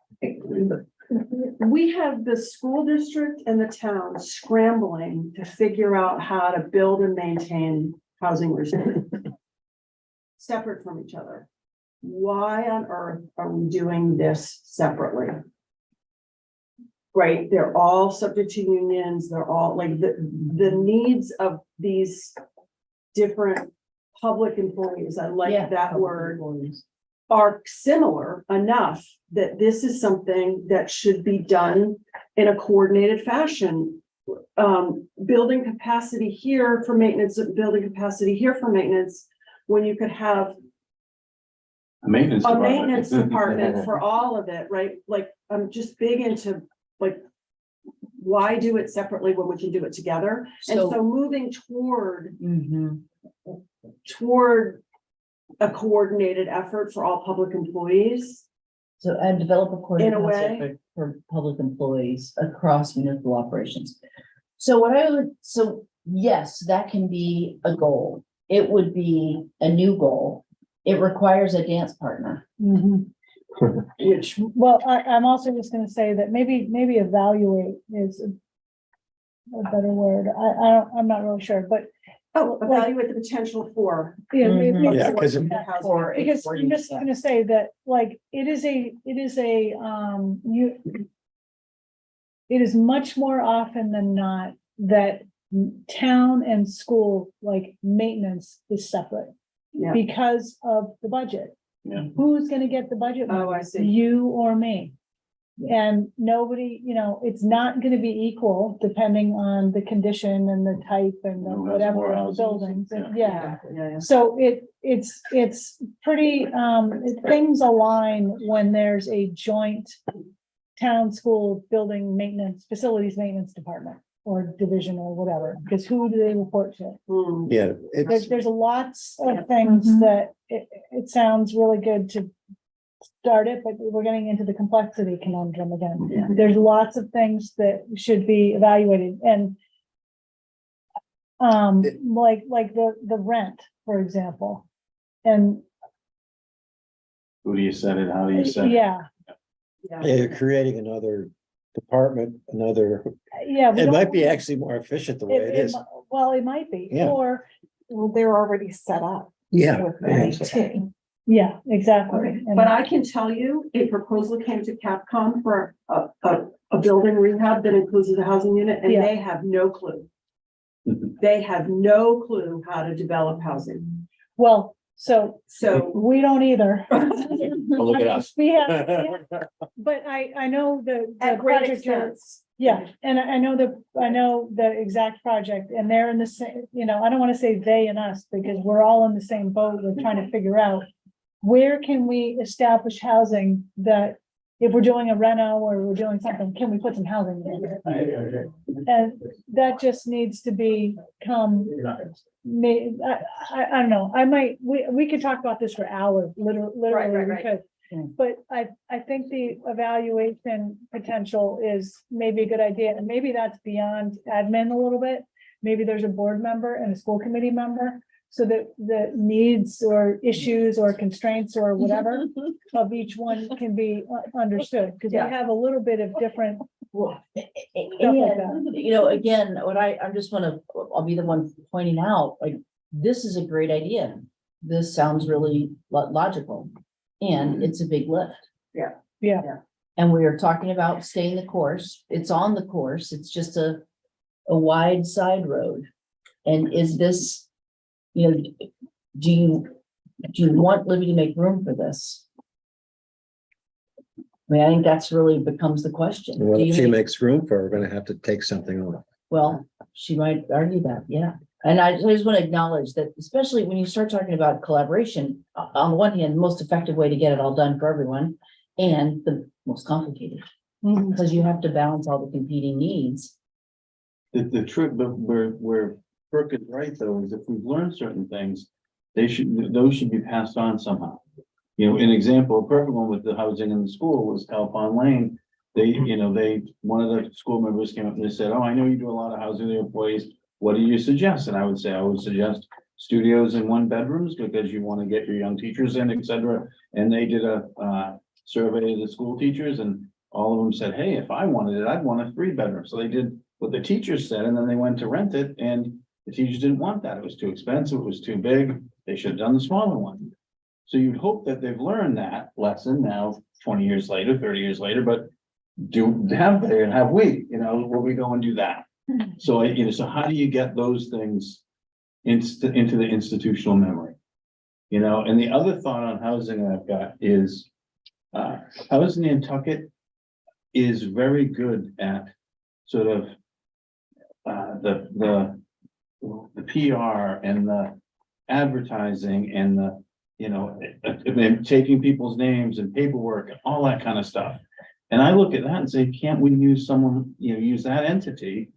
We have the school district and the town scrambling to figure out how to build and maintain housing reserve separate from each other. Why on earth are we doing this separately? Right, they're all subject to unions, they're all like the needs of these different public employees, I like Yeah, that public word, employees. are similar enough that this is something that should be done in a coordinated fashion. Building capacity here for maintenance, building capacity here for maintenance, when you could have A maintenance a department. maintenance department for all of it, right? Like, I'm just big into, like, why do it separately when we can do it together? And So- so moving toward Mhm. a coordinated effort for all public employees. So, and develop a In a coordinated way. concept for public employees across municipal operations. So so yes, that can be a goal. It would be a new goal. It requires a dance partner. Which, Well, I'm also just gonna say that maybe evaluate is a better word. I'm not really sure, but evaluate the potential for. yeah, Mhm. maybe- Yeah, 'cause it- For a Because I'm just coordinated- gonna say that, like, it is much more often than not that town and school, like, maintenance is separate Yeah. because of the budget. Yeah. Who's gonna get the budget? Oh, money? I see. You or me? And nobody, it's not gonna be equal depending on the condition and the type and the Who has whatever more of the houses? buildings, and- yeah. Yeah. So it's pretty, things align when there's a joint town, school, building maintenance, facilities maintenance department or division or whatever, because who do they report to? Hmm. Yeah, it's, There's lots of things Mhm. that it sounds really good to start it, but we're getting into the complexity conundrum again. Yeah. There's lots of things that should be evaluated and like the rent, for example. And Who do you set it? How do you set it? yeah, you're creating another department, another, yeah. we it don't might be wanna- actually more efficient the way it is. Well, it might be, Yeah. or, well, they're already set up Yeah. with IT. yeah, exactly. Okay, And- but I can tell you, a proposal came to Capcom for a building rehab that includes the housing unit, and Yeah. they have no clue. They have no clue how to develop housing, Well, so so. we don't either. Look at us. We have, but I know the At great project you're- expense. Yeah, and I know the exact project, and they're in the same, I don't wanna say they and us, because we're all in the same boat, we're trying to figure out where can we establish housing that if we're doing a reno or we're doing something, can we put some housing in? And that just needs to become, I don't know, we could talk about this for hours, literally, right. because. But I think the evaluation potential is maybe a good idea, and maybe that's beyond admin a little bit. Maybe there's a board member and a school committee member, so that the needs or issues or constraints or whatever of each one can be understood, because we Yeah. have a little bit of different. Well, like and, you know, again, what I'm just wanna, I'll be the one pointing out, like, this is a great idea. This sounds really logical, and it's a big lift. Yeah, And we are talking about staying the course. It's on the course. It's just a wide side road. And is this, you know, do you want Libby to make room for this? I mean, I think that's really becomes the question. What Do you if she make- makes room for, her, we're gonna have to take something on. Well, she might argue that, yeah. And I just want to acknowledge that, especially when you start talking about collaboration, on the one hand, the most effective way to get it all done for everyone, and the most complicated, because you have to balance all the competing needs. The trick, but where Brooke is right, though, is if we've learned certain things, those should be passed on somehow. You know, an example, a perfect one with the housing in the school was Cal Pond Lane. One of the school members came up and they said, oh, I know you do a lot of housing with your employees. What do you suggest? And I would say, I would suggest studios and 1 bedrooms because you want to get your young teachers in, et cetera. And they did a survey of the school teachers and all of them said, hey, if I wanted it, I'd want a 3 bedroom. So they did what the teachers said, and then they went to rent it and the teachers didn't want that. It was too expensive. It was too big. They should have done the smaller one. So you'd hope that they've learned that lesson now, 20 years later, 30 years later, but have they and have we, will we go and do that? So, so how do you get those things into the institutional memory? And the other thought on housing I've got is, housing in Nantucket is very good at sort of the PR and the advertising and the, taking people's names and paperwork and all that kind of stuff. And I look at that and say, can't we use someone, use that entity,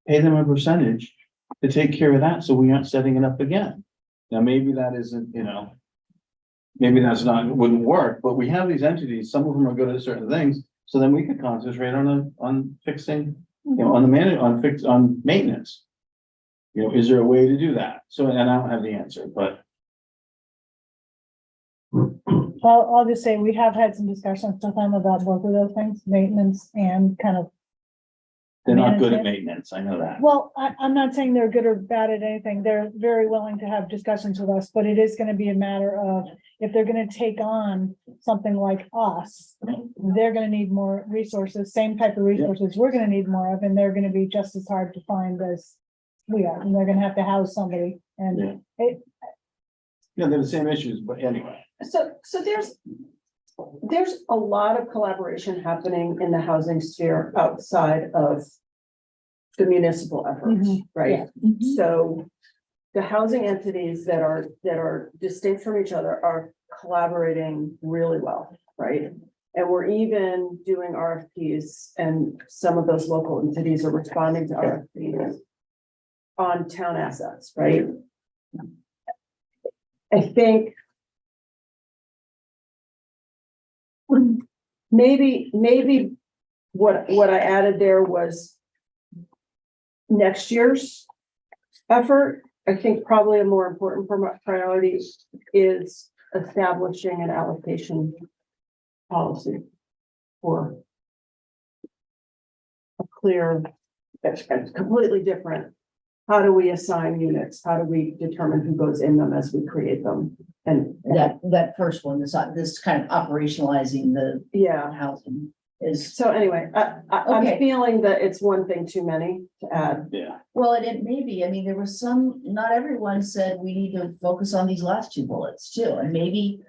pay them a percentage to take care of that so we aren't setting it up again? Now, maybe that isn't, maybe that's wouldn't work, but we have these entities, some of them are good at certain things. So then we could concentrate on fixing, on maintenance. Is there a way to do that? So, and I don't have the answer, but. I'll just say, we have had some discussions with them about both of those things, maintenance and kind of. They're not good at management. maintenance, I know that. Well, I'm not saying they're good or bad at anything. They're very willing to have discussions with us, but it is gonna be a matter of, if they're gonna take on something like us, they're gonna need more resources, same type of resources we're gonna need more of, and they're gonna be just as hard to find as we are, and they're gonna have to house somebody, and Yeah, they're the same issues, but anyway. So there's a lot of collaboration happening in the housing sphere outside of the municipal efforts, right? So the housing entities that are distinct from each other are collaborating really well, right? And we're even doing RFPs, and some of those local entities are responding to RFPs on town assets, right? I think maybe what I added there was next year's effort. I think probably a more important priority is establishing an allocation policy for a clear, that's completely different. How do we assign units? How do we determine who goes in them as we create them? And That first one, this kind of operationalizing the housing is. So anyway, I'm Okay. feeling that it's one thing too many to add. Yeah. Well, and it may be, I mean, there was not everyone said we need to focus on these last 2 bullets too, and maybe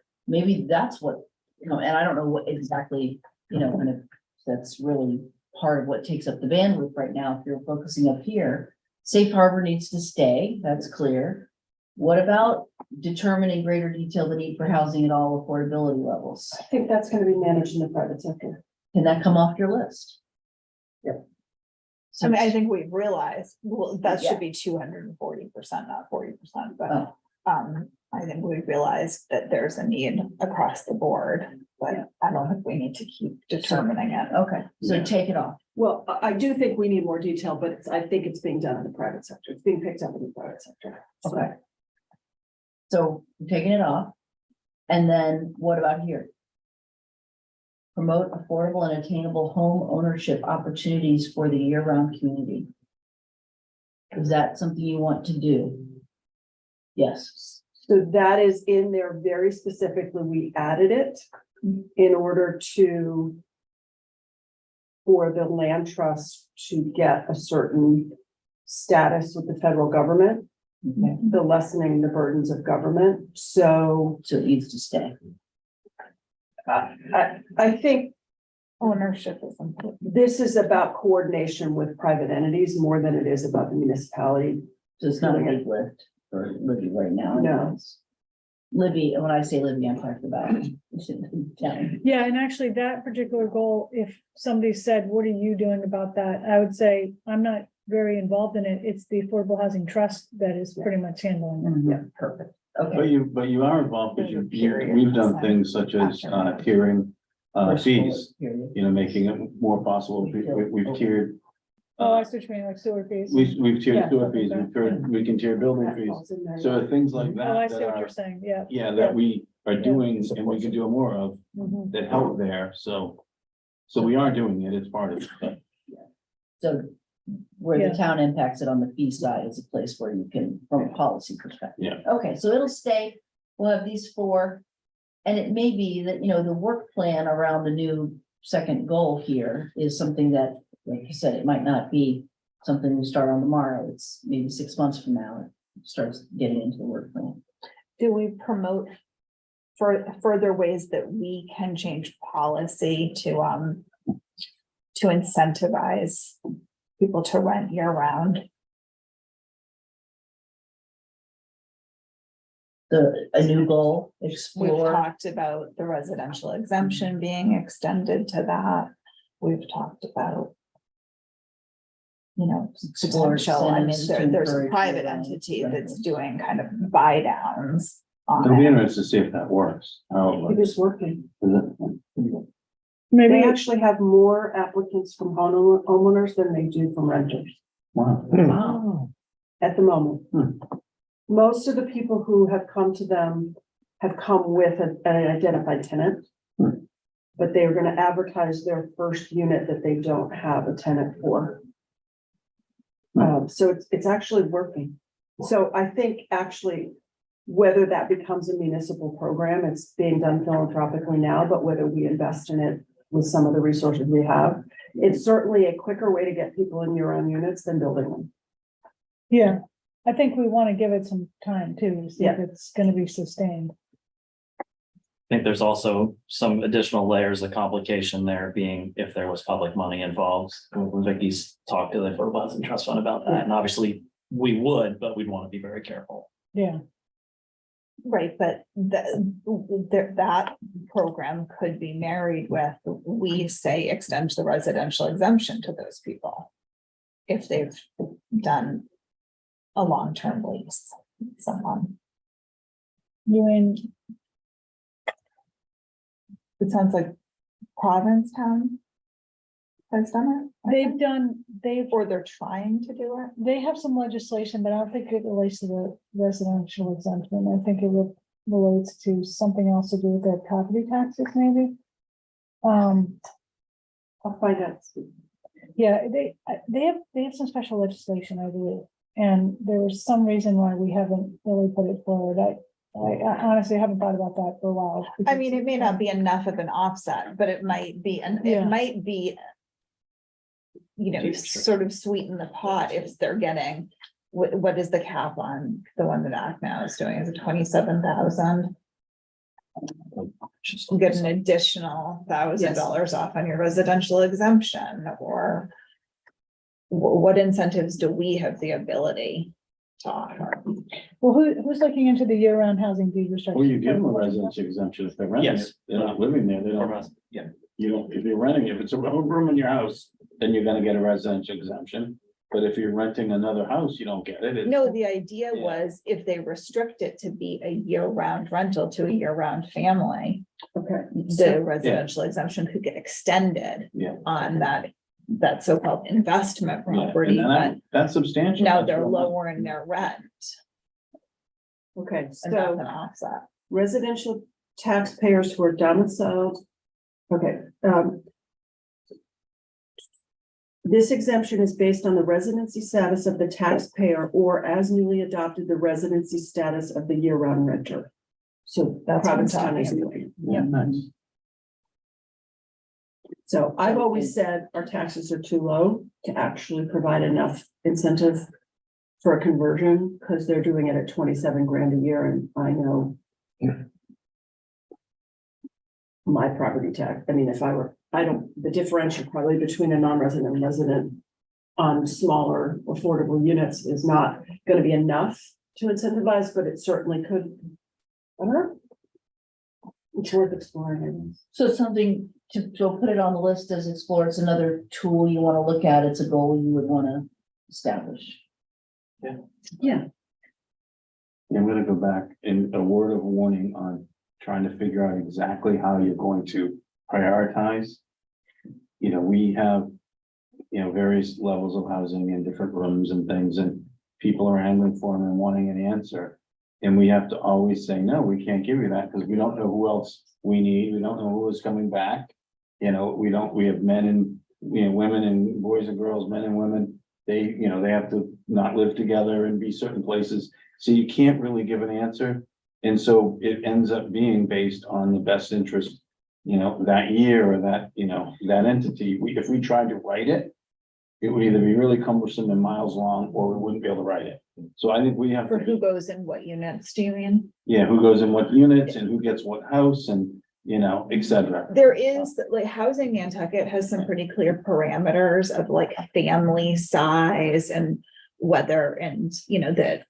that's what, and I don't know what exactly, kind of, that's really part of what takes up the bandwidth right now, if you're focusing up here. Safe harbor needs to stay, that's clear. What about determining greater detail the need for housing at all affordability levels? I think that's gonna be managed in the private sector. Can that come off your list? Yep. I mean, I think we've realized, well, that Yeah. should be 240%, not 40%, but, Oh. I think we've realized that there's a need across the board, but I don't think we need to keep determining it. Okay, so Yeah. take it off. Well, I do think we need more detail, but I think it's being done in the private sector. It's being picked up in the private sector. So- Okay. So I'm taking it off. And then what about here? Promote affordable and attainable home ownership opportunities for the year-round community. Is that something you want to do? Yes. So that is in there very specifically. We added it in order to, for the land trust to get a certain status with the federal government, Okay, the lessening the burdens of government. So so it needs to stay. I think Ownership is important. this is about coordination with private entities more than it is about the municipality. So it's not a big lift for Libby right now. No. anyways. Libby, and when I say Libby, I'm talking about. town. Yeah, and actually that particular goal, if somebody said, what are you doing about that? I would say, I'm not very involved in it. It's the Affordable Housing Trust that is pretty much handling it. Yeah, perfect. But Okay. you are involved because There's a period we've done percent things such as after. tiering First fees, bullet, period. you know, making it more possible. We've tiered. Oh, I see what you mean, like sewer fees. We've Yeah. tiered sewer fees, we can tier building That fees. falls in there. So things like Oh, I that see that what you're are, saying, yeah. yeah, that we are doing and we can do more of Mhm. that help there. So we are doing it. It's part of it. So where Yeah. the town impacts it on the fee side is a place where you can, from a policy perspective. Yeah. Okay, so it'll stay, we'll have these four. And it may be that, the work plan around the new second goal here is something that, like you said, it might not be something we start on tomorrow. It's maybe 6 months from now, it starts getting into the work plan. Do we promote further ways that we can change policy to incentivize people to rent year round? A new goal, We've explore, talked about the residential exemption being extended to that. We've talked about, Explore potential, I mean, incentives to there's a encourage private year-round entity that's rentals. doing kind of buy downs. It'll be interesting to see if that works. How it It works. is working. Is it? Maybe, They actually have more applicants from homeowners than they do from renters Wow. Wow. at the moment. Hmm. Most of the people who have come to them have come with an identified tenant. Hmm. But they are gonna advertise their first unit that they don't have a tenant for. So it's actually working. So I think actually, whether that becomes a municipal program, it's being done philanthropically now, but whether we invest in it with some of the resources we have, it's certainly a quicker way to get people in your own units than building them. yeah, I think we want to give it some time too, to see if it's gonna be sustained. I think there's also some additional layers of complication there being if there was public money involved. Vicky's talked to the Affordable Housing Trust Fund about that, and obviously we would, but we'd want to be very careful. Yeah, Right, but that program could be married with, we say, extend the residential exemption to those people. If they've done a long-term lease, with someone, you mean, it sounds like Provincetown has done it. Or they're trying to do it. they have some legislation, but I don't think it relates to the residential exemption. I think it relates to something else to do with their property taxes, maybe. I'll find out. Yeah, they have some special legislation, I believe, and there was some reason why we haven't really put it forward. I honestly haven't thought about that for a while. I mean, it may not be enough of an offset, but it might be, and Yeah. it might be. Sort of sweeten the pot if they're getting, what is the cap on the one that ACT now is doing? Is it 27,000? You get an additional $1,000 off on your residential exemption, or what incentives do we have the ability to offer. Well, who's looking into the year-round housing deed restriction? Well, you give them a residential exemption if they're renting it. Yes. They're not living there, they Or don't. res- yeah. You don't, if you're renting, if it's a room in your house, then you're gonna get a residential exemption. But if you're renting another house, you don't get it. It's- No, the idea Yeah. was if they restrict it to be a year-round rental to a year-round family, Okay. the residential exemption could get extended Yeah. on that so-called investment Yeah, and property, then but that's substantial. now That's they're real money. lowering their rent. Okay, And that's so an offset. residential taxpayers who are domiciled. Okay, this exemption is based on the residency status of the taxpayer or as newly adopted, the residency status of the year-round renter. So That's what I'm Provincetown is talking new. Yeah, nice. So I've always said our taxes are too low to actually provide enough incentive for a conversion, because they're doing it at 27 grand a year, and I know my property tax, I mean, if I were, the differential probably between a non-resident and resident on smaller affordable units is not gonna be enough to incentivize, but it certainly could. I don't know. It's worth exploring, I guess. So it's something to put it on the list as explore. It's another tool you want to look at. It's a goal you would want to establish. Yeah. I'm gonna go back in a word of warning on trying to figure out exactly how you're going to prioritize. You know, we have, you know, various levels of housing in different rooms and things, and people are angling for them and wanting an answer. And we have to always say, no, we can't give you that because we don't know who else we need. We don't know who is coming back. You know, we have men and, you know, women and boys and girls, men and women. They, you know, they have to not live together and be certain places. So you can't really give an answer. And so it ends up being based on the best interest, you know, that year or that, you know, that entity. If we tried to write it, it would either be really cumbersome and miles long, or we wouldn't be able to write it. So I think we have For to, who goes in what units, do you mean? yeah, who goes in what units and who gets what house and, you know, et cetera. There is, like, housing Nantucket has some pretty clear parameters of like family size and whether, and you know, that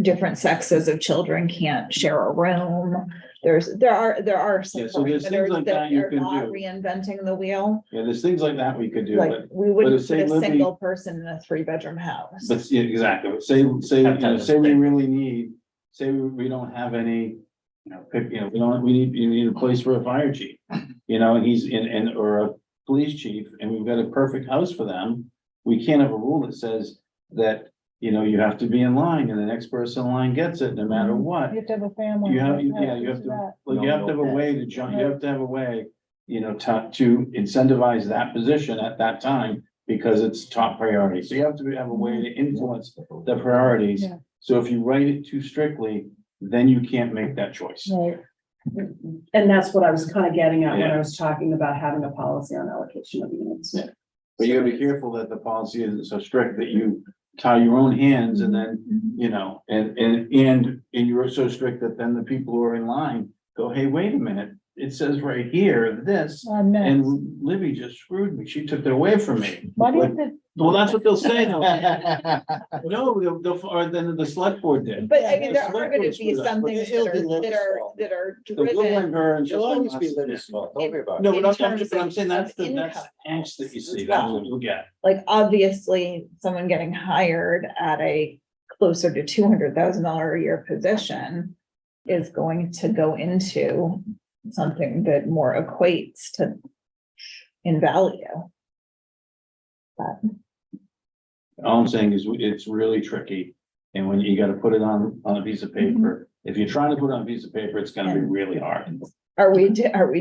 different sexes of children can't share a room. There are some Yeah, so there's things parameters like that that you are can not do. reinventing the wheel. Yeah, there's things like that we could do, Like, but, we wouldn't say put a Libby- single person in a 3-bedroom house. but yeah, exactly. But say, you know, say we really need, say we don't have any, you know, you need a place for a fire chief. You know, and he's in, or a police chief, and we've got a perfect house for them. We can't have a rule that says that, you know, you have to be in line and the next person in line gets it no matter what. You have to have a family. You have, that yeah, you have has to, that. like, you have to have a way to jump, you have to have a way, you know, to incentivize that position at that time, because it's top priority. So you have to have a way to influence the priorities. Yeah. So if you write it too strictly, then you can't make that choice. Right. And that's what I was kind of getting at when Yeah. I was talking about having a policy on allocation of units. Yeah. But you gotta be careful that the policy isn't so strict that you tie your own hands and then, you know, and you're so strict that then the people who are in line go, hey, wait a minute, it says right here, this, I'm next. and Libby just screwed me, she took it away from me. Why do you Like, have to? well, that's what they'll say. No, or then the select board did. But I mean, Yeah, there select are gonna board be screwed us, some but things it'll that be are, Libby's that are, fault. that are So we'll driven. blame her and It'll always be just. Libby's fault, don't worry about it. No, in but I'm terms just, but I'm of- saying that's of the income angst that you as see, that's well. what you'll get. Like, obviously, someone getting hired at a closer to $200,000 a year position is going to go into something that more equates to in value. But All I'm saying is it's really tricky. And when you gotta put it on a piece of paper, if you're trying to put it on a piece of paper, it's gonna be really hard. are we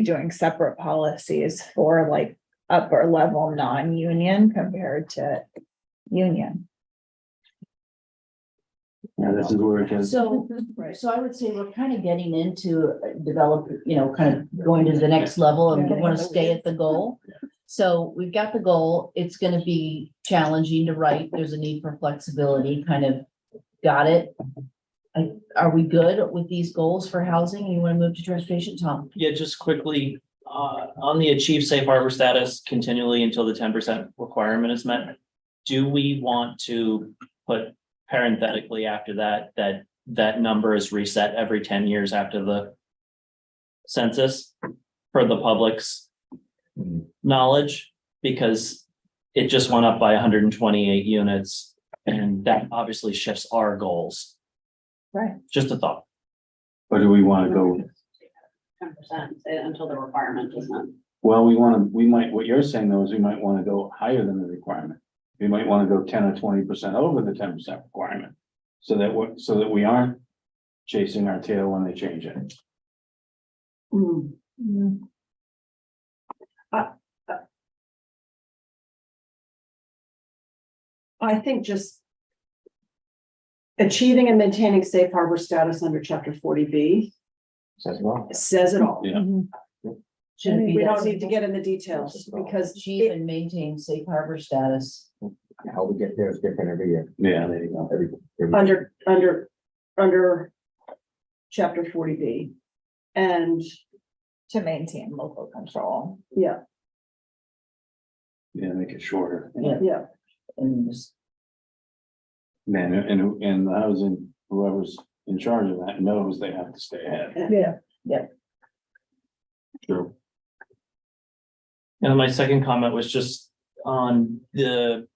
doing separate policies for like upper level non-union compared to union? Yeah, this is where it gets. So, so I would say we're kind of getting into develop, you know, kind of going to the next level and we want to stay at the goal. So we've got the goal. It's going to be challenging to write. There's a need for flexibility, kind of got it. Are we good with these goals for housing? You want to move to transportation, Tom? Yeah, just quickly, on the achieve safe harbor status continually until the 10% requirement is met. Do we want to put parenthetically after that, that number is reset every 10 years after the census for the public's knowledge, because it just went up by 128 units, and that obviously shifts our goals. Right. Just a thought. Or do we want to go, 10% until the requirement is met. well, we might, what you're saying though is we might want to go higher than the requirement. We might want to go 10 or 20% over the 10% requirement. So that we aren't chasing our tail when they change it. I think just achieving and maintaining safe harbor status under chapter 40B Says well. says it all. Yeah. Should it be We that don't need to simple? get in the details because Achieve and maintain safe harbor status. How we get there is different every year. Yeah, there you go. Every under chapter 40B. And To maintain local control. yeah, Yeah, make it shorter. yeah. And just Man, and the housing, whoever's in charge of that knows they have to stay ahead. Yeah, True. And my second comment was just on the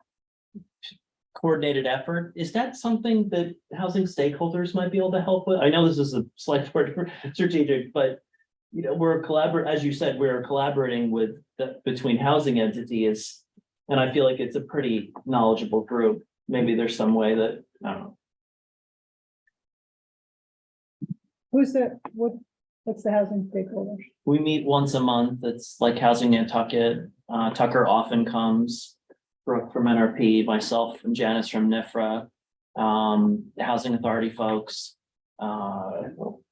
coordinated effort. Is that something that housing stakeholders might be able to help with? I know this is a select board strategic, but you know, as you said, we're collaborating with between housing entities. And I feel like it's a pretty knowledgeable group. Maybe there's some way that, I don't know. what's the housing stakeholders? We meet once a month. It's like Housing Nantucket. Tucker often comes. Brooke from NRP, myself and Janice from NIFRA, the Housing Authority folks, a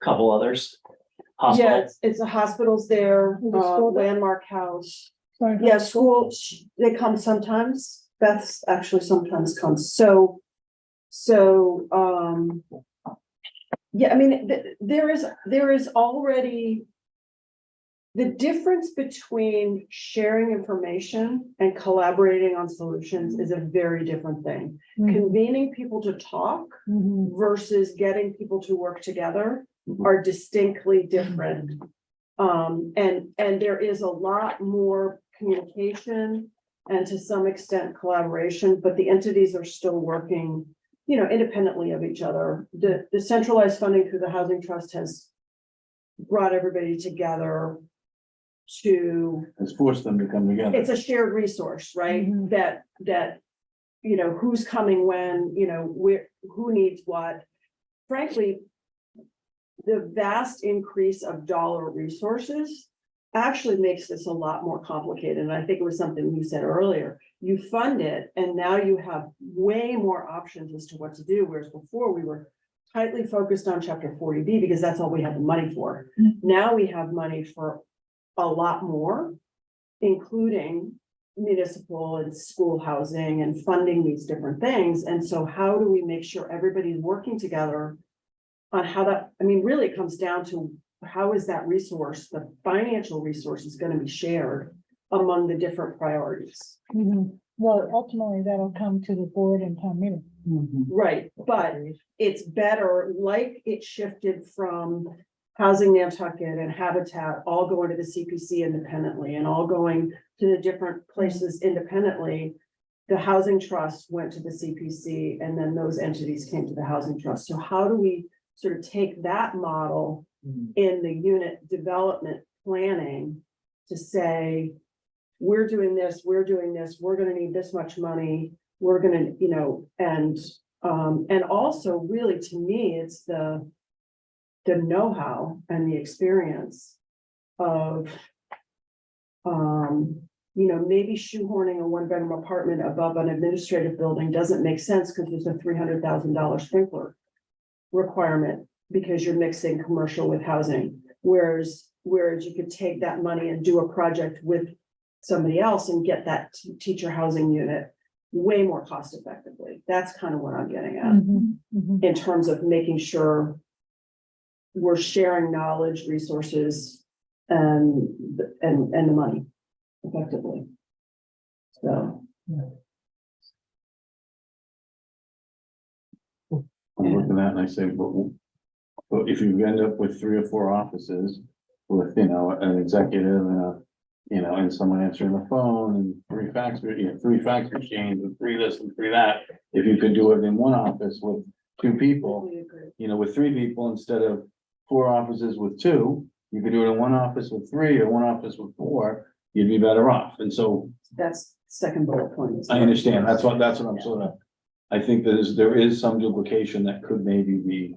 couple others. Yeah, Hospitals. it's the hospitals there, The school there? Landmark House. Sorry, Yeah, school, they come sometimes. Beth actually sometimes comes. So, yeah, I mean, there is already the difference between sharing information and collaborating on solutions is a very different thing. Convening people to talk versus getting people to work together are distinctly different. And there is a lot more communication and to some extent collaboration, but the entities are still working, you know, independently of each other. The centralized funding through the Housing Trust has brought everybody together to, It's forced them to come together. it's a shared resource, right? That, you know, who's coming when, you know, who needs what. Frankly, the vast increase of dollar resources actually makes this a lot more complicated. And I think it was something you said earlier. You fund it and now you have way more options as to what to do. Whereas before we were tightly focused on chapter 40B because that's all we had the money for. Now we have money for a lot more, including municipal and school housing and funding these different things. And so how do we make sure everybody's working together on how that, I mean, really it comes down to how is that resource, the financial resource is going to be shared among the different priorities. Well, ultimately, that'll come to the board and town meeting. Right, but it's better, like it shifted from Housing Nantucket and Habitat all going to the CPC independently and all going to the different places independently. The Housing Trust went to the CPC and then those entities came to the Housing Trust. So how do we sort of take that model in the unit development planning to say, we're doing this, we're gonna need this much money, we're gonna, you know, and also really to me, it's the know-how and the experience of, you know, maybe shoehorning a one-bedroom apartment above an administrative building doesn't make sense because there's a $300,000 sprinkler requirement because you're mixing commercial with housing. Whereas you could take that money and do a project with somebody else and get that teacher housing unit way more cost effectively. That's kind of what I'm getting at in terms of making sure we're sharing knowledge, resources, and the money effectively. So. I look at that and I say, but if you end up with 3 or 4 offices with, an executive and and someone answering the phone and 3 fax machines and 3 this and 3 that, if you could do it in one office with 2 people, with 3 people instead of 4 offices with 2, you could do it in one office with 3 or one office with 4, you'd be better off. And so That's second bullet point. I understand. That's what I'm sort of, I think there is some duplication that could maybe be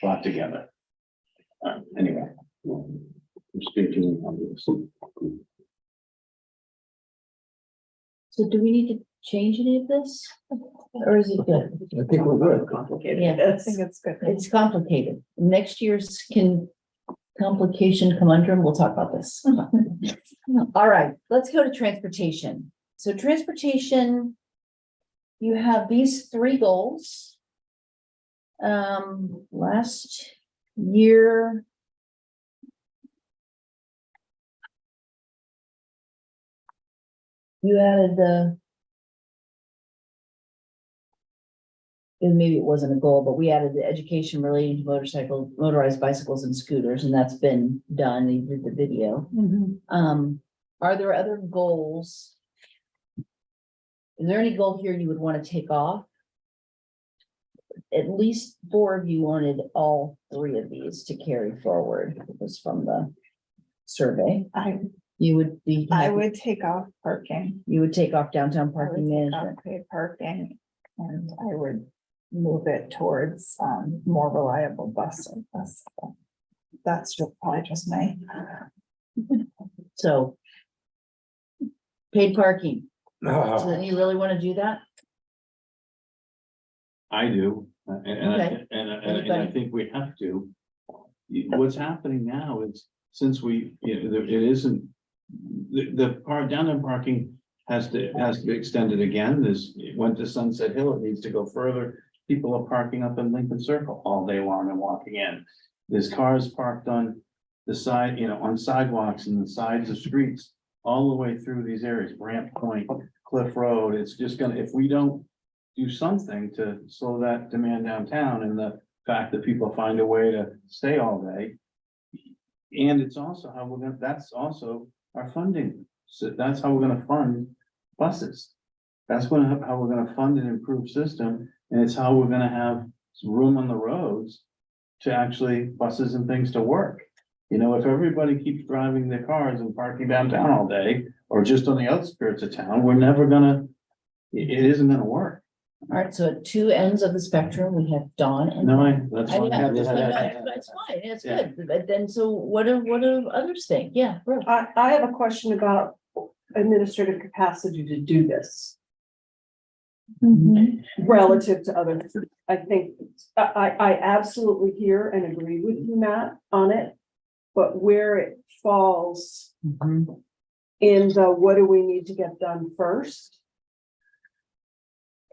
brought together. Anyway. I'm speaking on this. So do we need to change any of this? Or is it good? I think we're good. Complicated. Yeah. I think it's good. It's complicated. Next year's complication conundrum, we'll talk about this. All right, let's go to transportation. So transportation, you have these 3 goals. Last year. You added and maybe it wasn't a goal, but we added the education relating to motorized bicycles and scooters, and that's been done. You did the video. Are there other goals? Is there any goal here you would want to take off? At least 4 of you wanted all 3 of these to carry forward. It was from the survey. You would be. I would take off parking. You would take off downtown I would parking take off management. paid parking, and I would move it towards more reliable bus service. That's probably just me. So. Paid parking. So then you really want to do that? I do, and I think we have to. What's happening now is, since it isn't, the downtown parking has to be extended again. It went to Sunset Hill, it needs to go further. People are parking up in Lincoln Circle all day long and walking in. There's cars parked on the side, on sidewalks and the sides of streets, all the way through these areas, Brant Point, Cliff Road. It's just gonna, if we don't do something to slow that demand downtown, and the fact that people find a way to stay all day. And it's also that's also our funding. So that's how we're gonna fund buses. That's how we're gonna fund an improved system, and it's how we're gonna have room on the roads to actually buses and things to work. If everybody keeps driving their cars and parking downtown all day, or just on the outskirts of town, it isn't gonna work. All right, so at 2 ends of the spectrum, we have Dawn and. That's I fine. know, it's fine, it's good, but then, so what do others think? Yeah, Brooke. I have a question about administrative capacity to do this relative to others. I think I absolutely hear and agree with you, Matt, on it. But where it falls in the what do we need to get done first?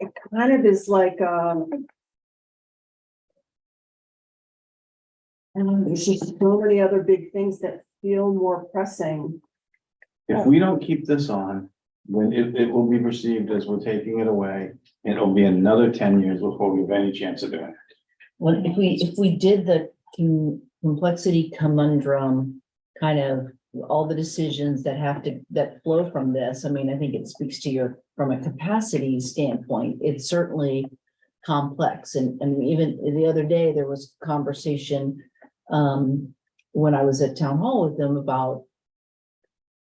It kind of is like, there's just so many other big things that feel more pressing. If we don't keep this on, then it will be perceived as we're taking it away, and it'll be another 10 years before we have any chance of doing it. Well, if we did the complexity conundrum, kind of all the decisions that flow from this, I mean, I think it speaks to from a capacity standpoint, it's certainly complex. And even the other day, there was conversation when I was at town hall with them about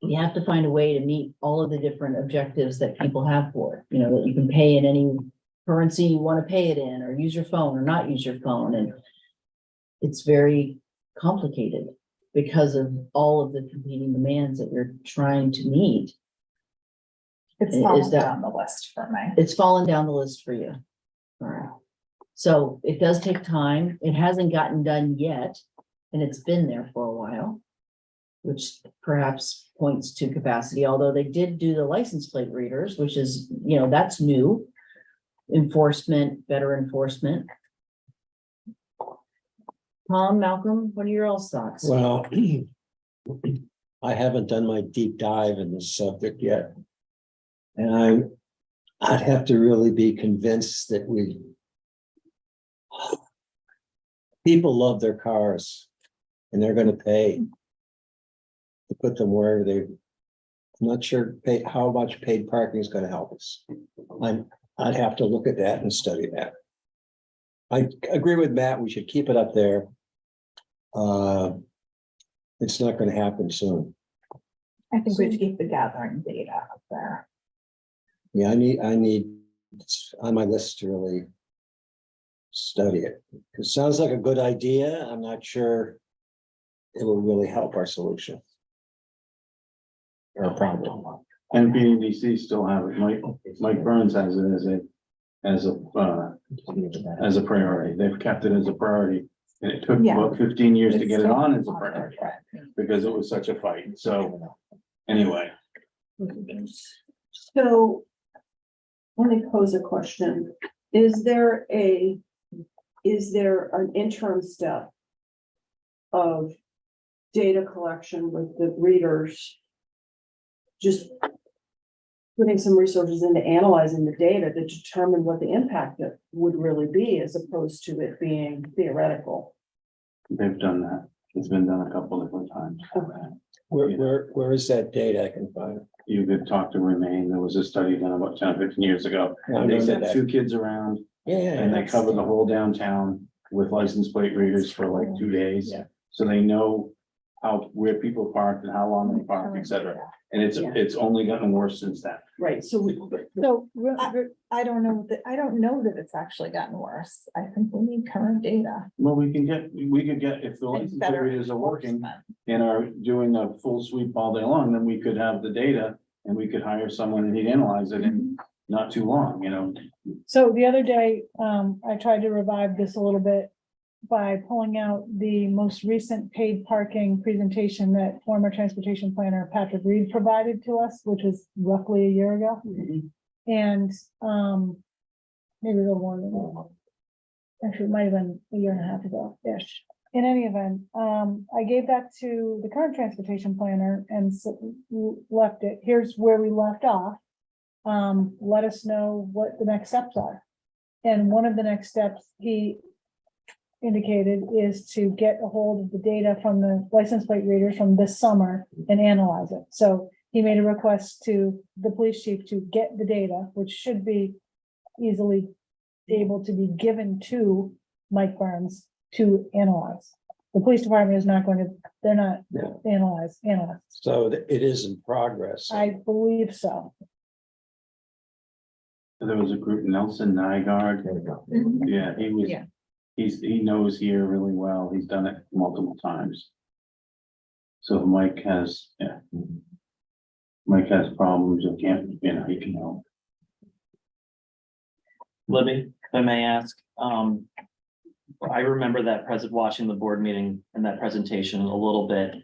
you have to find a way to meet all of the different objectives that people have for it, that you can pay in any currency you want to pay it in, or use your phone or not use your phone. And it's very complicated because of all of the competing demands that you're trying to meet. It's fallen down the list for me. It's fallen down the list for you. All right. So it does take time. It hasn't gotten done yet, and it's been there for a while, which perhaps points to capacity, although they did do the license plate readers, which is, that's new. Enforcement, better enforcement. Tom, Malcolm, what are your all's thoughts? Well, I haven't done my deep dive in this subject yet. And I'd have to really be convinced that we People love their cars and they're gonna pay to put them wherever they, I'm not sure how much paid parking is gonna help us. I'd have to look at that and study that. I agree with Matt, we should keep it up there. It's not gonna happen soon. I think we should keep the gathering data up there. Yeah, I need, it's on my list to really study it. It sounds like a good idea. I'm not sure it will really help our solution. Or a problem. And BADC still have it, Mike Burns has it as a priority, they've kept it as a priority. And it took Yeah. about 15 years to It's get it still on as a on priority, there. because it was such a fight, so, anyway. So let me pose a question. Is there an interim step of data collection with the readers? Just putting some resources into analyzing the data to determine what the impact it would really be, as opposed to it being theoretical. They've done that, it's been done a couple different times. Where is that data I can find? You could talk to Remain, there was a study done about 10 or 15 years ago. Yeah, I They remember sent that. 2 kids around Yeah, and they covered the whole downtown with license plate readers for like 2 days. Yeah. So they know where people parked and how long they parked, et cetera. And it's only gotten worse since then. Right, so So, I don't know that it's actually gotten worse. I think we need current data. Well, we could get, if the and license plate better readers are working enforcement. and are doing a full sweep all day long, then we could have the data and we could hire someone and he'd analyze it in not too long, you know? so the other day, I tried to revive this a little bit by pulling out the most recent paid parking presentation that former transportation planner Patrick Reed provided to us, which was roughly a year ago. And, maybe a little more than that. Actually, it might have been a year and a half ago-ish. In any event, I gave that to the current transportation planner and left it, here's where we left off. Let us know what the next steps are. And one of the next steps he indicated is to get a hold of the data from the license plate readers from this summer and analyze it. So he made a request to the police chief to get the data, which should be easily able to be given to Mike Burns to analyze. The police department is not going to, they're not No. analyze. So it is in progress. I believe so. There was a group, Nelson Nygaard. There we go. Yeah, he was, Yeah. he knows here really well. He's done it multiple times. So Mike has problems and can't, he can help. Libby, if I may ask, I remember watching the board meeting and that presentation a little bit.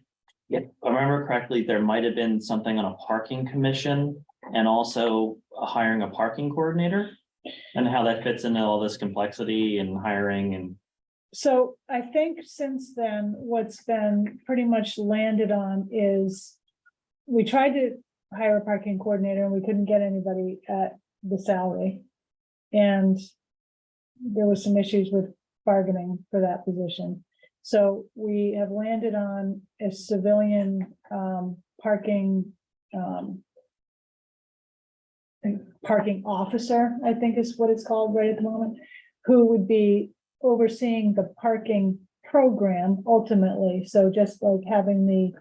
If I remember correctly, there might have been something on a parking commission and also hiring a parking coordinator and how that fits into all this complexity and hiring and. So I think since then, what's been pretty much landed on is we tried to hire a parking coordinator and we couldn't get anybody at the salary. And there was some issues with bargaining for that position. So we have landed on a civilian parking officer, I think is what it's called right at the moment, who would be overseeing the parking program ultimately. So just like having the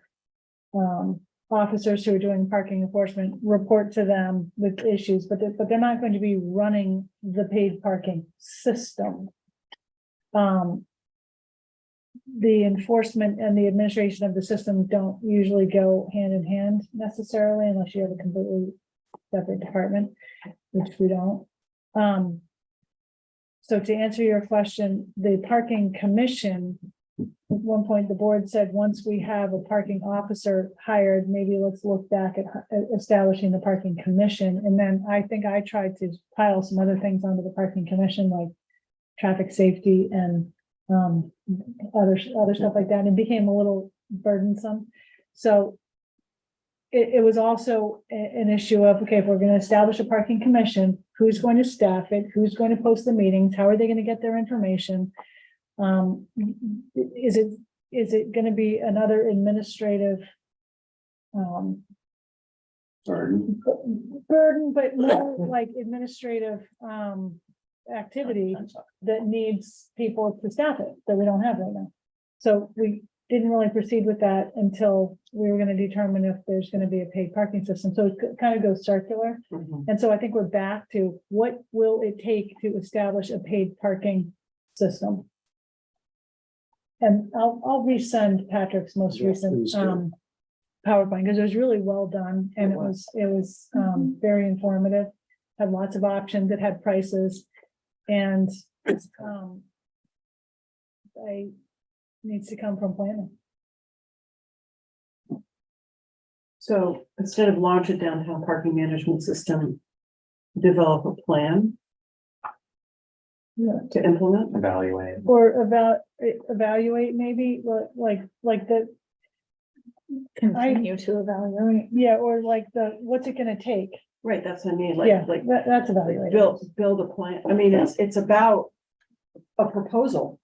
officers who are doing parking enforcement report to them with issues, but they're not going to be running the paid parking system. The enforcement and the administration of the system don't usually go hand in hand necessarily unless you have a completely separate department, which we don't. So to answer your question, the parking commission, at one point, the board said, once we have a parking officer hired, maybe let's look back at establishing the parking commission. And then I think I tried to pile some other things onto the parking commission, like traffic safety and other stuff like that, and it became a little burdensome. So it was also an issue of, okay, if we're gonna establish a parking commission, who's going to staff it? Who's going to post the meetings? How are they gonna get their information? Is it gonna be another administrative burden, but more like administrative activity that needs people to staff it, that we don't have right now? So we didn't really proceed with that until we were gonna determine if there's gonna be a paid parking system. So it kind of goes circular. And so I think we're back to what will it take to establish a paid parking system? And I'll resend Patrick's most Yeah, recent please do. PowerPoint, because it was really well done and it was very informative. Had lots of options, it had prices, and I needs to come from planning. So instead of launch a downtown parking management system, develop a plan to implement. Evaluate. Or evaluate maybe, like the, Continue to evaluate. yeah, or like what's it gonna take? Right, that's what I mean, Yeah, like that's evaluating. build a plan. I mean, it's about a proposal.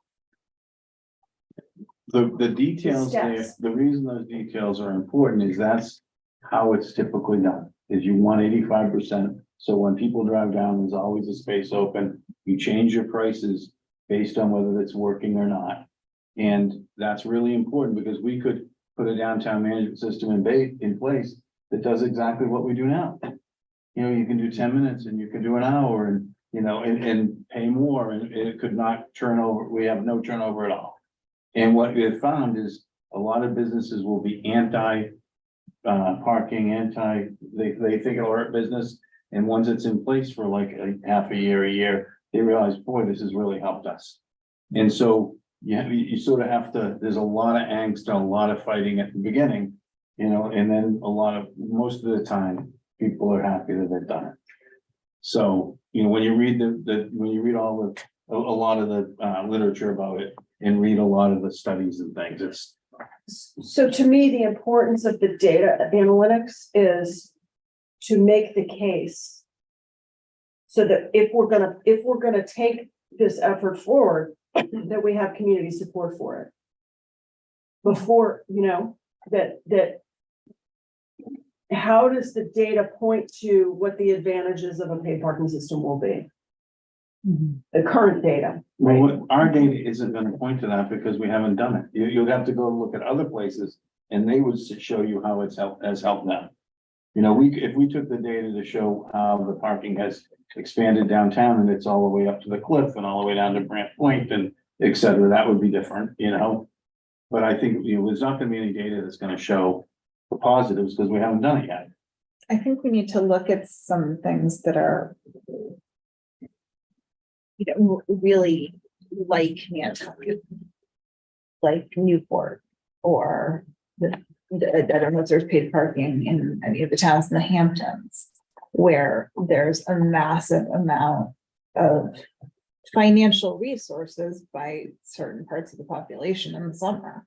The details there, Steps. the reason those details are important is that's how it's typically done, is you want 85%. So when people drive down, there's always a space open. You change your prices based on whether it's working or not. And that's really important because we could put a downtown management system in place that does exactly what we do now. You know, you can do 10 minutes and you can do an hour and, you know, and pay more, and it could not turn over. We have no turnover at all. And what we have found is a lot of businesses will be anti parking, they think it'll hurt business. And once it's in place for like a half a year, they realize, boy, this has really helped us. And so, yeah, you sort of have to, there's a lot of angst and a lot of fighting at the beginning, you know, and then most of the time, people are happy that they've done it. So, you know, when you read when you read a lot of the literature about it and read a lot of the studies and things, it's. So to me, the importance of the data analytics is to make the case. So that if we're gonna take this effort forward, that we have community support for it. Before, you know, that how does the data point to what the advantages of a paid parking system will be? The current data. Well, our data isn't gonna point to that because we haven't done it. You'll have to go look at other places and they would show you how has helped them. You know, if we took the data to show how the parking has expanded downtown and it's all the way up to the cliff and all the way down to Brant Point and et cetera, that would be different, you know? But I think, you know, there's not gonna be any data that's gonna show the positives because we haven't done it yet. I think we need to look at some things that are, you know, really like Nantucket, like Newport, or I don't know if there's paid parking in any of the towns in the Hamptons, where there's a massive amount of financial resources by certain parts of the population in the summer.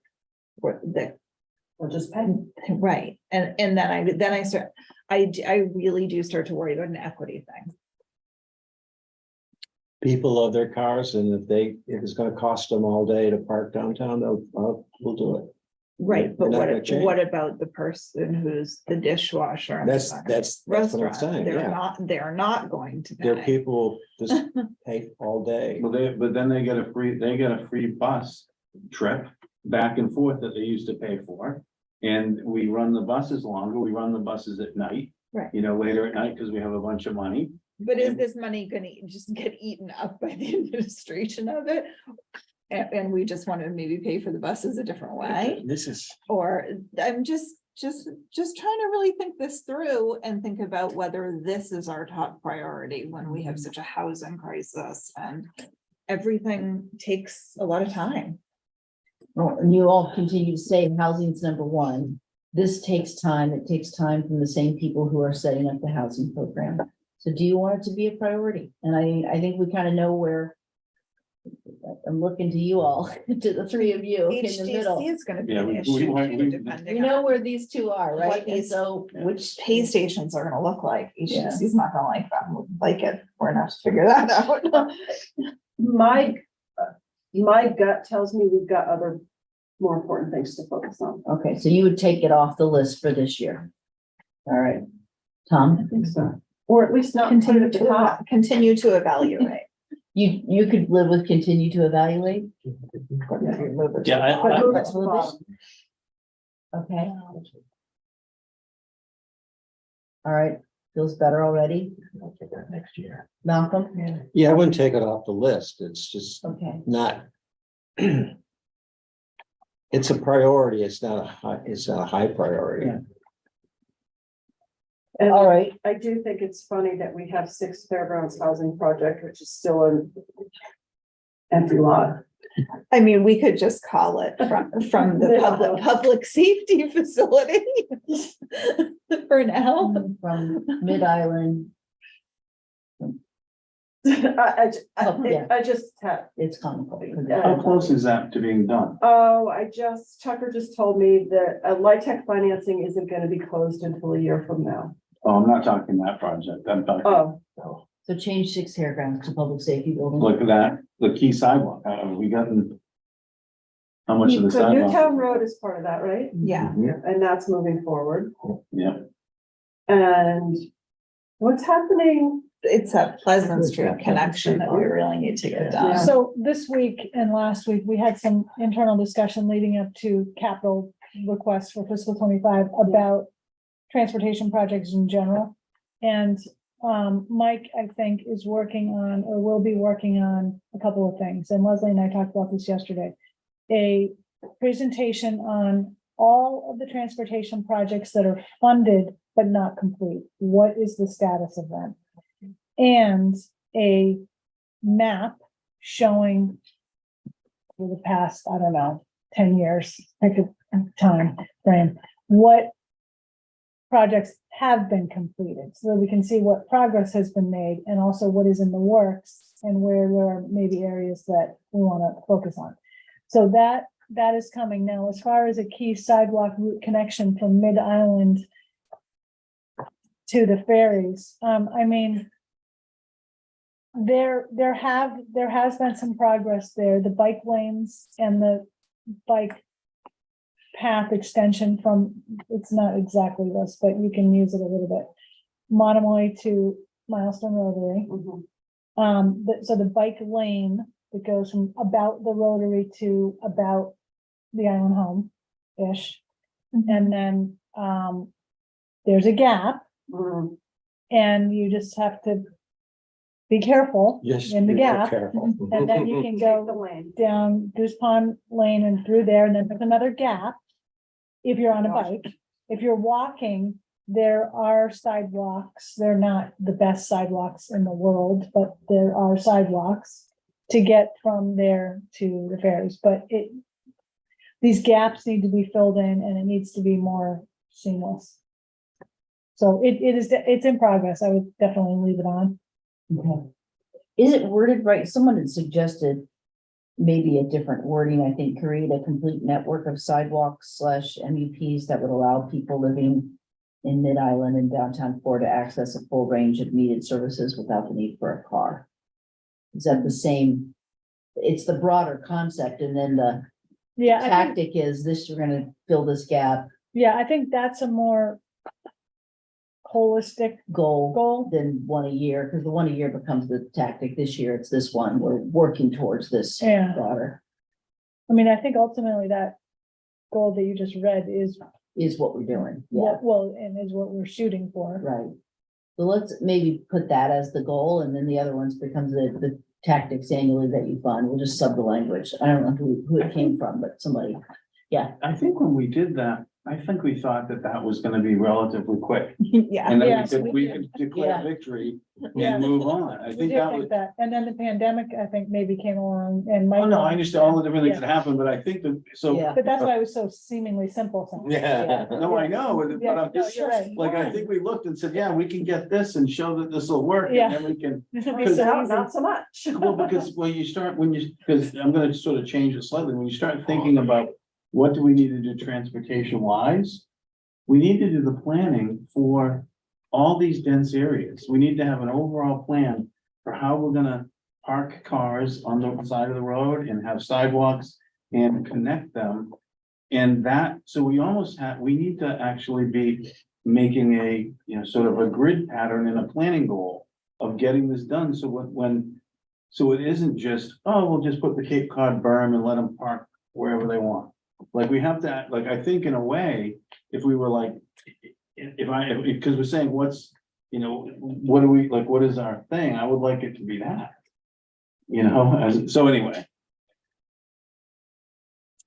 Or just pay. Right, and then I really do start to worry about an equity thing. People love their cars, and if it's gonna cost them all day to park downtown, we'll do it. Right, but They're not gonna change. what about the person who's the dishwasher? in the That's what I'm restaurant? saying, yeah. They're not going to There are pay. people just pay all day. But then they get a free bus trip back and forth that they used to pay for. And we run the buses longer, we run the buses at night. Right. You know, later at night, because we have a bunch of money. But is this money gonna just get eaten up by the administration of it? And we just want to maybe pay for the buses a different way? This is. Or I'm just trying to really think this through and think about whether this is our top priority when we have such a housing crisis and everything takes a lot of time. Well, and you all continue to say housing's number one. This takes time. It takes time from the same people who are setting up the housing program. So do you want it to be a priority? And I think we kind of know where I'm looking to you all, to the three of you in the middle. HDC is gonna be Yeah, an we- issue we- too, we- We depending know on where these two are, right? what And is- so which pay stations are gonna look like. HDC is not gonna like that, like it. We're gonna have to figure that out. My gut tells me we've got other more important things to focus on. okay, so you would take it off the list for this year. All right, Tom, I think so. Or at least not put it Continue at the top. to, continue to evaluate. you could live with continue to evaluate? Yeah, But move it Let's to the move bottom. it. Okay. All right, feels better already, I'll take that next year. Malcolm? Yeah, I wouldn't take it off the list. It's just Okay, not. It's a priority. It's not a high priority. Yeah. And all right, I do think it's funny that we have 6 Fairgrounds housing project, which is still an empty lot. I mean, we could just call it from the public safety facility. For now. from Mid-Island, I just had, it's comical. because How it's- close is that to being done? Tucker just told me that LIHTC financing isn't gonna be closed until a year from now. Oh, I'm not talking that project. I'm talking, Oh, So change 6 fairgrounds to public safety building. look at that, the key sidewalk. Have we gotten? How much of the so sidewalk? Newtown Road is part of that, right? Yeah, And that's moving forward. Yeah, And what's happening? it's a Pleasant Street connection that we really need to get done. So this week and last week, we had some internal discussion leading up to capital requests for fiscal 25 about transportation projects in general. And Mike, I think, is working on, or will be working on a couple of things. And Leslie and I talked about this yesterday. A presentation on all of the transportation projects that are funded but not complete. What is the status of them? And a map showing for the past, I don't know, 10 years, pick a time frame, what projects have been completed, so that we can see what progress has been made and also what is in the works and where there are maybe areas that we want to focus on. So that is coming now. As far as a key sidewalk route connection from Mid-Island to the ferries, I mean, there has been some progress there. The bike lanes and the bike path extension from, it's not exactly this, but you can use it a little bit. Monomoy to Milestone Rotary. So the bike lane that goes from about the Rotary to about the Island Home-ish. And then, there's a gap and you just have to be careful Yes. in the be gap. careful. And then you can Take go the lane. down Goose Pond Lane and through there, and then there's another gap. If you're on a bike, if you're walking, there are sidewalks. They're not the best sidewalks in the world, but there are sidewalks to get from there to the ferries, but these gaps need to be filled in and it needs to be more seamless. So it's in progress. I would definitely leave it on. Okay. Is it worded right? Someone had suggested maybe a different wording, I think, create a complete network of sidewalks / MUPs that would allow people living in Mid-Island and downtown Florida to access a full range of needed services without the need for a car. Is that the same? It's the broader concept, and then the Yeah, I think, tactic is this, you're gonna fill this gap I think that's a more holistic goal than one a year, because the one a year becomes the tactic. This year, it's this one. We're working towards this Yeah. broader, I mean, I think ultimately that goal that you just read is is what we're doing. Yeah, what, well, and is what we're shooting for. right. So let's maybe put that as the goal, and then the other ones becomes the tactics annually that you fund. We'll just sub the language. I don't know who it came from, but somebody, I think when we did that I think we thought that that was gonna be relatively quick. Yeah. And then Yes, we we did. could declare Yeah. victory Yeah. and move on. I We think did that think was. that, and then the pandemic, I think, maybe came along and might. Oh, no, I understand all the different things Yeah. that happened, but I think that, so. Yeah. But that's why it was so seemingly simple. sometimes. Yeah. No, I know, but Yeah, I'm no, just, you're right. like, I think we looked and said, yeah, we can get this and show that this will work, Yeah. and then we can. It'll be Because so Not, easy. not so much. Well, because when you start, because I'm gonna sort of change it slightly, when you start thinking about what do we need to do transportation wise? We need to do the planning for all these dense areas. We need to have an overall plan for how we're gonna park cars on the side of the road and have sidewalks and connect them. And that, so we almost have, we need to actually be making a, sort of a grid pattern and a planning goal of getting this done. So so it isn't just, oh, we'll just put the Cape Cod berm and let them park wherever they want. Like, we have to, like, I think in a way, if we were like, because we're saying, what's, what do we, like, what is our thing? I would like it to be that. So anyway.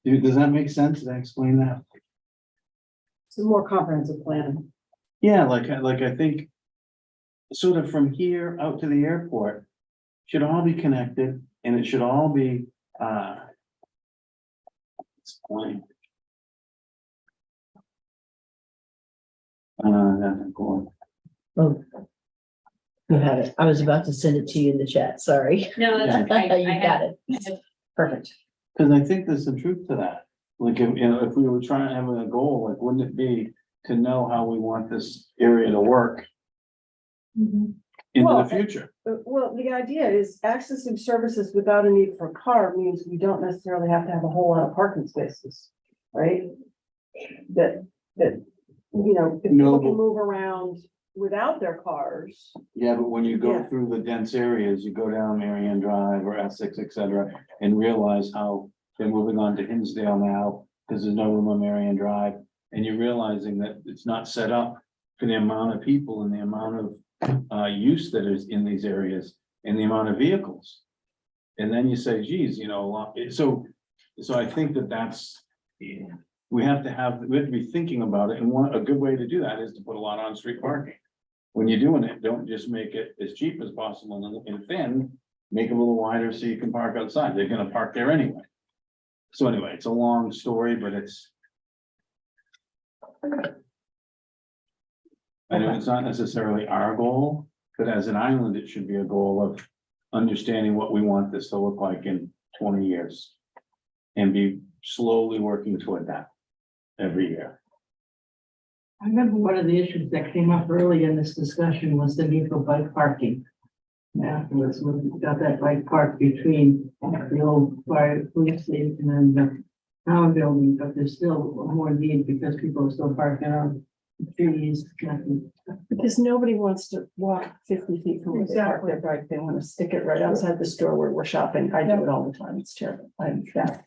Does that make sense? Did I explain that? Some more comprehensive planning. Yeah, like I think sort of from here out to the airport should all be connected, and it should all be, explained. Cool. Oh. You have it. I was about to send it to you in the chat, sorry. No, that's, I You got it. Perfect. Cause I think there's some truth to that. Like, if we were trying to have a goal, like, wouldn't it be to know how we want this area to work into Well, the future? Well, the idea is accessing services without a need for a car means we don't necessarily have to have a whole lot of parking spaces, right? That, if No, people can but- move around without their cars. Yeah, but when you go Yeah. through the dense areas, you go down Marion Drive or Essex, et cetera, and realize how they're moving on to Hinsdale now, because there's no room on Marion Drive. And you're realizing that it's not set up for the amount of people and the amount of use that is in these areas and the amount of vehicles. And then you say, geez, so I think that's, we have to be thinking about it. And a good way to do that is to put a lot on street parking. When you're doing it, don't just make it as cheap as possible and thin, make it a little wider so you can park outside. They're gonna park there anyway. So anyway, it's a long story, but I know it's not necessarily our goal, but as an island, it should be a goal of understanding what we want this to look like in 20 years. And be slowly working toward that every year. I remember one of the issues that came up early in this discussion was the need for bike parking. Afterwards, we got that bike park between the old fire police station and the town building, but there's still more need because people are still parking on trees. Because nobody wants to walk 50 feet from where they park their bike. They want to stick it right outside the store where we're shopping. I do it all the time. It's terrible. I'm fat.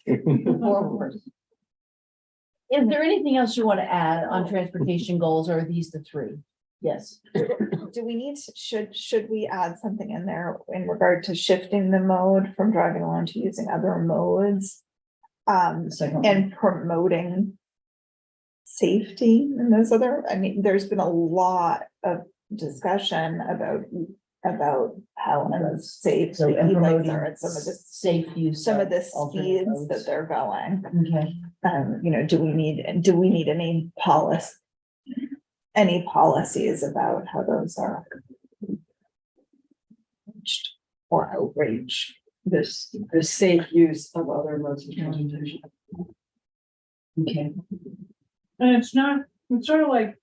Is there anything else you want to add on transportation goals, or are these the three? Yes. Do we need, should we add something in there in regard to shifting the mode from driving alone to using other modes? And promoting safety and those other, there's been a lot of discussion about how unsafe So, the and e-bikes promoting are at some of the, safe use. some of the alternate speeds modes. that they're going. Okay. Do we need any policies about how those are or outraged? The safe use of other modes of transportation. Okay. And it's sort of like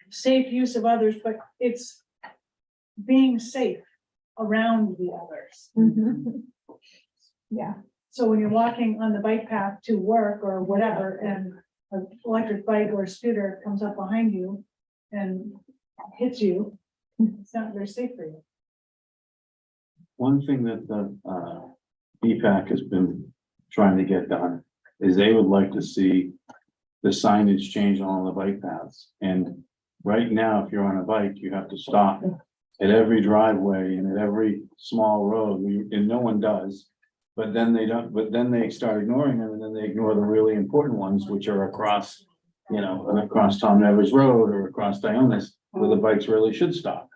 safe use of others, but it's being safe around the others. Mhm. Yeah. So when you're walking on the bike path to work or whatever, and an electric bike or a scooter comes up behind you and hits you, it's not very safe for you. One thing that the EPAC has been trying to get done is they would like to see the signage change on all the bike paths. And right now, if you're on a bike, you have to stop at every driveway and at every small road, and no one does. But then they don't, but then they start ignoring them, and then they ignore the really important ones, which are across you know, across Tom Nevers Road or across Dionis, where the bikes really should stop.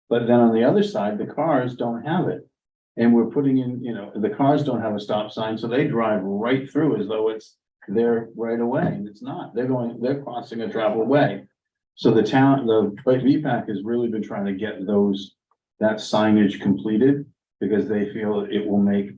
But then on the other side, the cars don't have it. And we're putting in, you know, the cars don't have a stop sign, so they drive right through as though it's their right away, and it's not. They're crossing a travel way. So the town, the VPAC has really been trying to get that signage completed, because they feel it will make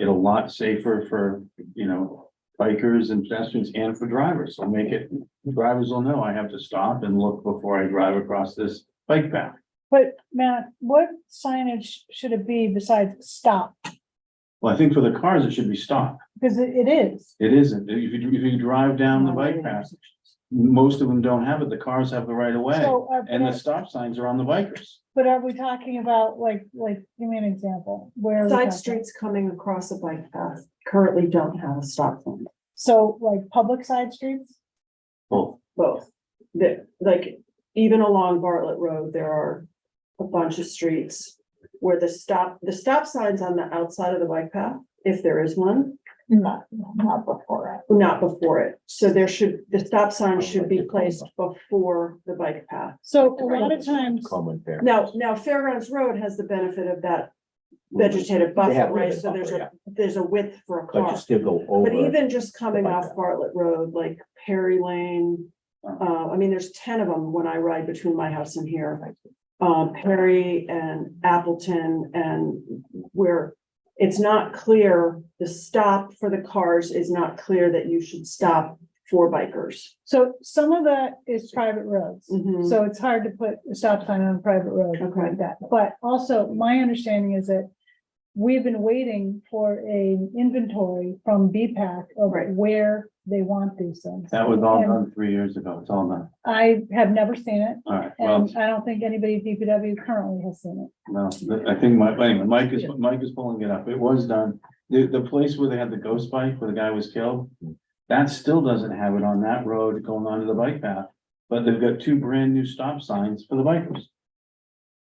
it a lot safer for, you know, bikers and pedestrians and for drivers. So make it, drivers will know I have to stop and look before I drive across this bike path. But Matt, what signage should it be besides stop? Well, I think for the cars, it should be stop. Because it is. It isn't. If you drive down the bike path, most of them don't have it. The cars have the right of way. So, And the stop signs are on the bikers. but are we talking about like, give me an example, where? are we Side talking? streets coming across a bike path currently don't have a stop sign. So like public side streets? Both. Both. Like, even along Bartlett Road, there are a bunch of streets where the stop sign's on the outside of the bike path, if there is one. Not before it. Not before it. So the stop sign should be placed before the bike path. So a lot of times, Common fair. Now Fairgrounds Road has the benefit of that vegetative They buffer, have right? a So buffer, there's a width for a But you car. still go over. But even just coming bike off path. Bartlett Road, like Perry Lane, I mean, there's 10 of them when I ride between my house and here. Perry and Appleton, and where it's not clear, the stop for the cars is not clear that you should stop for bikers. so some of that is private roads. Mhm. So it's hard to put a stop sign on a private road Okay. like that. But also, my understanding is that we've been waiting for a inventory from BPAC of Right. where they want these things. That was all And done 3 years ago. It's all done. I have never seen it, All right. Well, and I don't think anybody at DPW currently has seen it. no, I think anyway, Mike is pulling it up. It was done. The place where they had the ghost bike, where the guy was killed, that still doesn't have it on that road going onto the bike path. But they've got 2 brand new stop signs for the bikers.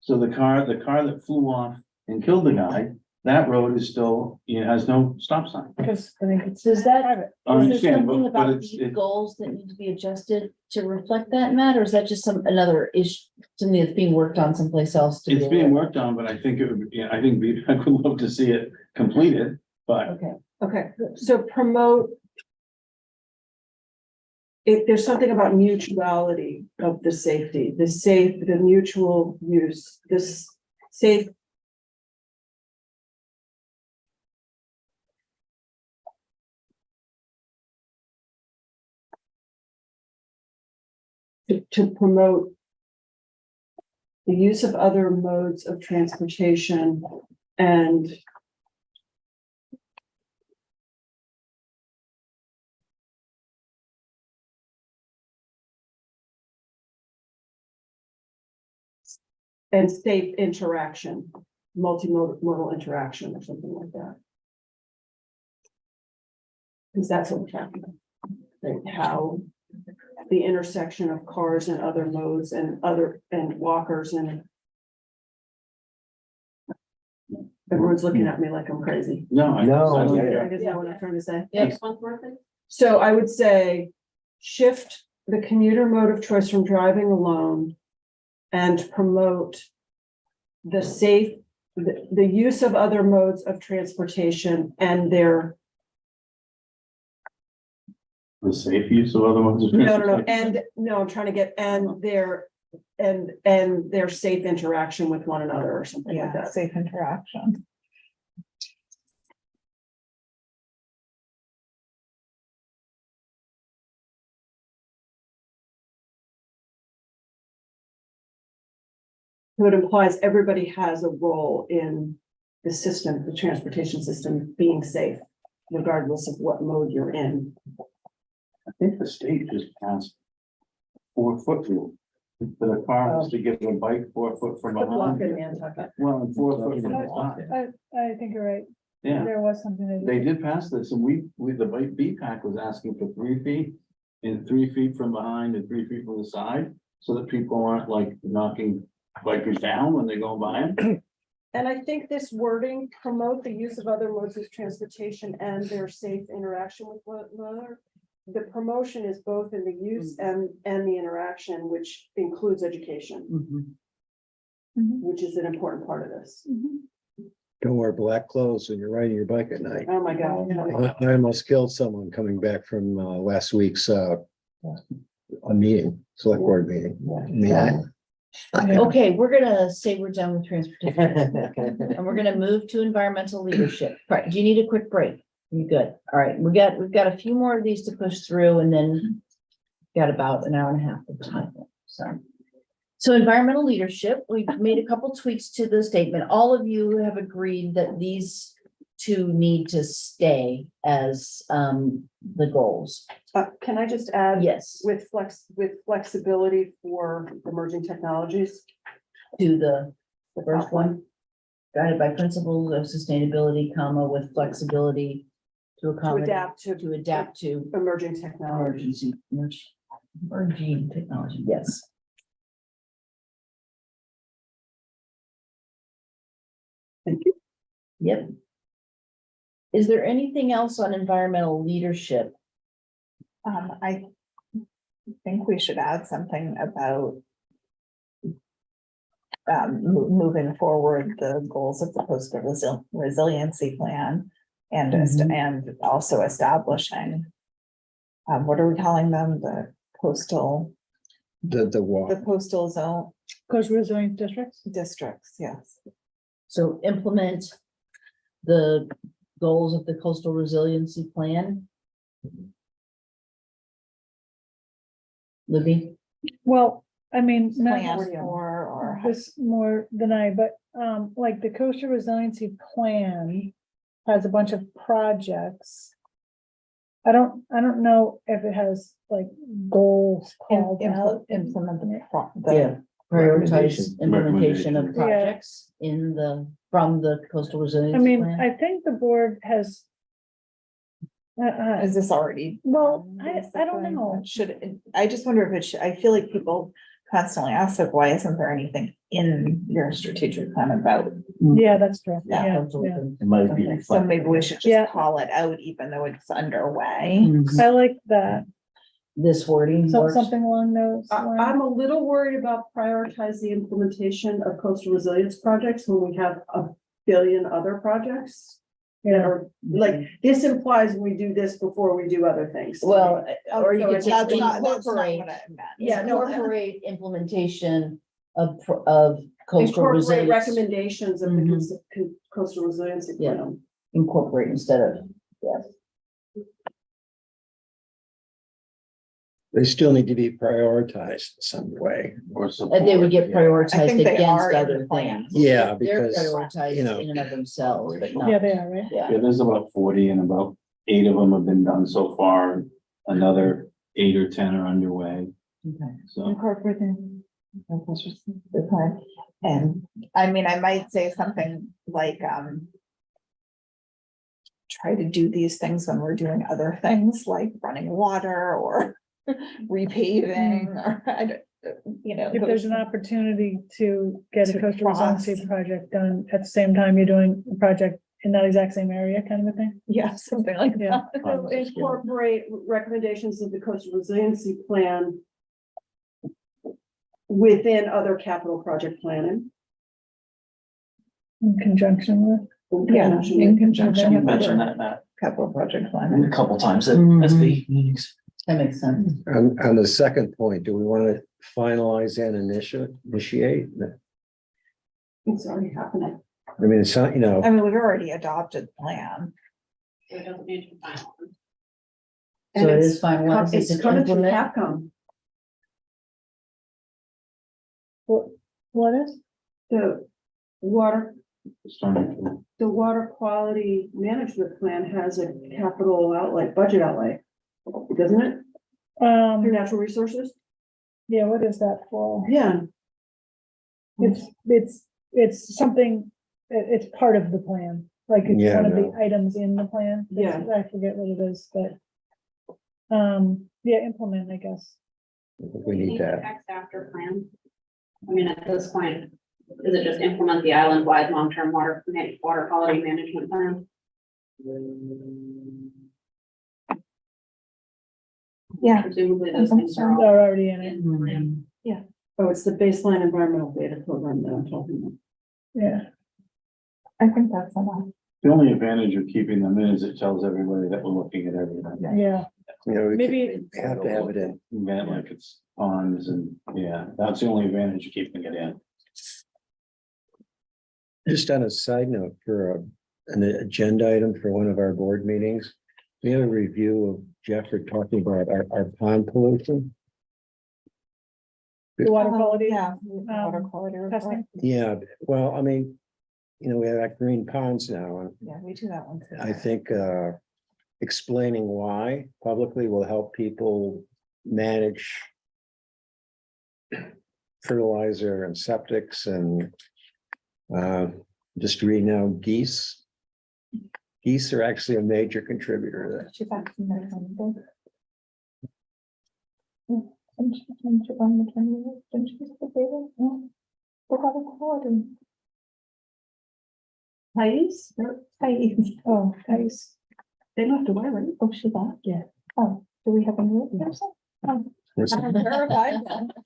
So the car that flew off and killed the guy, that road is still, it has no stop sign. Because I think it's Does that- private. I Is there understand, something but about it's, these goals that need to be adjusted to reflect that, Matt, or is that just another issue, something that's being worked on someplace else? to it's deal being with? worked on, but I think it would, I think BPAC would love to see it completed, but Okay, Okay, so promote. If there's something about mutuality of the safety, the mutual use, this safe. To promote the use of other modes of transportation and safe interaction, multimodal interaction or something like that. Because that's what we're talking about. Like how the intersection of cars and other modes and walkers and everyone's looking at me like I'm crazy. no, I don't yeah, care. yeah. You guys know what I'm trying to say? yeah, Next month, worth it? So I would say shift the commuter mode of choice from driving alone and promote the safe, the use of other modes of transportation and their, The safe use of other modes of transportation. I'm trying to get, and their safe interaction with one another or something like Yeah, that. safe interaction. So it implies everybody has a role in the system, the transportation system being safe, regardless of what mode you're in. I think the state just passed 4-foot rule. For the car is to give a bike 4 foot from Block in behind. Nantucket. Well, and 4 foot from the side. I think you're right. Yeah, There was something. they did pass this and we, the bike BPAC was asking for 3 feet and 3 feet from behind and 3 feet from the side. So that people aren't like knocking bikers down when they go by them. And I think this wording, promote the use of other modes of transportation and their safe interaction with one another, the promotion is both in the use and the interaction, which includes education, which is an important part of this. Don't wear black clothes when you're riding your bike at night. Oh, my God. I almost killed someone coming back from last week's a meeting, select board meeting. Okay, we're gonna say we're done with transportation and we're gonna move to environmental leadership. Right, do you need a quick break? You good? All right, we've got a few more of these to push through and then got about an hour and a half of time. So environmental leadership, we've made a couple tweaks to the statement. All of you have agreed that these two need to stay as the goals. Can I just add? Yes, With flexibility for emerging technologies? to the first one. Guided by principles of sustainability, comma, with flexibility to To accommodate, adapt to emerging technologies. emerging technology, yes. Thank you. Yep. Is there anything else on environmental leadership? I think we should add something about moving forward the goals of the coastal resiliency plan and and also establishing what are we calling them? The coastal, The the coastal zone Coastal resilient districts. districts, yes. So implement the goals of the coastal resiliency plan. Libby? Well, I mean, not Plan just for, or this more than but like the coastal resiliency plan has a bunch of projects. I don't know if it has like goals called out. implement the Yeah. Prioritize Recommendation. implementation of Yeah. projects in from the coastal I resiliency mean, plan. I think the board has. is this already? Well, done, I don't basically? know. Should, I just wonder if it should, I feel like people constantly ask, like, why isn't there anything in your strategic plan about? Yeah, that's true. Yeah. Yeah, Coastal yeah. resiliency. It might be. Okay, so maybe we should Yeah. just call it out, even though it's underway. I like that. This wording So works. something along those lines. I'm a little worried about prioritize the implementation of coastal resilience projects when we have a billion other projects. That Yeah. are, like, this implies we do this before we do other things. Well, or you So could it's say That's not what incorporate, I meant. yeah, no, incorporate implementation of coastal Incorporate resilience. recommendations of the Mhm. coastal resiliency Yeah. plan. Incorporate instead of, yes. They still need to be prioritized in some way. Or And they would support. get Yeah. I prioritized think they against are in other the plan. things. Yeah, They're because, prioritized you know. in and of themselves, but Yeah, not, they are, right? yeah. Yeah, there's about 40 and about 8 of them have been done so far. Another 8 or 10 are underway. Okay. So Incorporating. Okay. And I mean, I might say something like, try to do these things when we're doing other things like running water or repaving or, I don't, you know. If there's an those- opportunity to get a To coastal cross. resiliency project done at the same time you're doing a project in that exact same area, kind of a thing. Yeah, something like Yeah. that. So incorporate recommendations of the coastal resiliency plan within other capital project planning. In conjunction with. Yeah, in conjunction You with mentioned other that capital project a planning. couple times at Mhm. SB meetings. That makes sense. On the second point, do we want to finalize and initiate? It's already happening. I mean, it's not, you know, I mean, we've already adopted the plan. So it doesn't need to be final. So And it it's is finalized. It's It's coming from implement. Capcom, What is? the water, starting the water quality management plan has a capital outlay, budget outlay. Doesn't it, through natural resources? Yeah, what is that for? Yeah. It's something, it's part of the plan, like it's Yeah, one of the no. items in the plan. Yeah. I forget what it is, but. Yeah, implement, I guess. we need that. Text after plan. I mean, at this point, is it just implement the island-wide long-term water quality management plan? Yeah. Presumably those things are all. They're already in it. Oh, it's the baseline environmental data program that I'm talking about. Yeah. I think that's enough. The only advantage of keeping them in is it tells everybody that we're looking at everything. Yeah. You know, Maybe- we have to have it in. Event like it's ponds and, yeah, that's the only advantage of keeping it in. Just on a side note, for an agenda item for one of our board meetings, we have a review of Jeffrey talking about our pond pollution. The water quality. Yeah. Water quality report. testing. Yeah, well, I mean, you know, we have that green ponds now, and Yeah, we do that one too. I think explaining why publicly will help people manage fertilizer and septics and just reading now geese. Geese are actually a major contributor to that. She back from there, and she on maternity leave, didn't she just get baby? No. The water quality. Thais? Thais. Oh, Thais. They don't have to wear it. Oh, she left? Yeah. Oh, do we have a new person? Oh, I'm terrified.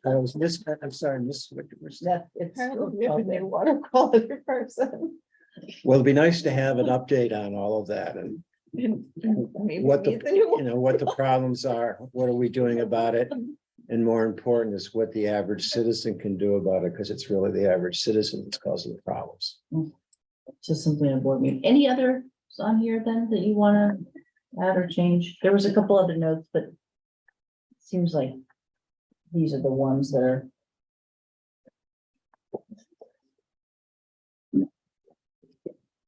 I was I'm sorry, That it's we have a new water quality person. well, it'd be nice to have an update on all of that and Maybe what the, we need the new you know, what the problems are, what are we doing about it? And more important is what the average citizen can do about it, because it's really the average citizen that's causing the problems. Just simply a board meeting. Any others on here then that you wanna add or change? There was a couple other notes, but it seems like these are the ones that are.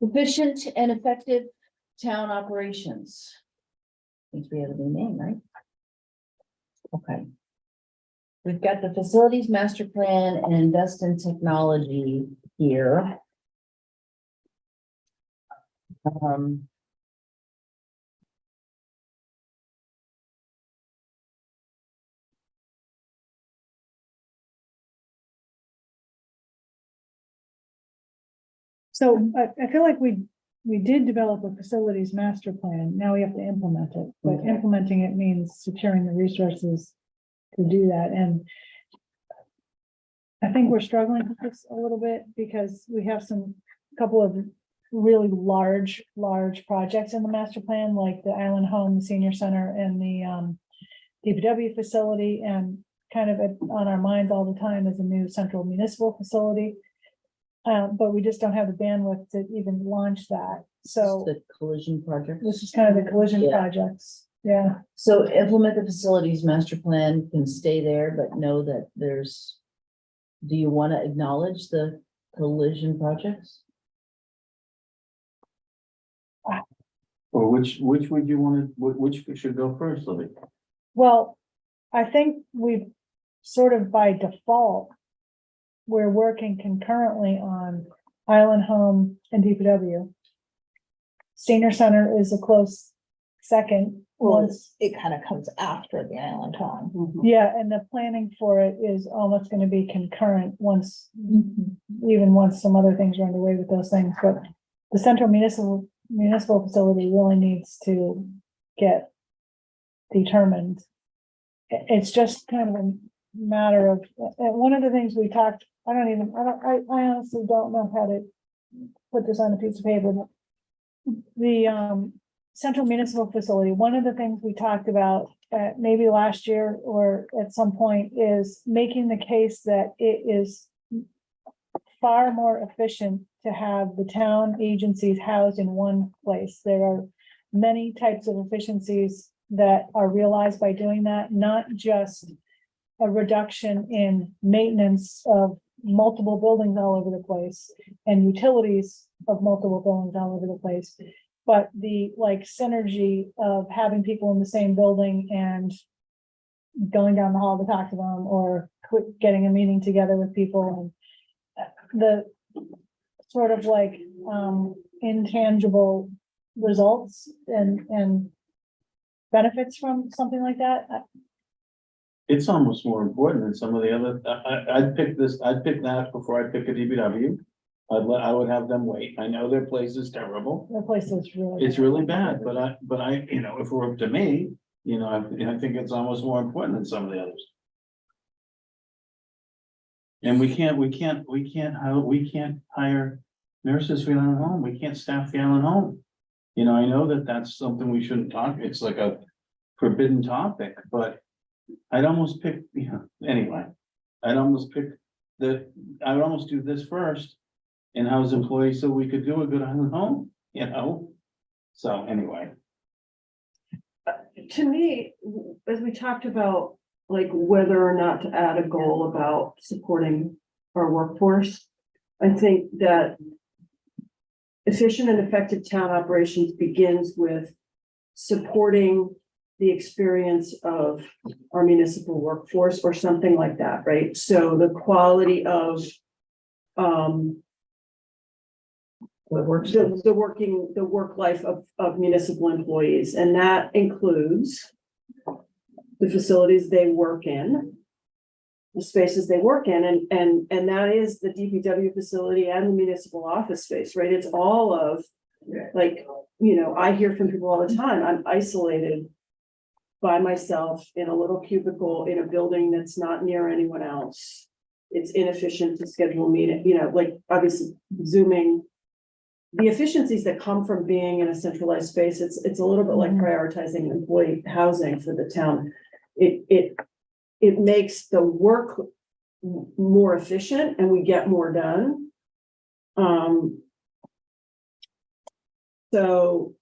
Efficient and effective town operations. Thinks we have a new name, right? Okay. We've got the facilities master plan and invest in technology here. So I feel like we did develop a facilities master plan. Now we have to implement it, but Okay. implementing it means securing the resources to do that. And I think we're struggling with this a little bit because we have couple of really large projects in the master plan, like the Island Home, the Senior Center, and the DPW facility, and kind of on our minds all the time is a new central municipal facility. But we just don't have the bandwidth to even launch that. So The collision project. this is kind of the collision Yeah. projects. Yeah. So implement the facilities master plan, can stay there, but know that there's. Do you want to acknowledge the collision projects? Or which would you want to, which should go first, Libby? Well, I think we've sort of by default, we're working concurrently on Island Home and DPW. Senior Center is a close second. Well, Once, it kind of comes after the Island Home. yeah, and the planning for it is almost gonna be concurrent once, even once some other things are underway with those things, but the central municipal facility really needs to get determined. It's just kind of a matter of, one of the things we talked, I honestly don't know how to put this on a piece of paper, but the central municipal facility, one of the things we talked about maybe last year or at some point is making the case that it is far more efficient to have the town agencies housed in one place. There are many types of efficiencies that are realized by doing that, not just a reduction in maintenance of multiple buildings all over the place and utilities of multiple buildings all over the place, but the like synergy of having people in the same building and going down the hall to talk to them, or getting a meeting together with people, and the sort of like intangible results and benefits from something like that. It's almost more important than some of the other, I'd pick that before I pick a DPW. I would have them wait. I know their place is terrible. The place is really. It's really bad, but I, you know, if it were up to me, You know, I think it's almost more important than some of the others. And we can't hire nurses for Allen Home. We can't staff the Allen Home. You know, I know that that's something we shouldn't talk, it's like a forbidden topic, but I'd almost pick, you know, anyway. I would almost do this first and house employees so we could do a good Island Home, you know? So anyway, To me, as we talked about, like whether or not to add a goal about supporting our workforce, I think that efficient and effective town operations begins with supporting the experience of our municipal workforce or something like that, right? So the quality of the work life of municipal employees, and that includes the facilities they work in, the spaces they work in, and that is the DPW facility and the municipal office space, right? It's all of, like, you know, I hear from people all the time, I'm isolated by myself in a little cubicle in a building that's not near anyone else. It's inefficient to schedule meeting, you know, like obviously Zooming. The efficiencies that come from being in a centralized space, it's a little bit like prioritizing employee housing for the town. It makes the work more efficient and we get more done. So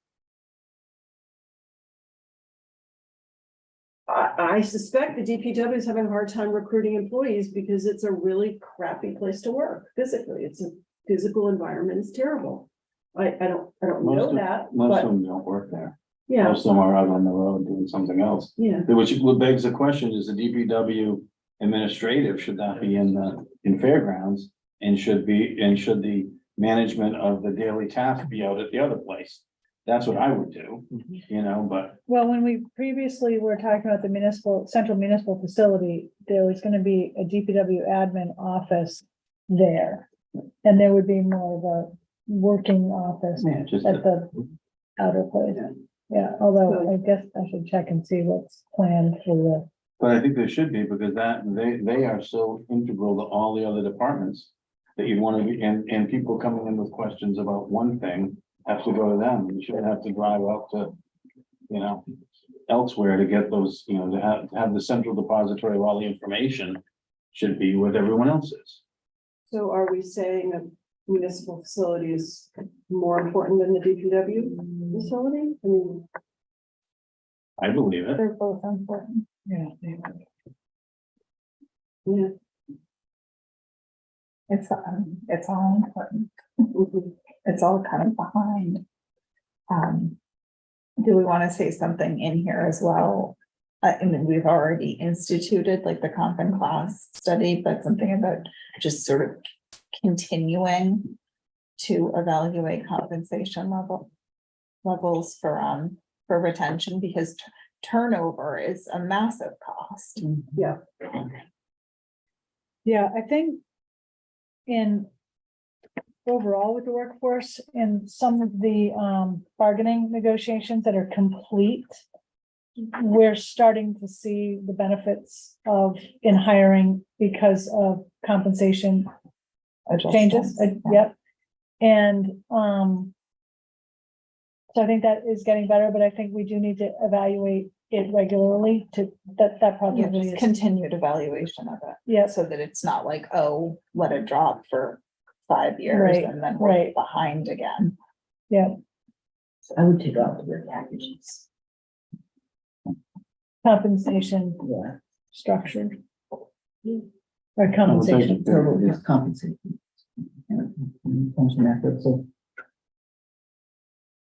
I suspect the DPW is having a hard time recruiting employees because it's a really crappy place to work physically. It's a physical environment is terrible. I don't know that, most of but them don't work there. yeah, Most of them are out on the road doing something else. yeah. Which begs the question, is the DPW administrative, should that be in fairgrounds? And should the management of the daily task be out at the other place? That's what I would do, you know, but Well, when we previously were talking about the central municipal facility, there was gonna be a DPW admin office there. And there would be more of a working office yeah, just. at the outer place. Yeah, although I guess I should check and see what's planned for But I think there should be, because they are so integral to all the other departments. That you'd want to be, and people coming in with questions about one thing have to go to them. You shouldn't have to drive out to, you know, elsewhere to get those, you know, to have the central depository of all the information should be with everyone else is. So are we saying a municipal facility is more important than the DPW facility? I mean, I believe it. They're both important. the. yeah. It's all important. It's all kind of behind. Do we want to say something in here as well? I mean, we've already instituted like the comp and class study, but something about just sort of continuing to evaluate compensation levels for retention, because turnover is a massive cost. Yeah. Yeah, I think in overall with the workforce, in some of the bargaining negotiations that are complete, we're starting to see the benefits of in hiring because of compensation changes. Yep. And so I think that is getting better, but I think we do need to evaluate it regularly to that Yeah, probably just is. continued evaluation of it. Yeah. So that it's not like, oh, let it drop for 5 years Right, and then we're right. behind again. Yeah, I would take out the word packages. compensation Yeah. structure. Or compensation. So just compensation. Function efforts of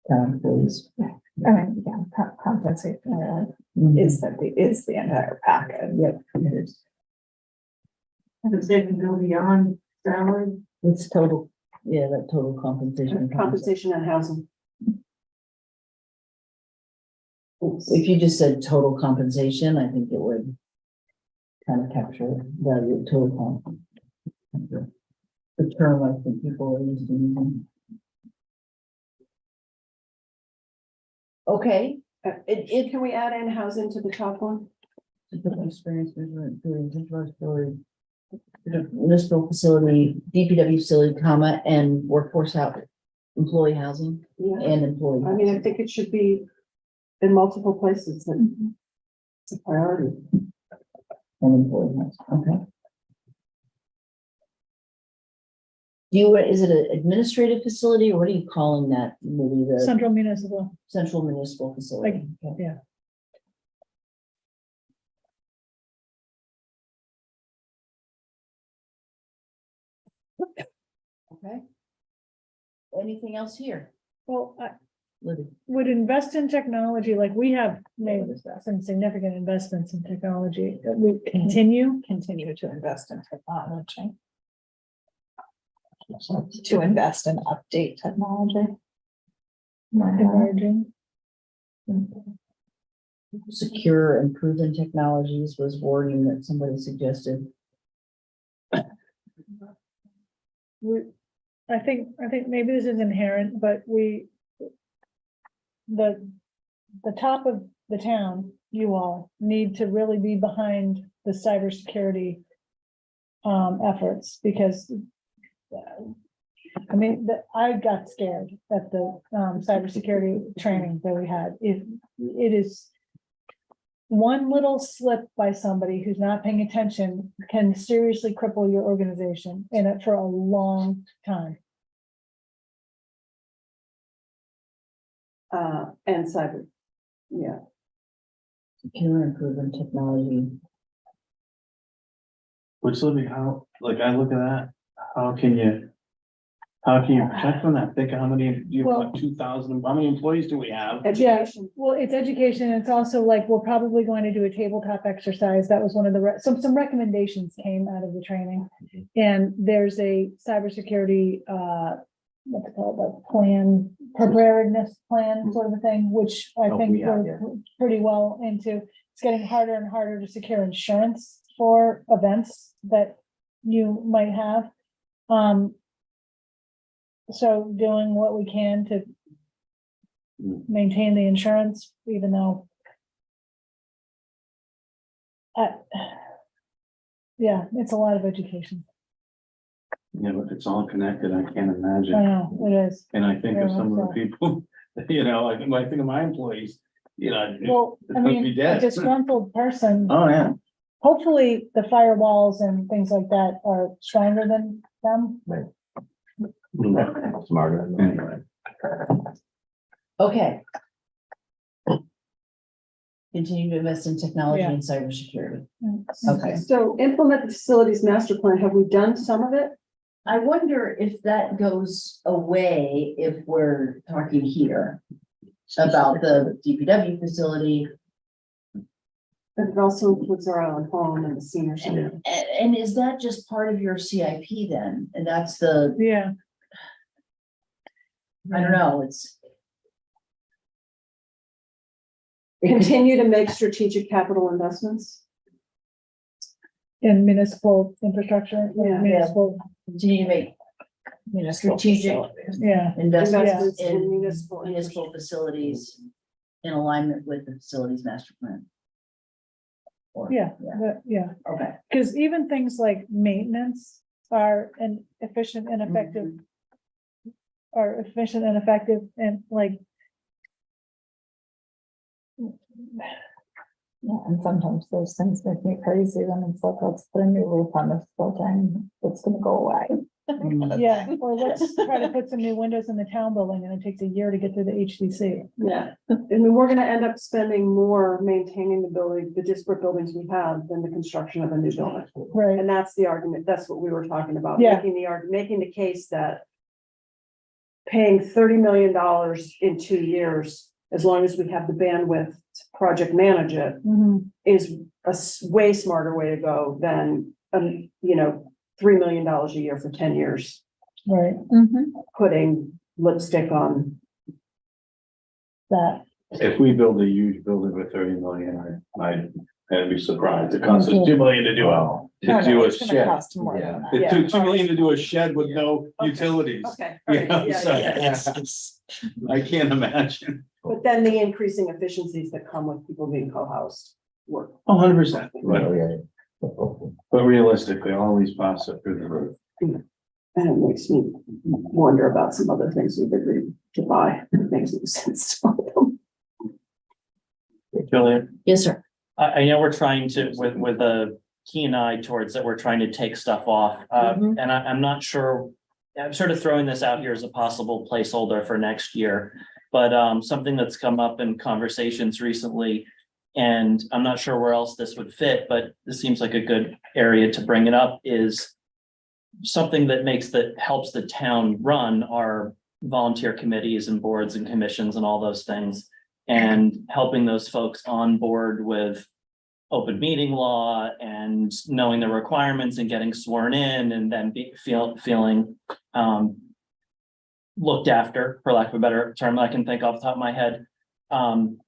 town employees. I mean, yeah, compensation is the entire package. Yep, it is. If they can go beyond salary. It's total, yeah, that total compensation. Compensation and housing. If you just said total compensation, I think it would kind of capture value of total comp. The term I think people are using. Okay, Can we add in housing to the top one? Experience municipal facility, DPW facility, comma, and workforce housing, employee housing Yeah, and employee. I mean, I think it should be in multiple places, and it's a priority. And employee housing, okay. Is it an administrative facility or what are you calling that? Maybe the Central municipal, central municipal facility? Okay. yeah. Okay. Anything else here? Well, Libby? would invest in technology, like we have made some significant investments in technology, that we continue. Continue to invest in technology. To invest in update technology. Emerging. Secure and proven technologies was wording that somebody suggested. I think maybe this is inherent, but the top of the town, you all need to really be behind the cybersecurity efforts, because I mean, I got scared at the cybersecurity training that we had. It is one little slip by somebody who's not paying attention can seriously cripple your organization in it for a long time. And cyber, yeah. Secure and proven technology. Which, Libby, how, like, I look at that, how can you protect from that? Think of how many, you Well- have 2,000, how many employees do we have? Education. Well, it's education. It's also like, we're probably going to do a tabletop exercise. That was one of the, some recommendations came out of the training. And there's a cybersecurity, what's it called, a plan, preparedness plan sort of a thing, which I think we're pretty well into. It's getting harder and harder to secure insurance for events that you might have. So doing what we can to maintain the insurance, even though yeah, it's a lot of education. Yeah, but it's all connected, I can't I imagine. know, it is. And I think of Very some of much the people, I think of my employees, Well, I It must be mean, a dead. disgruntled person, oh, yeah. hopefully the firewalls and things like that are stronger than them. Smarter. Anyway. Okay. Continue to invest in technology Yeah. and cybersecurity. Okay. Okay. So implement the facilities master plan. Have we done some of it? I wonder if that goes away if we're talking here about the DPW facility. But it also includes our own home and the senior center. And is that just part of your CIP then? And that's the, Yeah, I don't know, it's. Continue to make strategic capital investments. in municipal infrastructure, Yeah. municipal, Continue to make strategic yeah. investments Investments in in municipal municipal facilities in alignment with the facilities master plan. Or- Yeah, Okay. because even things like maintenance are an efficient and effective. Are efficient and effective and like. Yeah, and sometimes those things make me crazy when it's like, let's put a new roof on this building, it's gonna go away. Yeah, or let's try to put some new windows in the town building and it takes a year to get through the HDC. Yeah, I mean, we're gonna end up spending more maintaining the building, the disparate buildings we have than the construction of a new building. Right, And that's the argument, that's what we were talking about, Yeah. making the case that paying $30 million in 2 years, as long as we have the bandwidth to project manage it, is a way smarter way to go than, $3 million a year for 10 years, right, putting lipstick on. that, If we build a huge building with 30 million, I'd be surprised. It costs us 2 million to do a It's gonna shed. cost more than that. It's 2 million to do a shed with no utilities. Okay. You know, Yeah, so yeah. I can't imagine. But then the increasing efficiencies that come with people being co-housed work. 100%. Oh, yeah. But realistically, all these costs are through the roof. And it makes me wonder about some other things we've agreed to buy. It makes no sense to buy them. Julian, Yes, sir. I know we're trying to, with a keen eye towards that, we're trying to take stuff off. Mhm. And I'm not sure, I'm sort of throwing this out here as a possible placeholder for next year. But something that's come up in conversations recently, and I'm not sure where else this would fit, but this seems like a good area to bring it up, is something that helps the town run our volunteer committees and boards and commissions and all those things. And helping those folks on board with open meeting law and knowing the requirements and getting sworn in, and then feeling looked after, for lack of a better term I can think off the top of my head.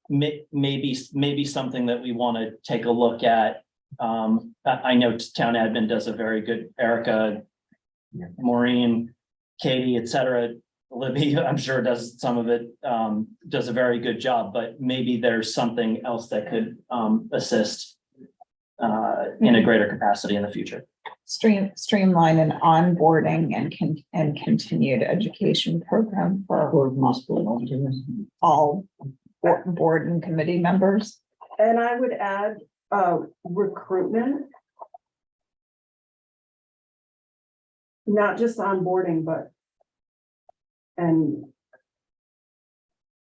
Maybe something that we want to take a look at. I know town admin does a very good, Erica, Maureen, Katie, et cetera. Libby, I'm sure does some of it, does a very good job, but maybe there's something else that could assist in a greater capacity in the future. Streamline an onboarding and continued education program for all board and committee members. And I would add, recruitment. Not just onboarding, but and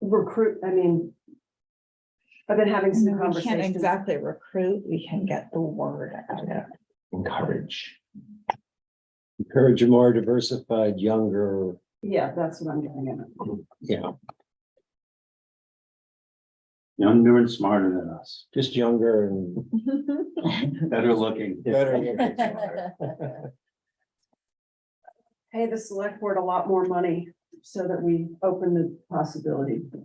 recruit, I mean, I've been having some We can't conversations. exactly recruit, we can get the word out. Encourage. Encourage a more diversified, younger, Yeah, that's what I'm getting at. yeah, Younger and smarter than us, just younger and better looking. better. Pay the select board a lot more money so that we open the possibility for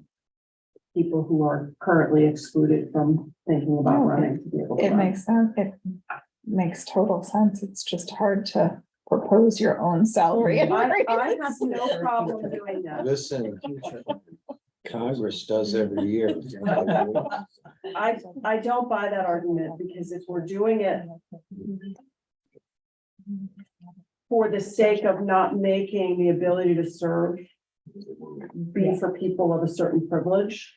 people who are currently excluded from thinking about No, running to be able to It run. makes sense, it makes total sense, it's just hard to propose your own salary. I have no problem doing that. Listen, Congress does every year. I don't buy that argument, because if we're doing it for the sake of not making the ability to serve be for people of a certain privilege,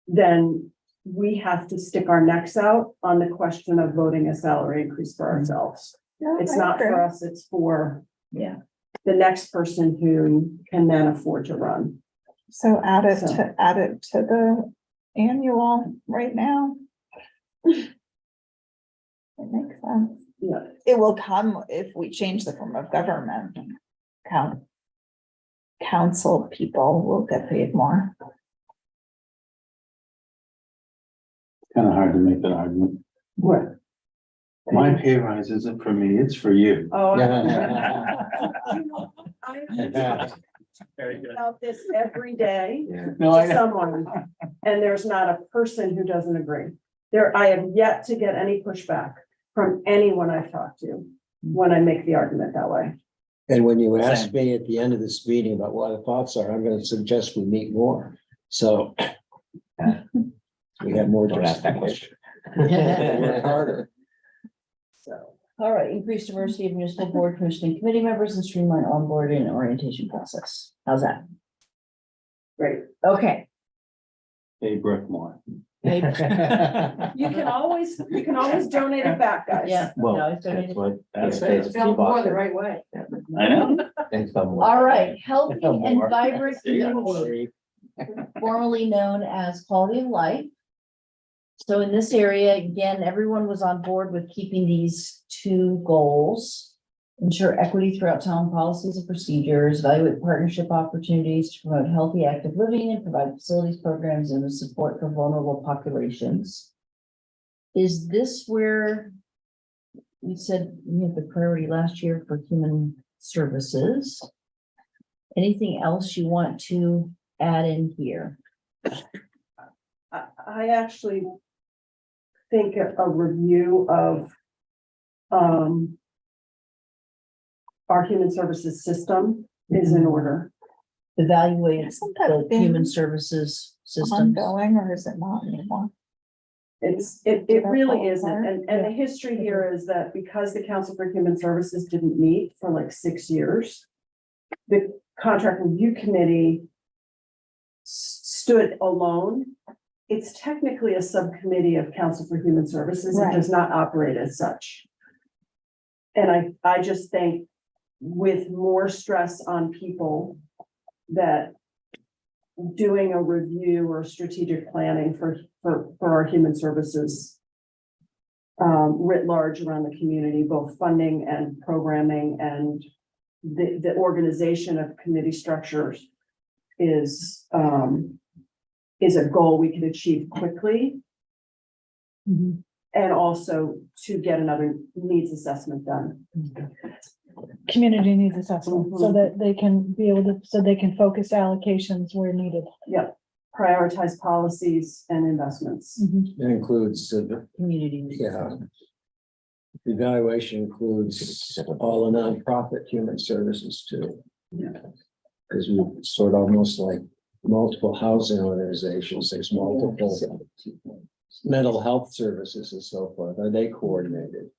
then we have to stick our necks out on the question of voting a salary increase for ourselves. No, It's I not for agree. us, it's for Yeah. the next person who can then afford to run. So add it So- to the annual right now. It makes sense. Yeah, It will come if we change the form of government. Council people will get paid more. Kind of hard to make that argument. what? My pay rise isn't for me, it's for you. Oh. Very good. About this every day No, I to know. someone, and there's not a person who doesn't agree. I have yet to get any pushback from anyone I've talked to when I make the argument that way. And when you ask Same. me at the end of this meeting about what the thoughts are, I'm gonna suggest we meet more, so. We have more to ask that question. Work harder. So, All right, increased diversity of municipal board, commission, and committee members, and streamline onboarding and orientation process. How's that? great. Okay. Hey, Brooke Moore. You can always donate it back, guys. Yeah. Well, no, it's that's donated. what. Spell more the right way. I know. Thanks, Bob. All right, healthy and More. vibrant community, formerly known as quality of life. So in this area, again, everyone was on board with keeping these two goals. Ensure equity throughout town policies and procedures, evaluate partnership opportunities to promote healthy, active living, and provide facilities, programs, and support for vulnerable populations. Is this where we said we had the priority last year for human services? Anything else you want to add in here? I actually think a review of our human services system is in order. evaluate Hasn't that the been human services systems. ongoing, or is it not anymore? It really isn't, and the history here is that because the Council for Human Services didn't meet for like 6 years. The Contract Review Committee stood alone. It's technically a subcommittee of Council for Human Services, it does not operate as such. And I just think with more stress on people, that doing a review or strategic planning for our human services writ large around the community, both funding and programming and the organization of committee structures is a goal we can achieve quickly. And also to get another needs assessment done. Community needs assessment, so that they can be able to, so they can focus allocations where needed. Yep, prioritize policies and investments. It includes, Community. needs. yeah. The evaluation includes all the nonprofit human services too. Yeah. Because we sort of almost like multiple housing organizations, there's multiple mental health services and so forth. Are they coordinated?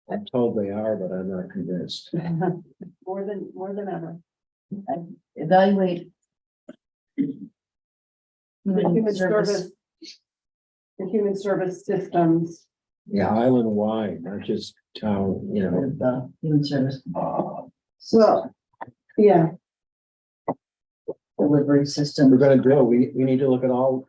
I'm told they are, but I'm not convinced. More than ever. Evaluate. The human service. The human service systems. Yeah, island-wide, not just town, you know. The human service Well, yeah, delivery system. We're gonna do, we need to look at all,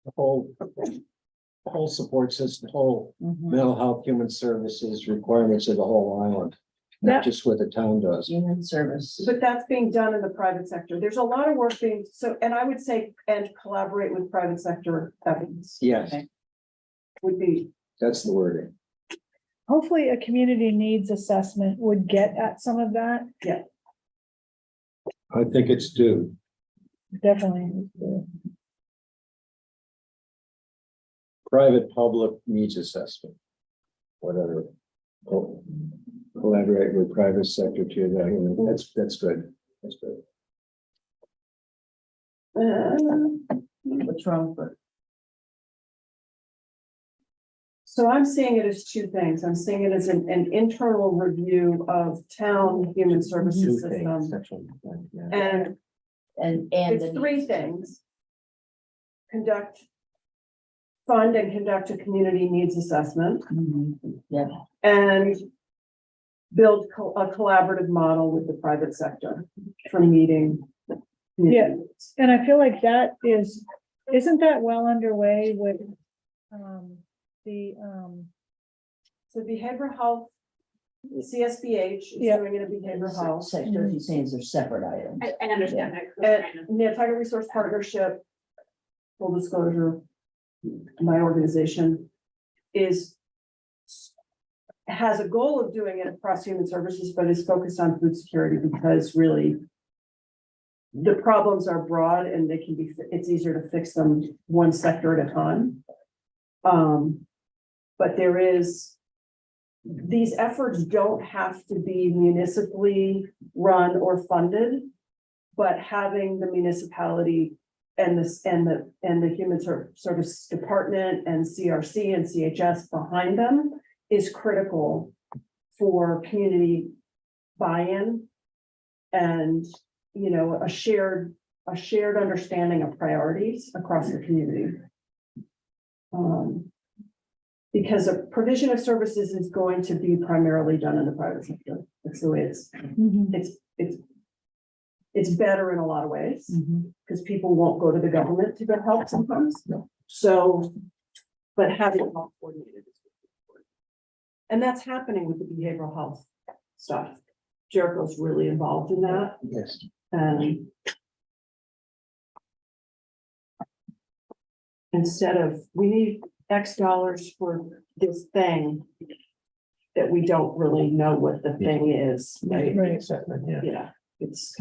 the whole support system, whole mental health, human services requirements of the whole island. Yeah. Not just what the town does. Human service. but that's being done in the private sector. There's a lot of work being, and I would say, and collaborate with private sector evidence Yes, would be. that's the wording. Hopefully, a community needs assessment would get at some of that, I think it's due. definitely. Private, public needs assessment. Whatever. Collaborate with private sector to evaluate. That's good. That's good. What's wrong with it? So I'm seeing it as two things. I'm seeing it as an internal review of town human services Two things, system. that's what I'm saying, yeah. And And it's three things. Fund and conduct a community needs assessment Yeah, and build a collaborative model with the private sector for meeting. Yeah. And I feel like that isn't that well underway with, So behavioral health, CSBH is Yeah. doing it in behavioral health. sector, he's saying they're separate items. I understand that. And Nantucket Resource Partnership, full disclosure, my organization has a goal of doing it across human services, but is focused on food security because really the problems are broad and it's easier to fix them one sector at a time. But these efforts don't have to be municipally run or funded, but having the municipality and the human service department and CRC and CHS behind them is critical for community buy-in and, a shared understanding of priorities across the community. Because a provision of services is going to be primarily done in the private sector. That's the way it's better in a lot of ways, because people won't go to the government to get help sometimes. No. So, but having it all coordinated is important. And that's happening with the behavioral health stuff. Jericho's really involved in that. Yes. And instead of, we need X dollars for this thing that we don't really know what the thing is, right? Right. Yeah. Yeah, it's.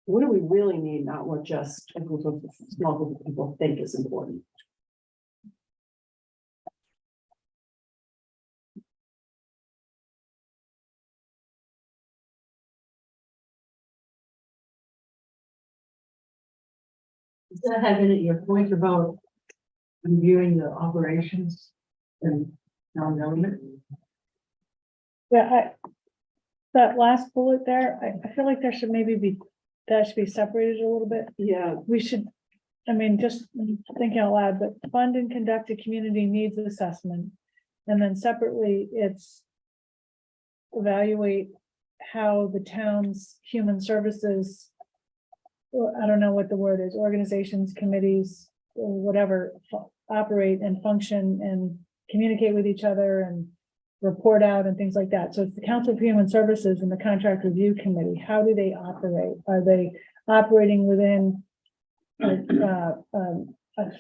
What do we really need, not what just a small group of people think is important. That had in it your point about reviewing the operations and non-government. Yeah, that last bullet there, I feel like there should maybe be, that should be separated a little bit. Yeah, We should, I mean, just thinking out loud, but fund and conduct a community needs assessment. And then separately, it's evaluate how the town's human services, or I don't know what the word is, organizations, committees, or whatever, operate and function and communicate with each other and report out and things like that. So it's the Council of Human Services and the Contract Review Committee. How do they operate? Are they operating within a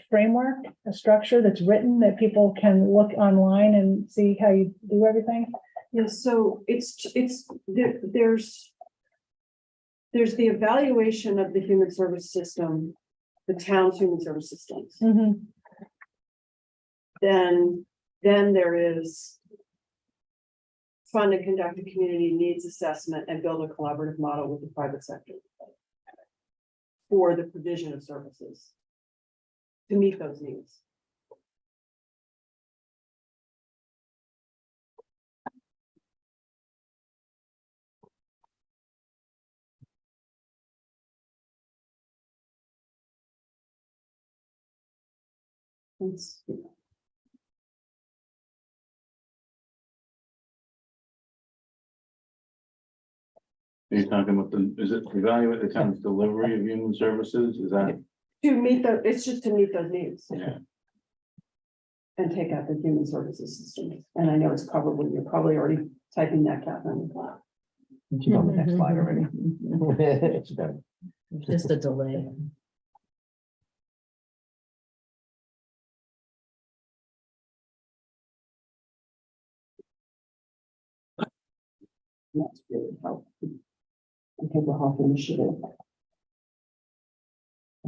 framework, a structure that's written that people can look online and see how you do everything? yeah, so there's the evaluation of the human service system, the town's human service systems. Mm-hmm. Then there is fund and conduct a community needs assessment and build a collaborative model with the private sector for the provision of services to meet those needs. It's, Are you talking about is it evaluate the town's delivery of human services? Is that? it's just to meet those needs. Yeah. And take out the human services system. And I know you're probably already typing that, Catherine. She's on the next slide already. It's done. Just a delay. That's really helpful. Okay, the health initiative.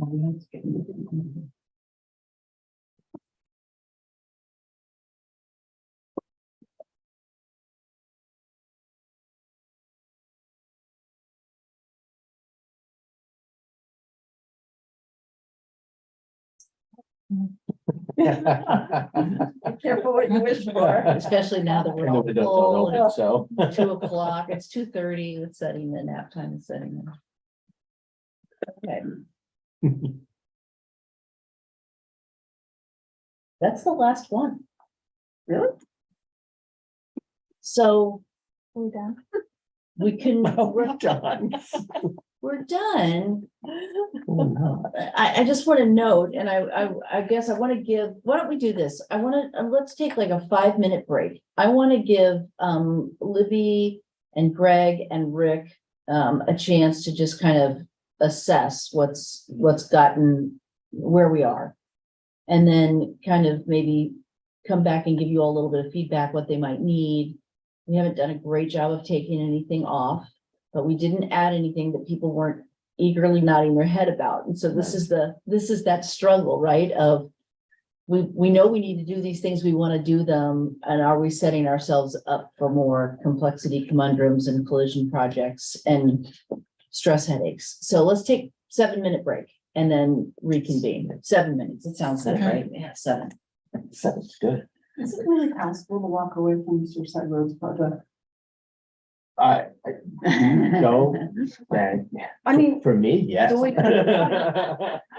Oh, that's good. Be careful what you wish for. Especially now that we're all Nobody does full, open it, so. it's 2:00, it's 2:30, it's setting the nap time is setting. in. Okay. That's the last one. Really? So We're done. we can, We're done. we're done. Oh, no. I just want to note, and I guess I want to give, why don't we do this? I want to, let's take like a 5-minute break. I want to give Libby and Greg and Rick a chance to just kind of assess what's gotten where we are. And then kind of maybe come back and give you all a little bit of feedback, what they might need. We haven't done a great job of taking anything off, but we didn't add anything that people weren't eagerly nodding their head about. And so this is that struggle, right? Of we know we need to do these things, we want to do them. And are we setting ourselves up for more complexity conundrums and collision projects and stress headaches? So let's take 7-minute break and then reconvene. 7 minutes. It sounds good, right? Yeah, 7. Sounds good. Is it really possible to walk away from the Surfside Roads project? No, that, I mean, for me, yes. So Will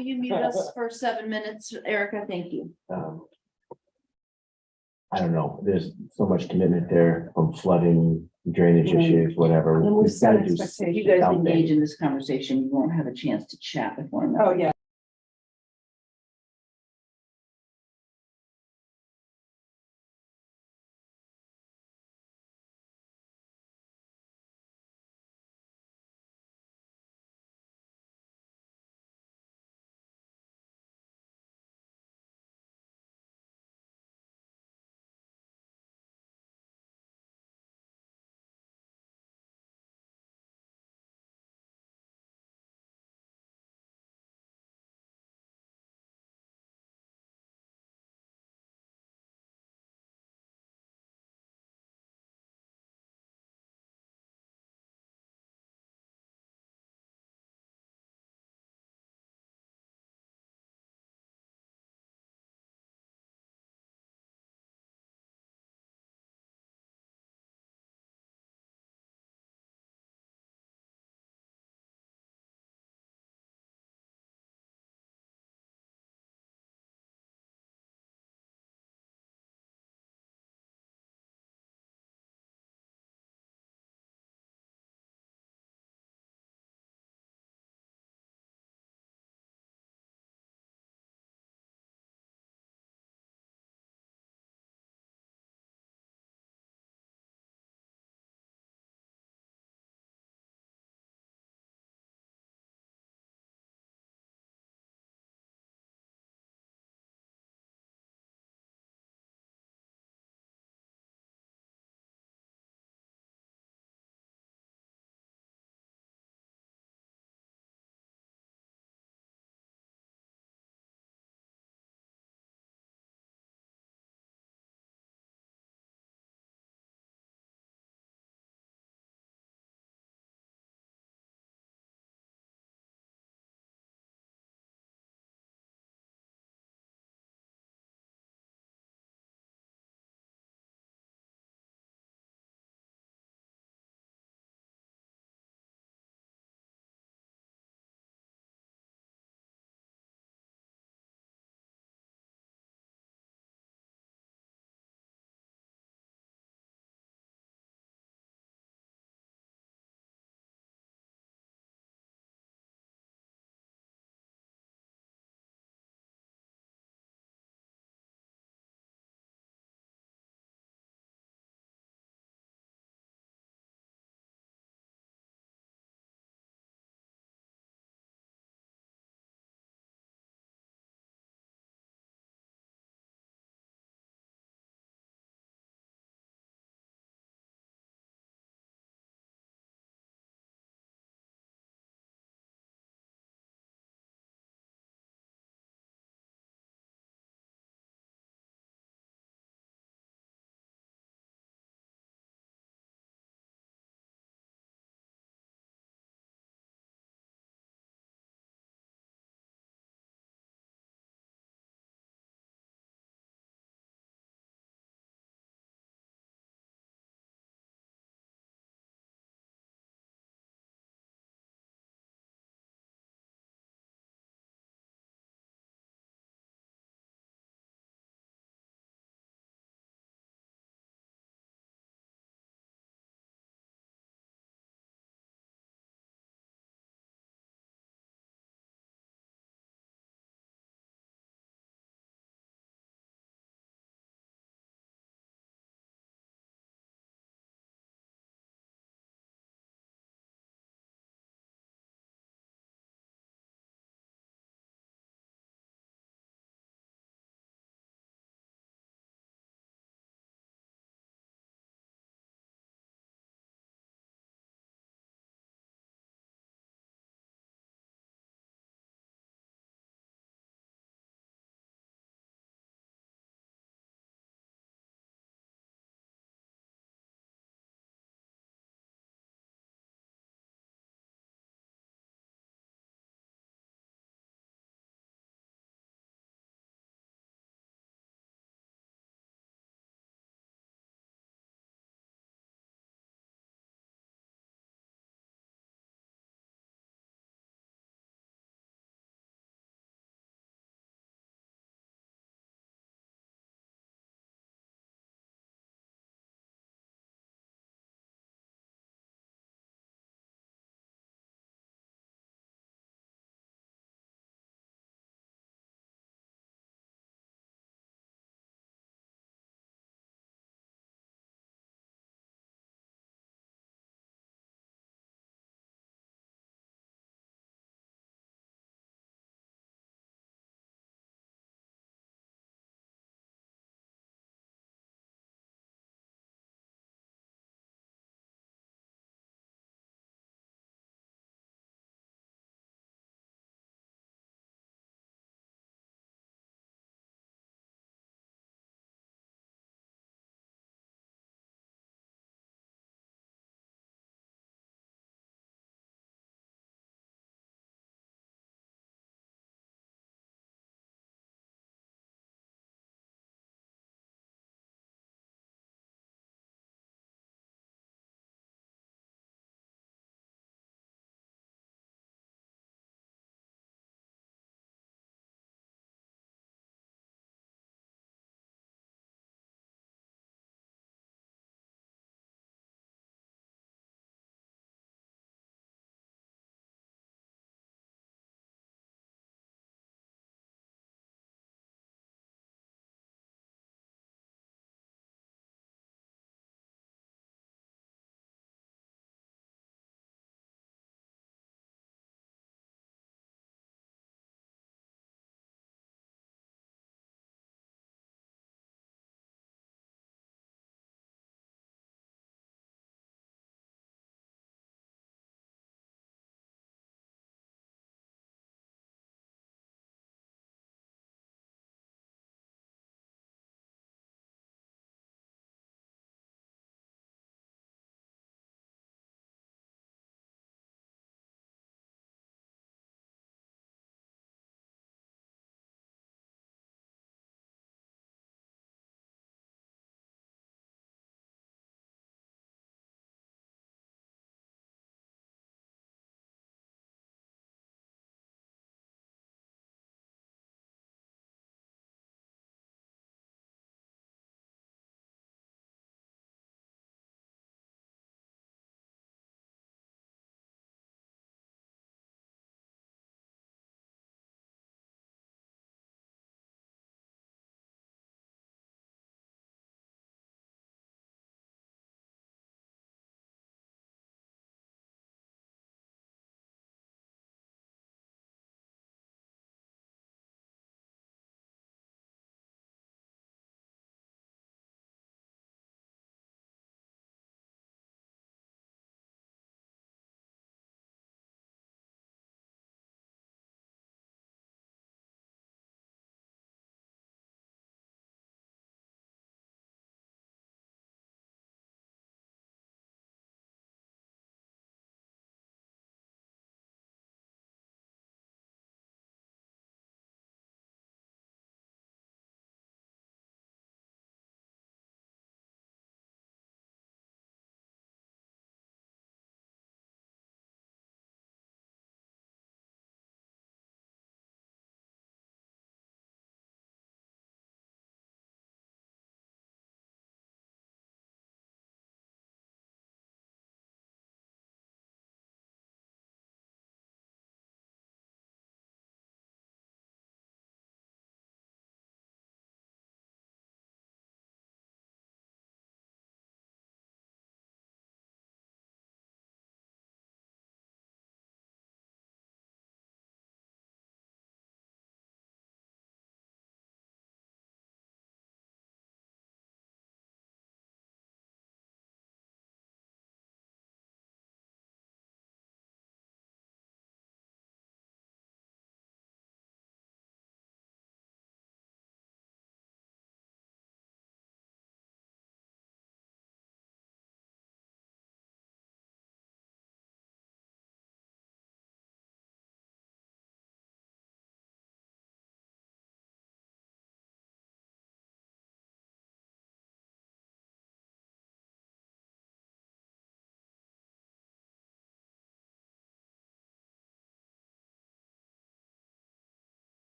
you mute us for 7 minutes, Erica? Thank you. I don't know, there's so much commitment there from flooding, drainage issues, whatever. And we've We've set got to do expectations. If you guys something. engage in this conversation, you won't have a chance to chat with one another. oh, yeah.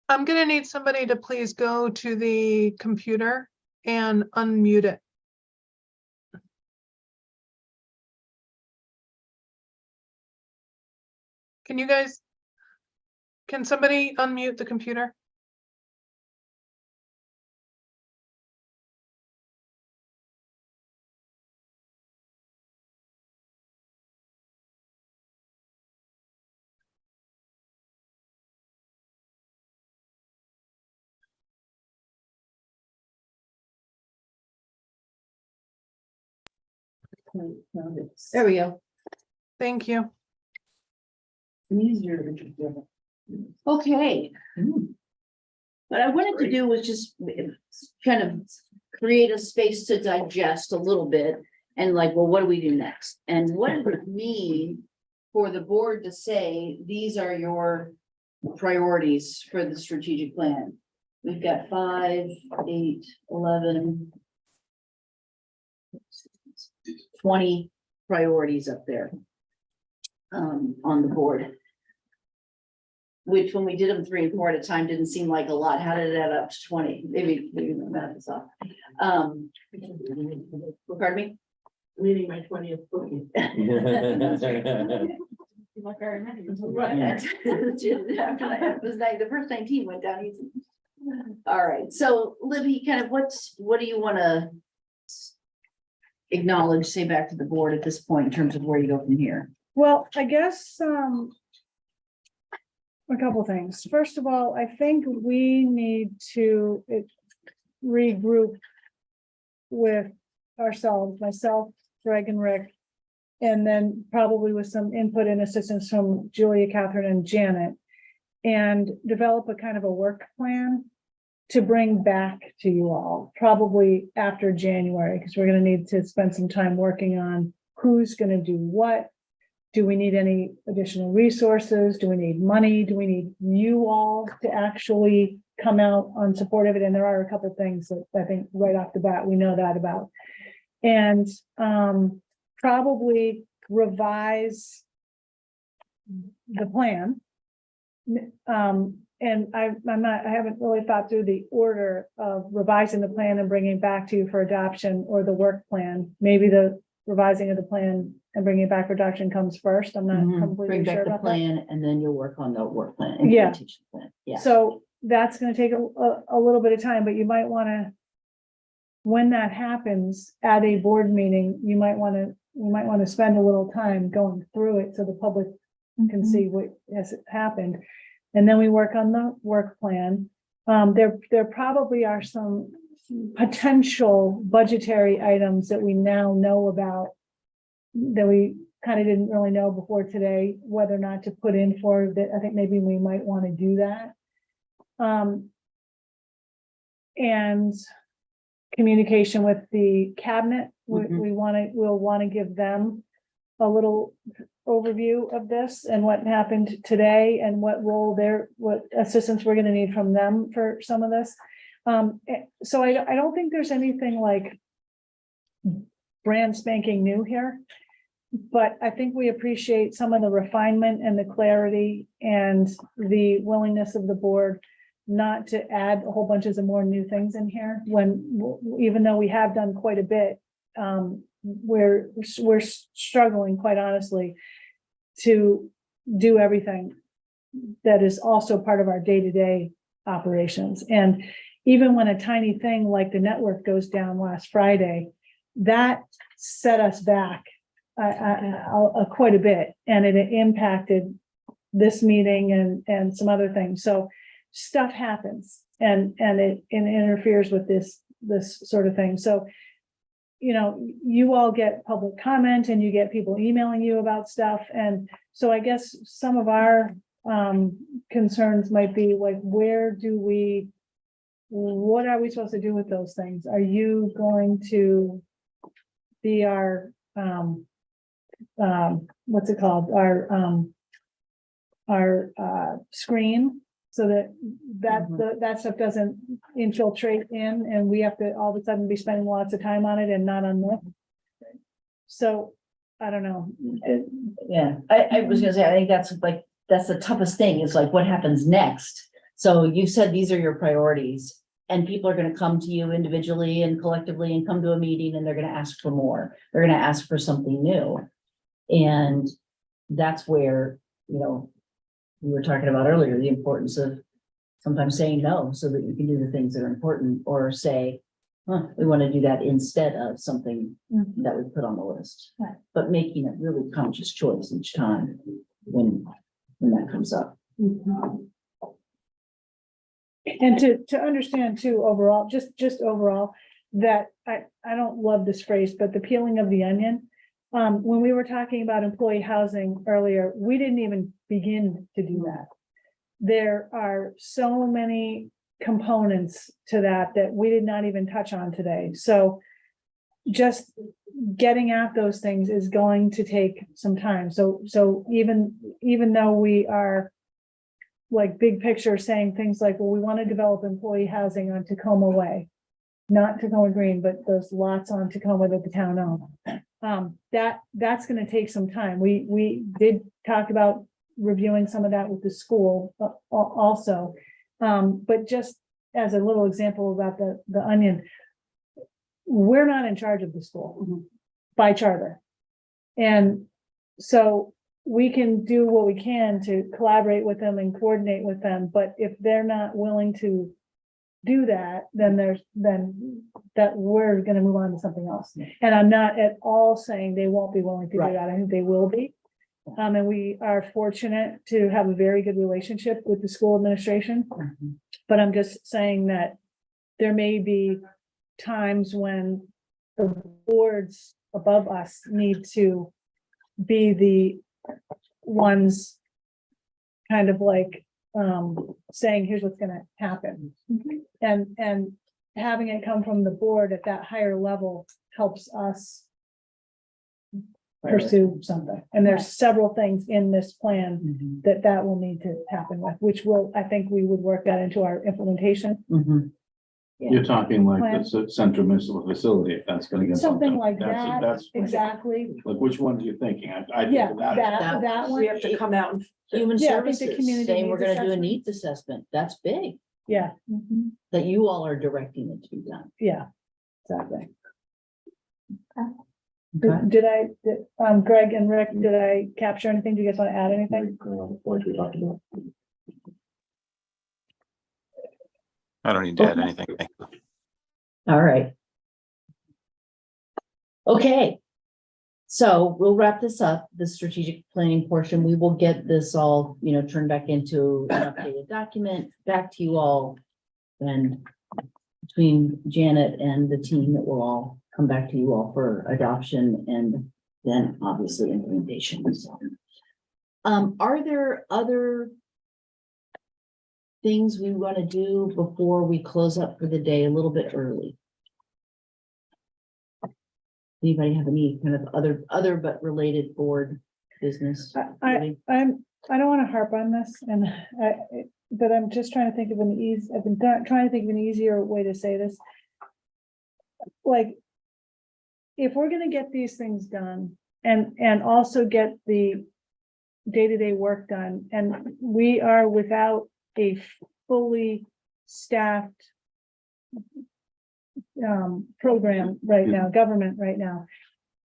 I'm gonna need somebody to please go to the computer and unmute it. Can you guys? Can somebody unmute the computer? There we go. Thank you. Easier. Okay. What I wanted to do was just kind of create a space to digest a little bit and like, well, what do we do next? And what does it mean for the board to say, these are your priorities for the strategic plan? We've got 5, 8, 11, 20 priorities up there on the board. Which when we did them 3 and 4 at a time, didn't seem like a lot. How did it add up to 20? Maybe the math is off. Pardon me? Reading my 20th cookie. The first 19 went down easy. All right, so Libby, kind of what do you want to acknowledge, say back to the board at this point in terms of where you go from here? Well, I guess, a couple things. First of all, I think we need to regroup with ourselves, myself, Greg and Rick, and then probably with some input and assistance from Julia, Catherine, and Janet, and develop a kind of a work plan to bring back to you all, probably after January, because we're going to need to spend some time working on who's going to do what. Do we need any additional resources? Do we need money? Do we need you all to actually come out on support of it? And there are a couple of things that I think right off the bat, we know that about. And probably revise the plan. And I haven't really thought through the order of revising the plan and bringing it back to you for adoption, or the work plan. Maybe the revising of the plan and bringing it back for adoption comes first. I'm not completely Bring sure back the about that. plan and then you'll work on the work plan. Yeah. Implementation plan. Yeah. So that's gonna take a little bit of time, but you might wanna, when that happens at a board meeting, you might wanna spend a little time going through it so the public can see what has happened. And then we work on the work plan. There probably are some potential budgetary items that we now know about that we kind of didn't really know before today, whether or not to put in for that. I think maybe we might want to do that. And communication with the cabinet, we'll want to give them a little overview of this and what happened today and what assistance we're going to need from them for some of this. So I don't think there's anything like brand spanking new here, but I think we appreciate some of the refinement and the clarity and the willingness of the board not to add a whole bunch of more new things in here, when even though we have done quite a bit, we're struggling, quite honestly, to do everything that is also part of our day-to-day operations. And even when a tiny thing like the network goes down last Friday, that set us back quite a bit, and it impacted this meeting and some other things. So stuff happens, and it interferes with this sort of thing. So, you know, you all get public comment and you get people emailing you about stuff. And so I guess some of our concerns might be like, what are we supposed to do with those things? Are you going to be our, what's it called? Our screen, so that stuff doesn't infiltrate in, and we have to all of a sudden be spending lots of time on it and not on this. So I don't know. Yeah, I was gonna say, I think that's the toughest thing, is like what happens next. So you said these are your priorities, and people are gonna come to you individually and collectively and come to a meeting, and they're gonna ask for more. They're gonna ask for something new. And that's where, you know, we were talking about earlier, the importance of sometimes saying no so that you can do the things that are important, or say, we want to do that instead of something that we put on the list. Right. But making a really conscious choice each time when that comes up. And to understand too, overall, just overall, that I don't love this phrase, but the peeling of the onion. When we were talking about employee housing earlier, we didn't even begin to do that. There are so many components to that we did not even touch on today. So just getting at those things is going to take some time. So even though we are like big picture saying things like, well, we want to develop employee housing on Tacoma Way, not Tacoma Green, but those lots on Tacoma that the town owns. That's going to take some time. We did talk about reviewing some of that with the school also. But just as a little example about the onion, we're not in charge of the school by charter. And so we can do what we can to collaborate with them and coordinate with them, but if they're not willing to do that, then we're gonna move on to something else. And I'm not at all saying they won't be willing to do that. I think they will be. And we are fortunate to have a very good relationship with the school administration. But I'm just saying that there may be times when the boards above us need to be the ones kind of like saying, here's what's gonna happen. And having it come from the board at that higher level helps us pursue something. And there's several things in this plan that will need to happen with, which I think we would work that into our implementation. You're talking like the central municipal facility, if that's gonna get. Something like That's- that, That's, exactly. like, which ones are you thinking? I Yeah, think that. that We one, have to come out and Human Yeah, I think the services community saying we're needs gonna do a assessment. needs assessment. That's big, yeah. that you all are directing it to be done. Yeah, exactly. Okay. Greg and Rick, did I capture anything? Do you guys want to add anything? What we talked about. I don't need to add anything. Thank you. All right. Okay. So we'll wrap this up, the strategic planning portion. We will get this all, turned back into an updated document, back to you all. And between Janet and the team, that will all come back to you all for adoption and then obviously implementation. So, are there other things we want to do before we close up for the day a little bit early? Anybody have any kind of other but related board business? I don't want to harp on this, but I'm just trying to think of I've been trying to think of an easier way to say this. Like, if we're gonna get these things done and also get the day-to-day work done, and we are without a fully staffed program right now, government right now,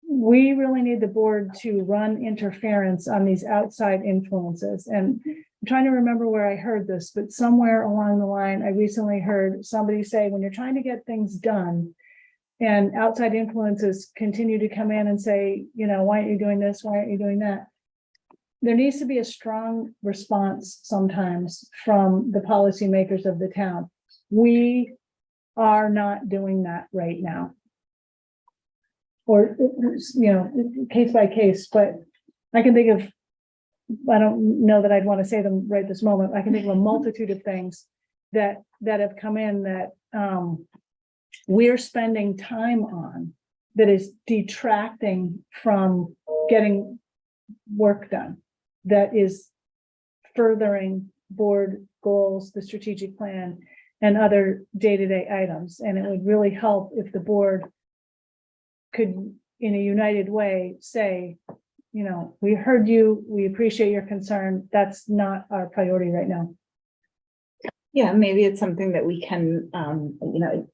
we really need the board to run interference on these outside influences. And I'm trying to remember where I heard this, but somewhere along the line, I recently heard somebody say, when you're trying to get things done and outside influences continue to come in and say, why aren't you doing this? Why aren't you doing that? There needs to be a strong response sometimes from the policymakers of the town. We are not doing that right now. Or, case by case, but I can think of, I don't know that I'd want to say them right this moment. I can think of a multitude of things that have come in that we're spending time on that is detracting from getting work done, that is furthering board goals, the strategic plan, and other day-to-day items. And it would really help if the board could, in a united way, say, we heard you, we appreciate your concern. That's not our priority right now. Yeah, maybe it's something that we can,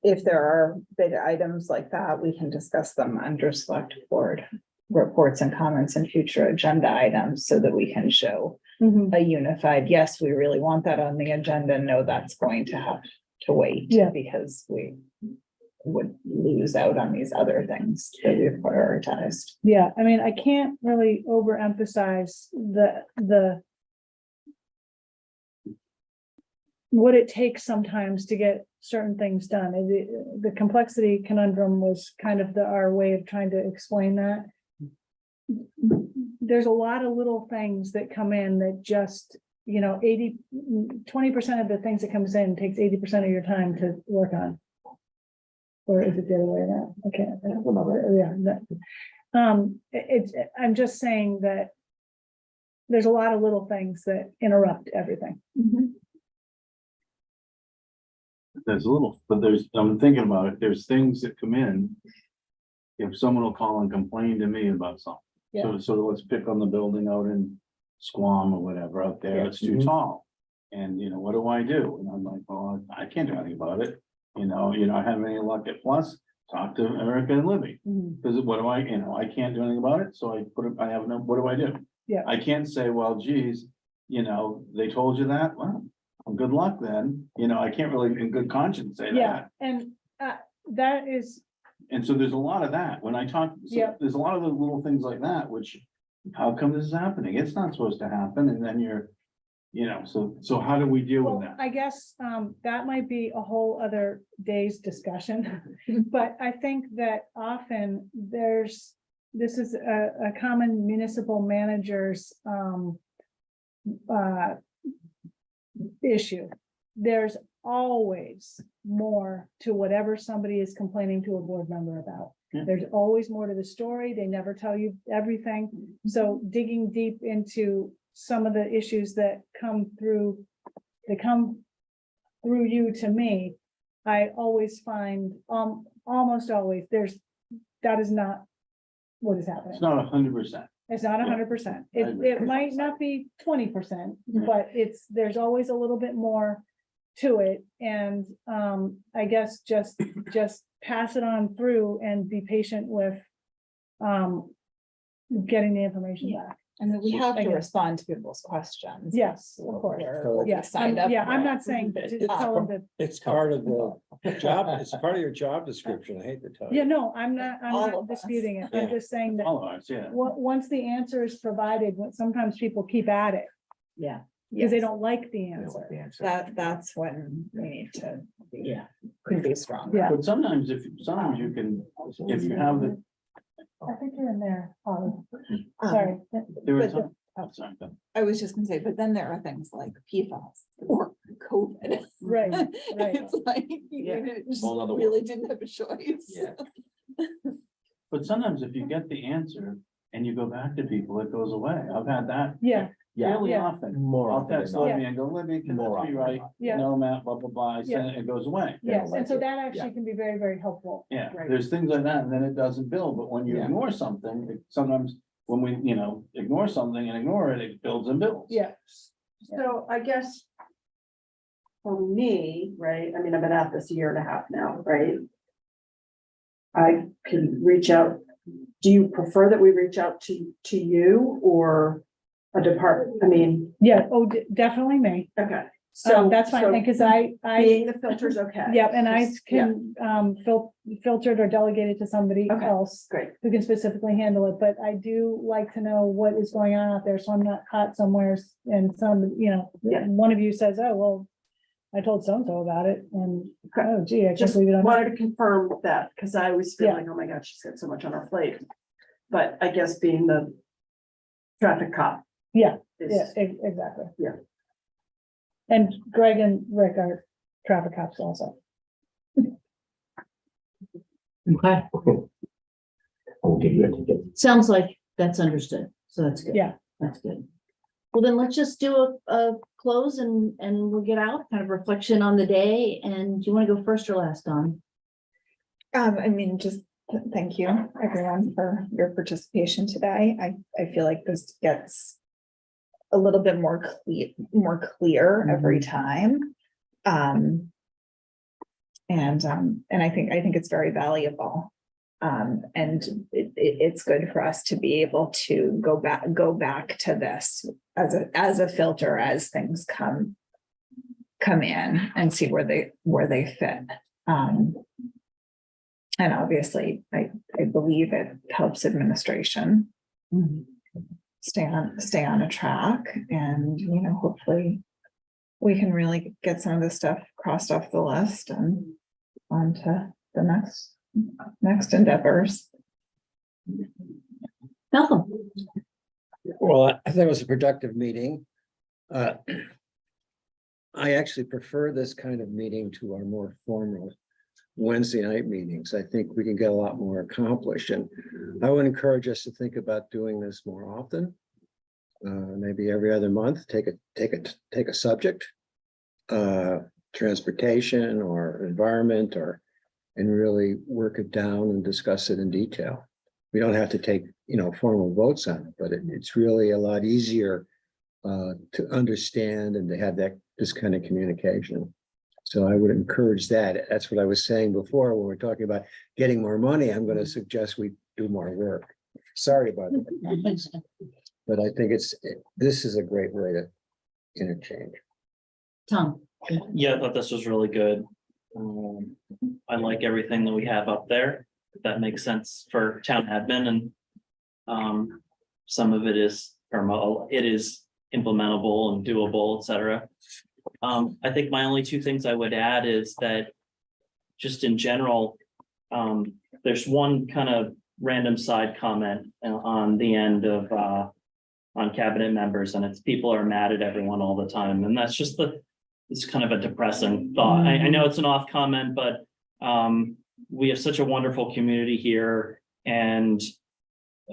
if there are big items like that, we can discuss them under select board reports and comments and future agenda items so that we can show a unified, yes, we really want that on the agenda. No, that's going to have to wait. Yeah. Because we would lose out on these other things that we've prioritized. Yeah, I mean, I can't really overemphasize the what it takes sometimes to get certain things done. And the complexity conundrum was kind of our way of trying to explain that. There's a lot of little things that come in that just, 20% of the things that comes in takes 80% of your time to work on. Or is it the other way around? Okay. I'm just saying that there's a lot of little things that interrupt everything. I'm thinking about it, there's things that come in. If someone will call and complain to me about something, so let's pick on the building out in Squam or whatever out there, it's too tall. And what do I do? And I'm like, well, I can't do anything about it. You're not having any luck at Plus, talk to Erica and Libby. Because what do I can't do anything about it, so what do I do? Yeah. I can't say, well, geez, they told you that, well, good luck then, I can't really in good conscience say that. And that is, And so there's a lot of that when I talk, there's a lot of the little things like that, which, how come this is happening? It's not supposed to happen. And then so how do we deal with that? I guess that might be a whole other day's discussion. But I think that often this is a common municipal manager's issue. There's always more to whatever somebody is complaining to a board member about. There's always more to the story. They never tell you everything. So digging deep into some of the issues that come through you to me, I always find, almost always, that is not what is happening. It's not 100%. It's not 100%. It might not be 20%, but there's always a little bit more to it. And I guess just pass it on through and be patient with getting the information back. And then we have to respond to people's questions. Yes, of course. I'm not saying to tell them that. It's part of the job, it's part of your job description, I hate to tell you. Yeah, no, I'm not All of us. disputing it. I'm just saying that All of us, yeah. once the answer is provided, sometimes people keep at it. Yeah. Because they don't like the answer. That's when we need to, could be strong. Yeah. But sometimes you can, if you have the. I think you're in there. Sorry. There was But some, sorry, I was just gonna say, but then there are things like PFAS or COVID. Right, right. It's like, you just Whole other really didn't have a choice. Yeah. But sometimes if you get the answer and you go back to people, it goes away. I've had that. Yeah, Fairly Yeah. often. More I'll often text than not. Libby and go, Libby, can More this be often right? Yeah. No, Matt, blah, blah, blah. I send it, it goes away. yes, like and so it. that actually can be very, very helpful. Yeah, Right. there's things like that, and then it doesn't build, but when you Yeah. ignore something, sometimes when we, ignore something and ignore it, it builds and builds. Yeah, So I guess for me, right, I mean, I've been at this a year and a half now, right? I can reach out. Do you prefer that we reach out to you or a department? I mean, yeah, definitely me. okay. So that's fine, so because I, being the filter's okay. yeah, and I Just- yeah, can filter it or delegate it to somebody Okay. else Great. who can specifically handle it, but I do like to know what is going on out there, so I'm not caught somewhere and Yeah. one of you says, oh, well, I told so-and-so about it, and, oh gee, I can't Just believe it. wanted to confirm that, because I was feeling, oh my God, she's got so much on her plate. But I guess being the traffic cop. Yeah, is- Yeah, exactly. Yeah. And Greg and Rick are traffic cops also. Okay, I'll give you a ticket. sounds like that's understood, so that's good. Yeah. That's good. Well, then let's just do a close and we'll get out, kind of reflection on the day, and do you want to go first or last, Dawn? Just thank you, everyone, for your participation today. I feel like this gets a little bit more clear every time. And I think it's very valuable. And it's good for us to be able to go back to this as a filter as things come in and see where they fit. And obviously, I believe it helps administration stay on a track, and, you know, hopefully we can really get some of this stuff crossed off the list and on to the next endeavors. Malcolm. Well, I think it was a productive meeting. I actually prefer this kind of meeting to our more formal Wednesday night meetings. I think we can get a lot more accomplished, and I would encourage us to think about doing this more often. Maybe every other month, take a subject, transportation or environment, and really work it down and discuss it in detail. We don't have to take, you know, formal votes on it, but it's really a lot easier to understand and to have this kind of communication. So I would encourage that. That's what I was saying before when we're talking about getting more money. I'm going to suggest we do more work. Sorry about that. But I think this is a great way to interchange. Tom. Yeah, I thought this was really good. I like everything that we have up there. If that makes sense for town admin, and some of it is implementable and doable, etc. I think my only two things I would add is that just in general, there's one kind of random side comment on the end of on cabinet members, and it's people are mad at everyone all the time, and that's just it's kind of a depressing thought. I know it's an off comment, but we have such a wonderful community here, and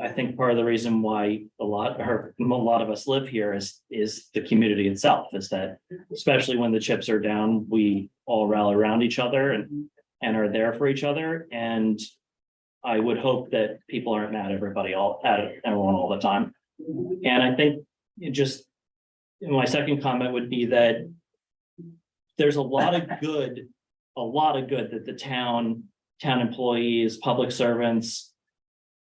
I think part of the reason why a lot of us live here is the community itself, is that especially when the chips are down, we all rally around each other and are there for each other. And I would hope that people aren't mad at everyone all the time. And I think my second comment would be that there's a lot of good that the town employees, public servants,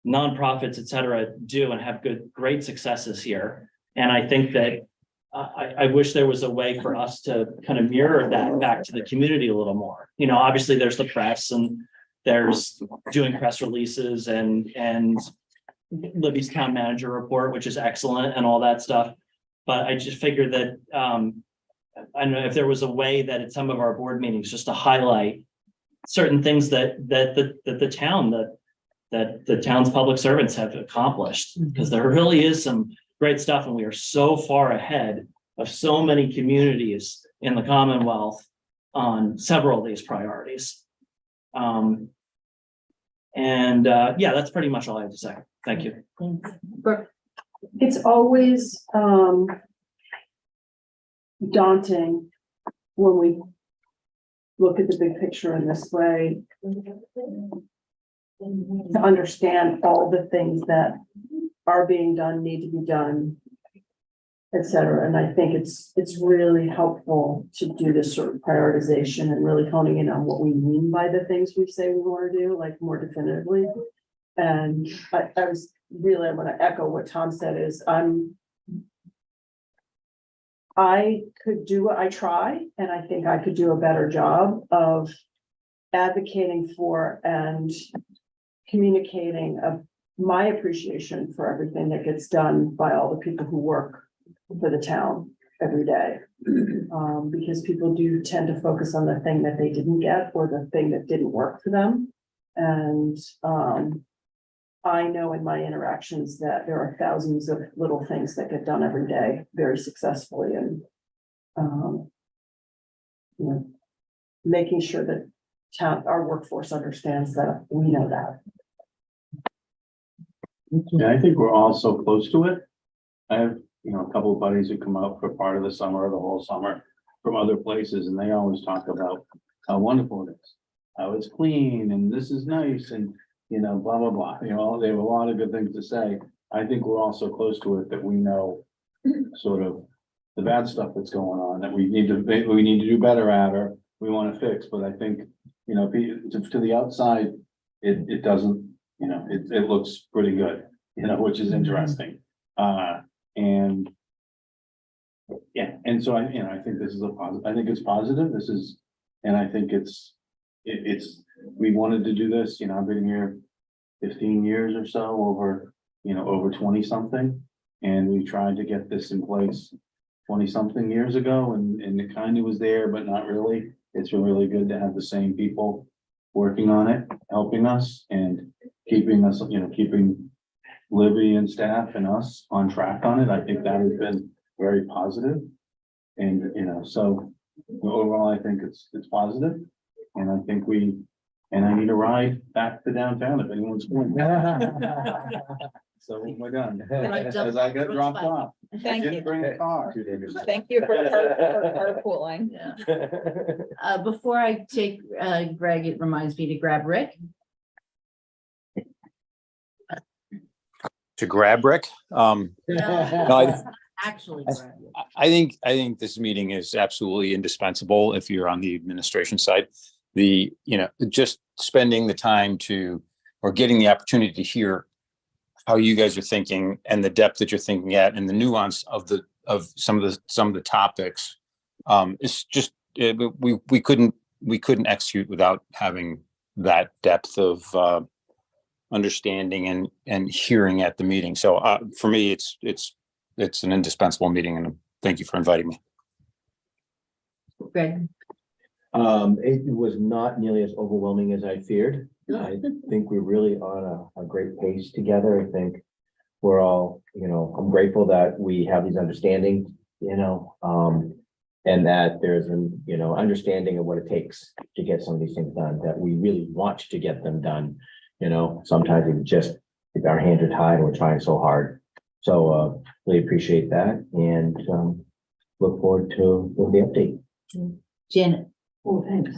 nonprofits, et cetera, do and have great successes here. And I think that I wish there was a way for us to kind of mirror that back to the community a little more. You know, obviously there's the press and there's doing press releases and Libby's town manager report, which is excellent and all that stuff. But I just figured that I don't know if there was a way that at some of our board meetings just to highlight certain things that the town's public servants have accomplished, because there really is some great stuff, and we are so far ahead of so many communities in the Commonwealth on several of these priorities. Yeah, that's pretty much all I have to say. Thank you. It's always daunting when we look at the big picture in this way, to understand all the things that are being done, need to be done, et cetera. And I think it's really helpful to do this sort of prioritization and really honing in on what we mean by the things we say we want to do, like more definitively. And I want to echo what Tom said is I could do what I try, and I think I could do a better job of advocating for and communicating of my appreciation for everything that gets done by all the people who work for the town every day. Because people do tend to focus on the thing that they didn't get or the thing that didn't work for them. And I know in my interactions that there are thousands of little things that get done every day very successfully, and making sure that our workforce understands that we know that. Yeah, I think we're all so close to it. I have, a couple of buddies who come out for part of the summer or the whole summer from other places, and they always talk about how wonderful it is, how it's clean, and this is nice, and blah, blah, blah. They have a lot of good things to say. I think we're all so close to it that we know sort of the bad stuff that's going on that we need to do better at, or we want to fix, but I think, you know, to the outside, it doesn't, you know, it looks pretty good, you know, which is interesting. And yeah, and so I, you know, I think this is I think it's positive. This is, and I think it's, we wanted to do this, you know, I've been here 15 years or so, over 20 something. And we tried to get this in place 20 something years ago, and it kind of was there, but not really. It's really good to have the same people working on it, helping us and keeping us, you know, keeping Libby and staff and us on track on it. I think that has been very positive. And, you know, so overall, I think it's positive. And I think I need a ride back to downtown if anyone's going. So we're done. As I got dropped off. Thank Didn't you. bring a car. Thank you for carpooling. Yeah. Before I take Greg, it reminds me to grab Rick. To grab Rick. No, I- actually, grab Rick. I think this meeting is absolutely indispensable if you're on the administration side. Just spending the time or getting the opportunity to hear how you guys are thinking and the depth that you're thinking at and the nuance of some of the topics. It's just, we couldn't execute without having that depth of understanding and hearing at the meeting. So for me, it's an indispensable meeting, and thank you for inviting me. Greg. It was not nearly as overwhelming as I feared. I think we're really on a great pace together. I think we're all, you know, I'm grateful that we have these understandings, you know, and that there's an, you know, understanding of what it takes to get some of these things done, that we really want to get them done. You know, sometimes we just, our hands are tied and we're trying so hard. So really appreciate that, and look forward to the update. Janet. Oh, thanks.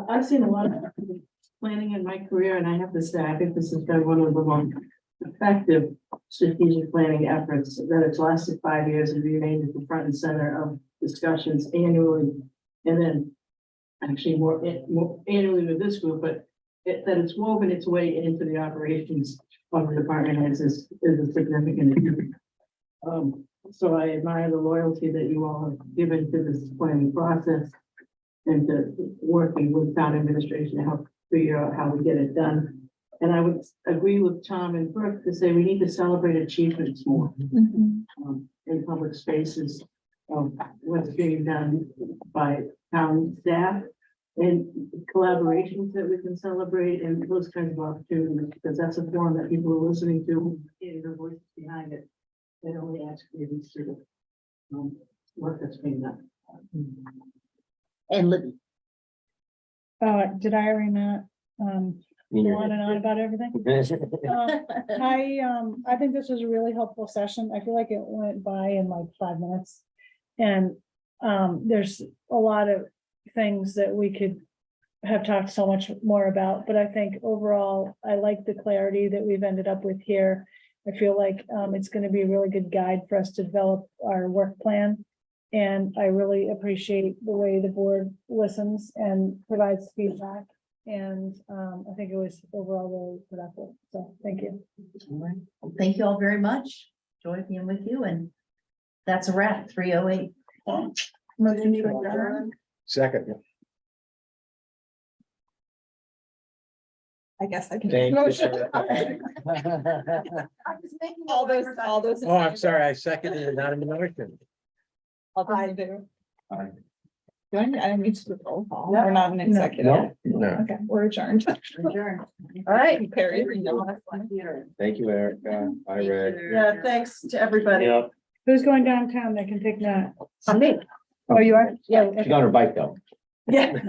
I've seen a lot of planning in my career, and I have to say, I think this has been one of the most effective strategic planning efforts, that it's lasted 5 years and remained at the front and center of discussions annually. And then actually more annually with this group, but that it's woven its way into the operations of the department heads is a significant achievement. So I admire the loyalty that you all have given to this planning process and to working with town administration to help figure out how we get it done. And I would agree with Tom and Brooke to say we need to celebrate achievements more in public spaces of what's being done by town staff and collaborations that we can celebrate and those kinds of opportunities, because that's a forum that people are listening to, getting their voices behind it. It only adds credence to the work that's being done. And Libby. Did I already not, go on and on about everything? I think this was a really helpful session. I feel like it went by in like 5 minutes. And there's a lot of things that we could have talked so much more about, but I think overall, I like the clarity that we've ended up with here. I feel like it's going to be a really good guide for us to develop our work plan. And I really appreciate the way the board listens and provides feedback. And I think it was overall really productive. So thank you. All right. Well, thank you all very much. Enjoy being with you. And that's a wrap, 3:08. Motion to adjourn. Second. I guess I can. Thank you. Motion. All those. Oh, I'm sorry, I seconded it, not in the motion. I do. Do I don't need to do roll call. We're not an executive. No. Okay, we're adjourned. Adjourned. All right. Perry. Thank you, Erica. Bye, Rick. Yeah, thanks to everybody. Yep. Who's going downtown that can take that? Me. Oh, you are? She's on her bike though. Yeah.